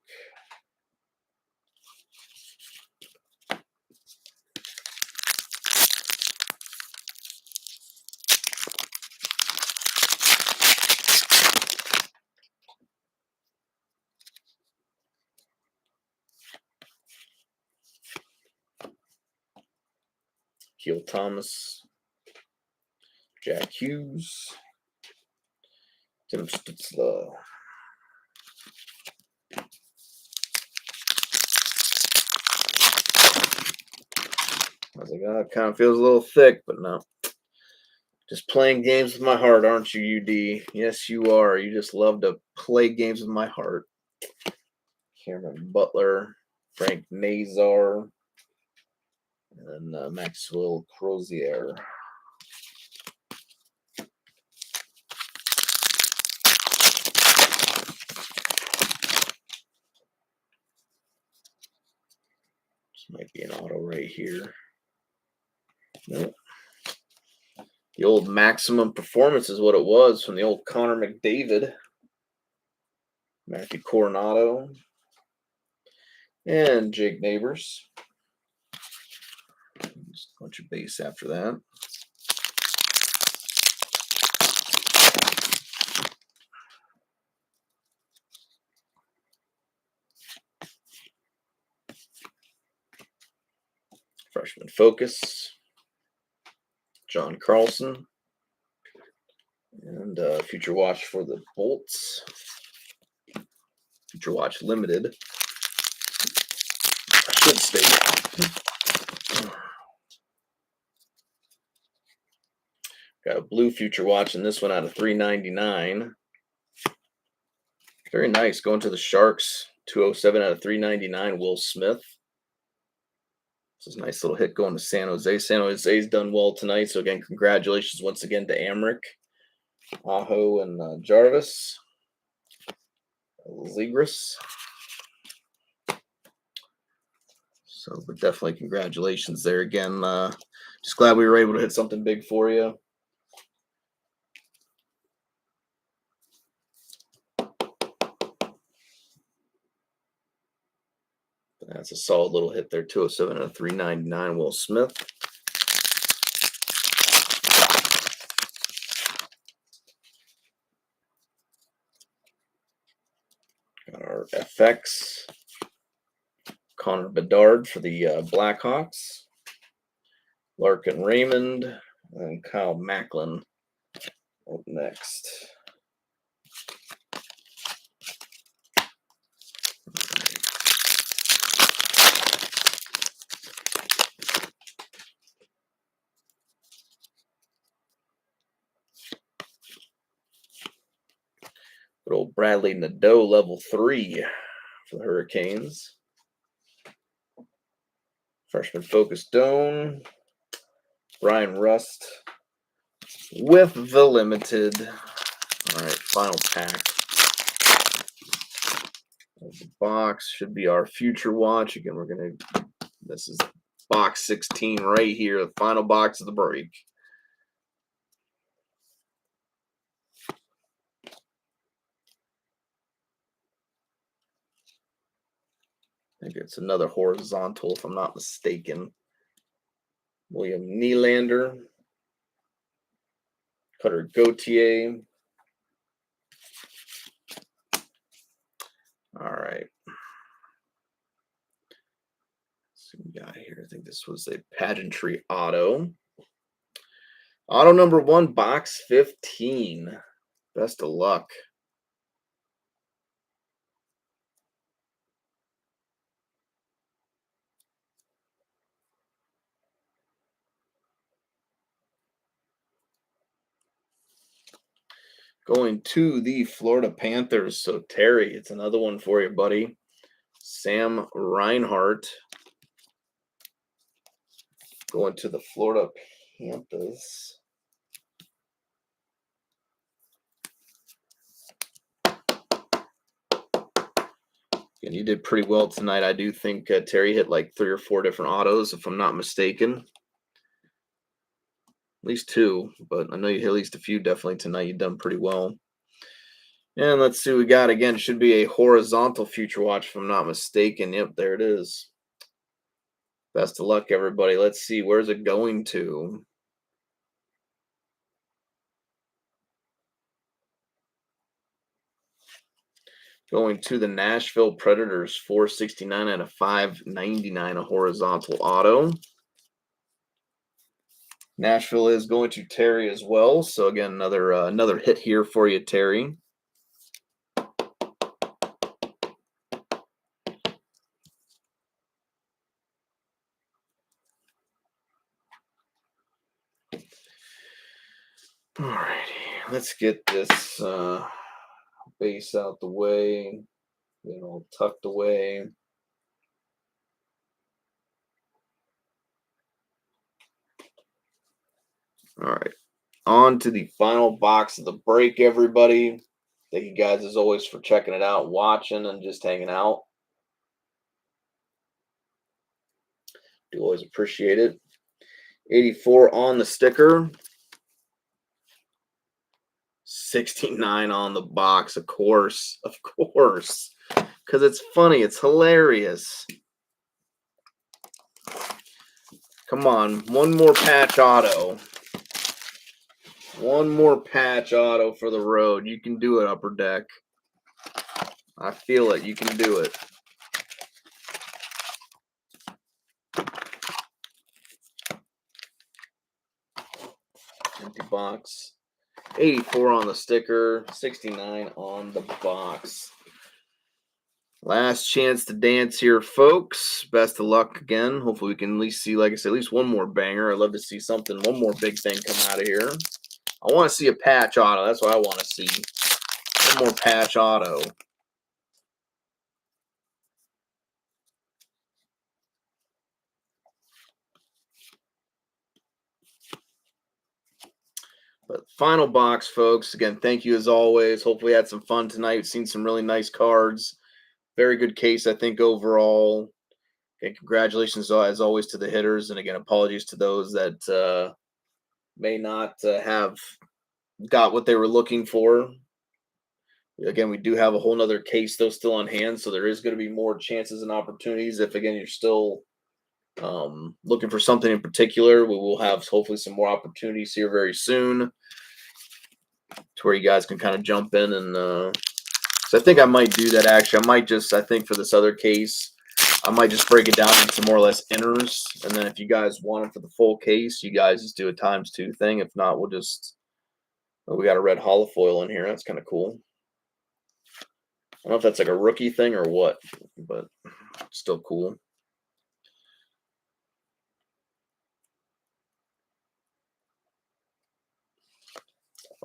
Keel Thomas. Jack Hughes. Tim Stutzla. I was like, oh, it kind of feels a little thick, but no. Just playing games with my heart, aren't you, UD? Yes, you are. You just love to play games with my heart. Cameron Butler, Frank Nazar, and then Maxwell Crozier. This might be an auto right here. Nope. The old Maximum Performance is what it was from the old Connor McDavid. Matthew Coronado. And Jake Neighbors. Just a bunch of base after that. Freshman Focus. John Carlson. And Future Watch for the Bolts. Future Watch Limited. I should state. Got a blue Future Watch in this one out of $3.99. Very nice. Going to the Sharks. 207 out of $3.99. Will Smith. This is a nice little hit going to San Jose. San Jose's done well tonight. So again, congratulations once again to Amric, Aho, and Jarvis. Zegras. So, but definitely congratulations there again. Just glad we were able to hit something big for you. That's a solid little hit there. 207 out of $3.99. Will Smith. Got our FX. Connor Bedard for the Blackhawks. Larkin Raymond. And Kyle Macklin up next. Good old Bradley Nadeau, level 3 for the Hurricanes. Freshman Focus Doan. Brian Rust with the limited. All right, final pack. The box should be our Future Watch. Again, this is box 16 right here, the final box of the break. I think it's another horizontal, if I'm not mistaken. William Nylander. Cutter Gauthier. All right. So we got here. I think this was a pageantry auto. Auto number 1, box 15. Best of luck. Going to the Florida Panthers. So, Terry, it's another one for you, buddy. Sam Reinhart. Going to the Florida Panthers. And you did pretty well tonight. I do think Terry hit like 3 or 4 different autos, if I'm not mistaken. At least 2, but I know you hit at least a few definitely tonight. You've done pretty well. And let's see what we got. Again, should be a horizontal Future Watch, if I'm not mistaken. Yep, there it is. Best of luck, everybody. Let's see. Where's it going to? Going to the Nashville Predators, 469 out of 599, a horizontal auto. Nashville is going to Terry as well. So again, another hit here for you, Terry. All righty, let's get this base out the way, all tucked away. All right, on to the final box of the break, everybody. Thank you guys, as always, for checking it out, watching, and just hanging out. Do always appreciate it. 84 on the sticker. 69 on the box, of course. Because it's funny. It's hilarious. Come on. One more patch auto. One more patch auto for the road. You can do it, Upper Deck. I feel it. You can do it. Empty box. 84 on the sticker. 69 on the box. Last chance to dance here, folks. Best of luck again. Hopefully we can at least see, like I said, at least one more banger. I'd love to see one more big thing come out of here. I want to see a patch auto. That's what I want to see. One more patch auto. But final box, folks. Again, thank you as always. Hopefully, we had some fun tonight. We've seen some really nice cards. Very good case, I think, overall. Okay, congratulations, as always, to the hitters. And again, apologies to those that may not have got what they were looking for. Again, we do have a whole nother case, though, still on hand. So there is going to be more chances and opportunities. If, again, you're still looking for something in particular, we will have hopefully some more opportunities here very soon to where you guys can kind of jump in. And so I think I might do that. Actually, I think for this other case, I might just break it down into more or less inners. And then if you guys want it for the full case, you guys just do a ×2 thing. If not, we got a red holofoil in here. That's kind of cool. I don't know if that's like a rookie thing or what, but still cool.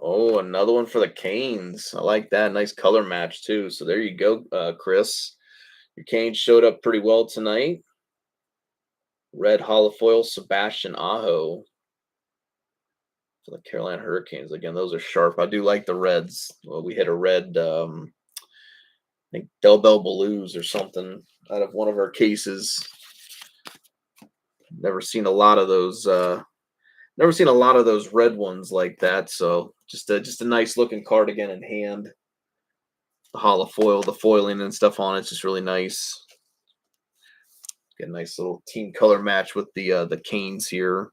Oh, another one for the Canes. I like that. Nice color match, too. So there you go, Chris. Your Canes showed up pretty well tonight. Red holofoil, Sebastian Aho for the Carolina Hurricanes. Again, those are sharp. I do like the reds. Well, we hit a red, I think Del Bel Blues or something out of one of our cases. Never seen a lot of those. Never seen a lot of those red ones like that. So just a nice looking card again in hand. The holofoil, the foiling and stuff on it's just really nice. Get a nice little team color match with the Canes here.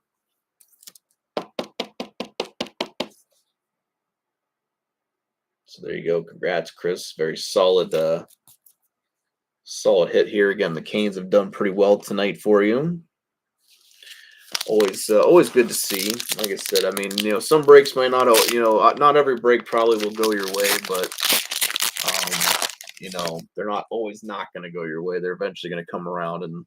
So there you go. Congrats, Chris. Very solid solid hit here. Again, the Canes have done pretty well tonight for you. Always good to see. Like I said, I mean, some breaks might not, not every break probably will go your way, but they're not always not going to go your way. They're eventually going to come around, and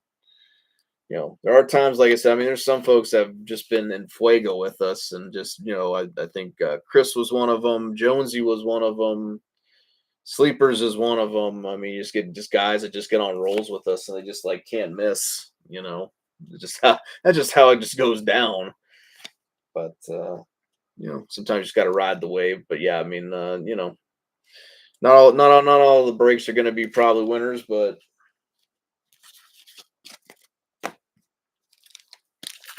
there are times, like I said, I mean, there's some folks that have just been in fuego with us, and just I think Chris was one of them, Jonesy was one of them, Sleepers is one of them. I mean, you just get just guys that just get on rolls with us, and they just like can't miss. That's just how it just goes down. But sometimes you just got to ride the wave. But yeah, I mean, not all the breaks are going to be probably winners, but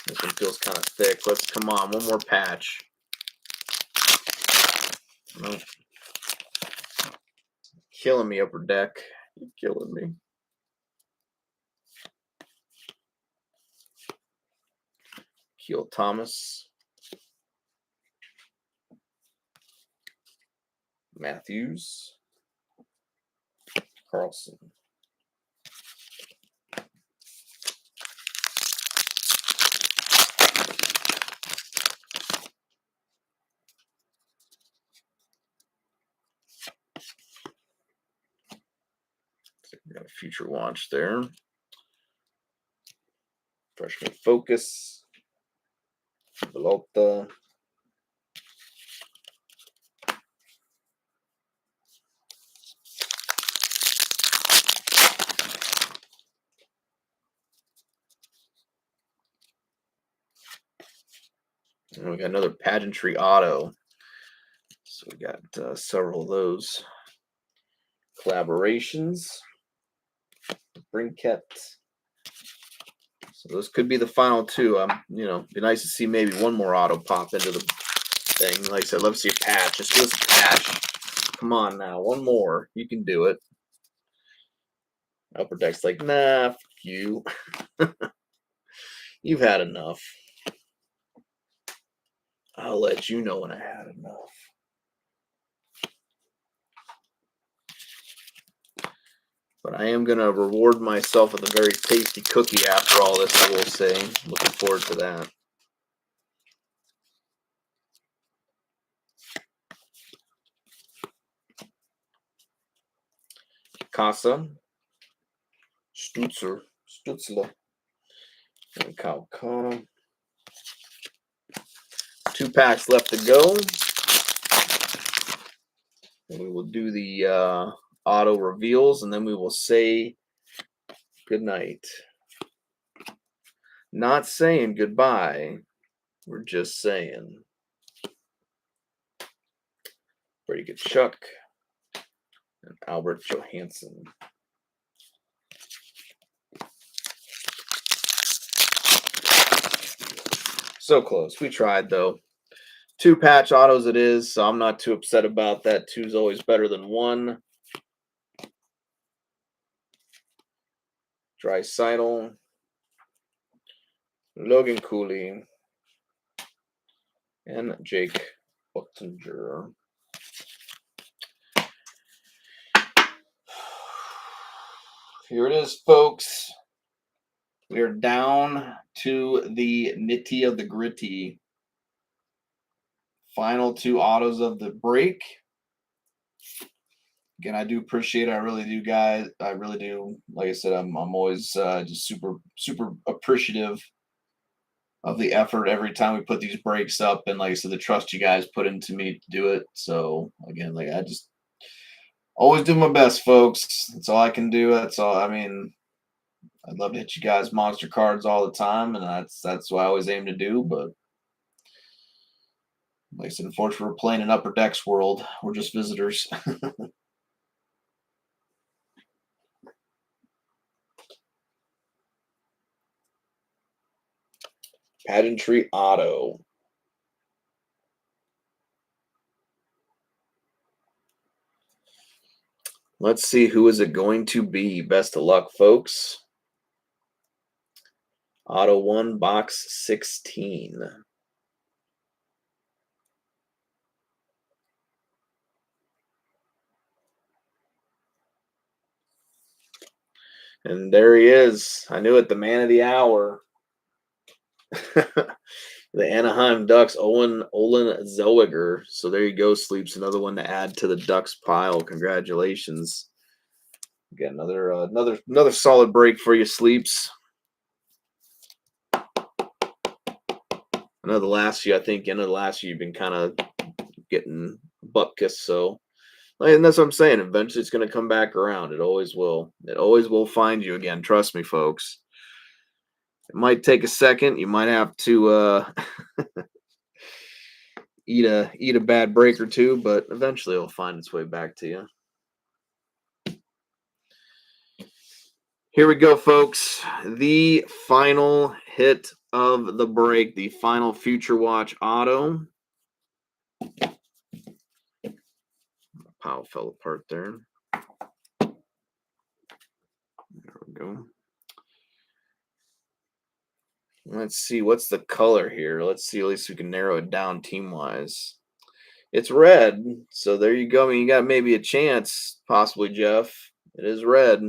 this one feels kind of thick. Let's come on, one more patch. No. Killing me, Upper Deck. You're killing me. Keel Thomas. Matthews. Carlson. We got a future launch there. Freshman Focus. Velota. And we got another pageantry auto. So we got several of those collaborations. Brinkett. So those could be the final two. Be nice to see maybe one more auto pop into the thing. Like I said, love to see a patch. Just give us a patch. Come on now, one more. You can do it. Upper Deck's like, nah, fuck you. You've had enough. I'll let you know when I had enough. But I am going to reward myself with a very tasty cookie after all this, I will say. Looking forward to that. Casa. Stutzler. And Calcano. 2 packs left to go. And we will do the auto reveals, and then we will say good night. Not saying goodbye. We're just saying. Pretty good Chuck. And Albert Johansson. So close. We tried, though. 2 patch autos it is, so I'm not too upset about that. 2's always better than 1. Draisaitl. Logan Cooley. And Jake Buttinger. Here it is, folks. We are down to the nitty of the gritty. Final 2 autos of the break. Again, I do appreciate it. I really do, guys. I really do. Like I said, I'm always just super appreciative of the effort every time we put these breaks up, and like I said, the trust you guys put into me to do it. So again, like I just always do my best, folks. That's all I can do. That's all. I mean, I'd love to hit you guys monster cards all the time, and that's what I always aim to do. But like I said, unfortunately, we're playing in Upper Deck's world. We're just visitors. Pageantry auto. Let's see, who is it going to be? Best of luck, folks. Auto 1, box 16. And there he is. I knew it, the man of the hour. The Anaheim Ducks, Olin Zellweger. So there you go, Sleeps. Another one to add to the Ducks pile. Congratulations. Again, another solid break for you, Sleeps. I know the last few, I think, end of the last year, you've been kind of getting butt kissed. So, and that's what I'm saying. Eventually, it's going to come back around. It always will. It always will find you again. Trust me, folks. It might take a second. You might have to eat a bad break or two, but eventually it'll find its way back to you. Here we go, folks. The final hit of the break, the final Future Watch auto. Pile fell apart there. There we go. Let's see, what's the color here? Let's see, at least we can narrow it down team-wise. It's red, so there you go. I mean, you got maybe a chance, possibly, Jeff. It is red.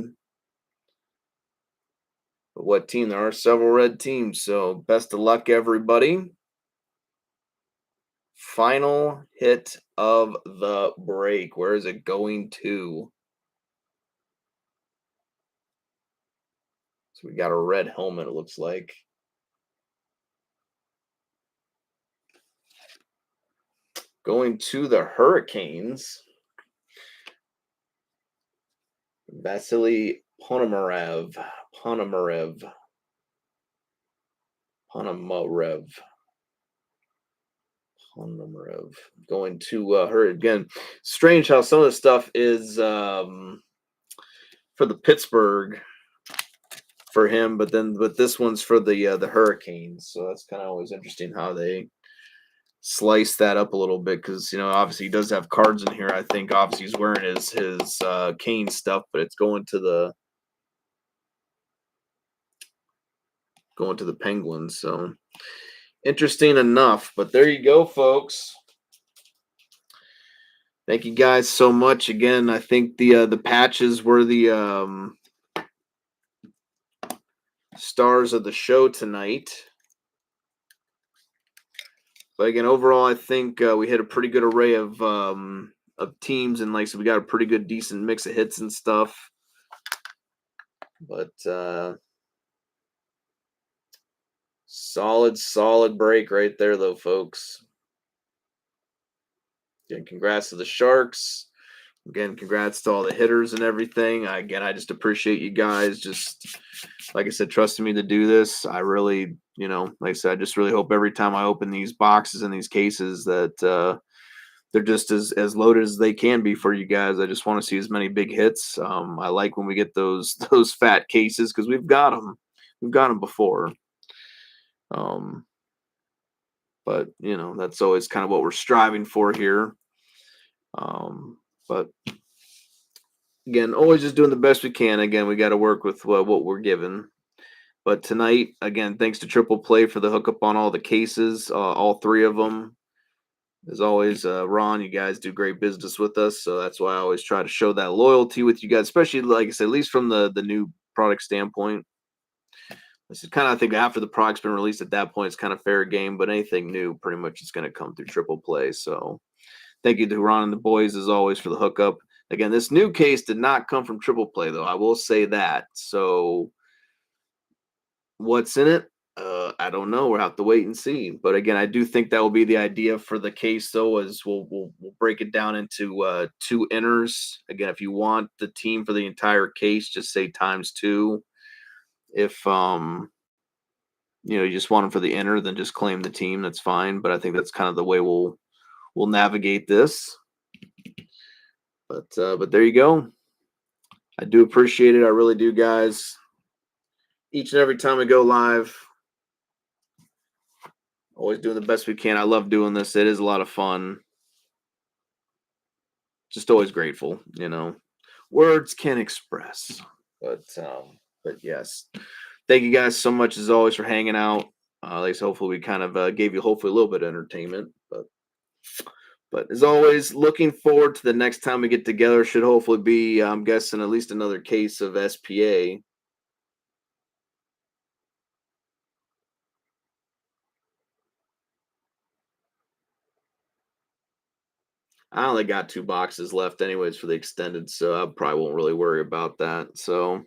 But what team? There are several red teams, so best of luck, everybody. Final hit of the break. Where is it going to? So we got a red helmet, it looks like. Going to the Hurricanes. Vasily Ponomarev. Going to her again. Strange how some of the stuff is for the Pittsburgh for him, but this one's for the Hurricanes. So that's kind of always interesting how they slice that up a little bit, because obviously he does have cards in here. I think obviously he's wearing his Kane stuff, but it's going to the Penguins. So interesting enough. But there you go, folks. Thank you guys so much. Again, I think the patches were the stars of the show tonight. But again, overall, I think we hit a pretty good array of teams, and like I said, we got a pretty good, decent mix of hits and stuff. But solid break right there, though, folks. Again, congrats to the Sharks. Again, congrats to all the hitters and everything. Again, I just appreciate you guys just, like I said, trusting me to do this. I really, like I said, I just really hope every time I open these boxes and these cases that they're just as loaded as they can be for you guys. I just want to see as many big hits. I like when we get those fat cases, because we've got them. We've got them before. But that's always kind of what we're striving for here. But again, always just doing the best we can. Again, we got to work with what we're given. But tonight, again, thanks to Triple Play for the hookup on all the cases, all three of them. As always, Ron, you guys do great business with us, so that's why I always try to show that loyalty with you guys, especially, like I said, at least from the new product standpoint. This is kind of, I think, after the product's been released at that point, it's kind of fair game, but anything new, pretty much, it's going to come through Triple Play. So thank you to Ron and the boys, as always, for the hookup. Again, this new case did not come from Triple Play, though. I will say that. So what's in it? I don't know. We'll have to wait and see. But again, I do think that will be the idea for the case, though, as we'll break it down into two inners. Again, if you want the team for the entire case, just say ×2. If you just want them for the inner, then just claim the team. That's fine. But I think that's kind of the way we'll navigate this. But there you go. I do appreciate it. I really do, guys. Each and every time we go live, always doing the best we can. I love doing this. It is a lot of fun. Just always grateful, Words can't express. But yes. thank you guys so much as always for hanging out. At least hopefully we kind of gave you hopefully a little bit of entertainment. But as always, looking forward to the next time we get together. Should hopefully be, I'm guessing, at least another case of SPA. I only got 2 boxes left anyways for the extended, so I probably won't really worry about that. So,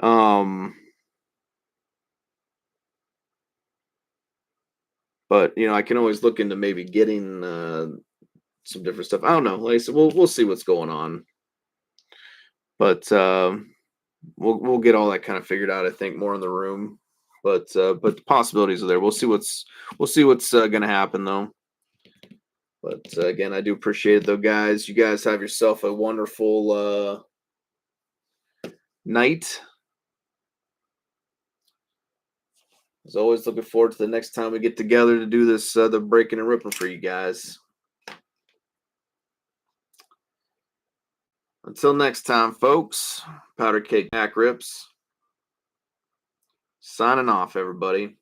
um, but I can always look into maybe getting some different stuff. I don't know. Like I said, we'll see what's going on. But we'll get all that kind of figured out. I think more in the room, but the possibilities are there. We'll see what's gonna happen though. But again, I do appreciate it though, guys. You guys have yourself a wonderful night. As always, looking forward to the next time we get together to do this the breaking and ripping for you guys. Until next time, folks. Powder Cake Back Rips. Signing off, everybody.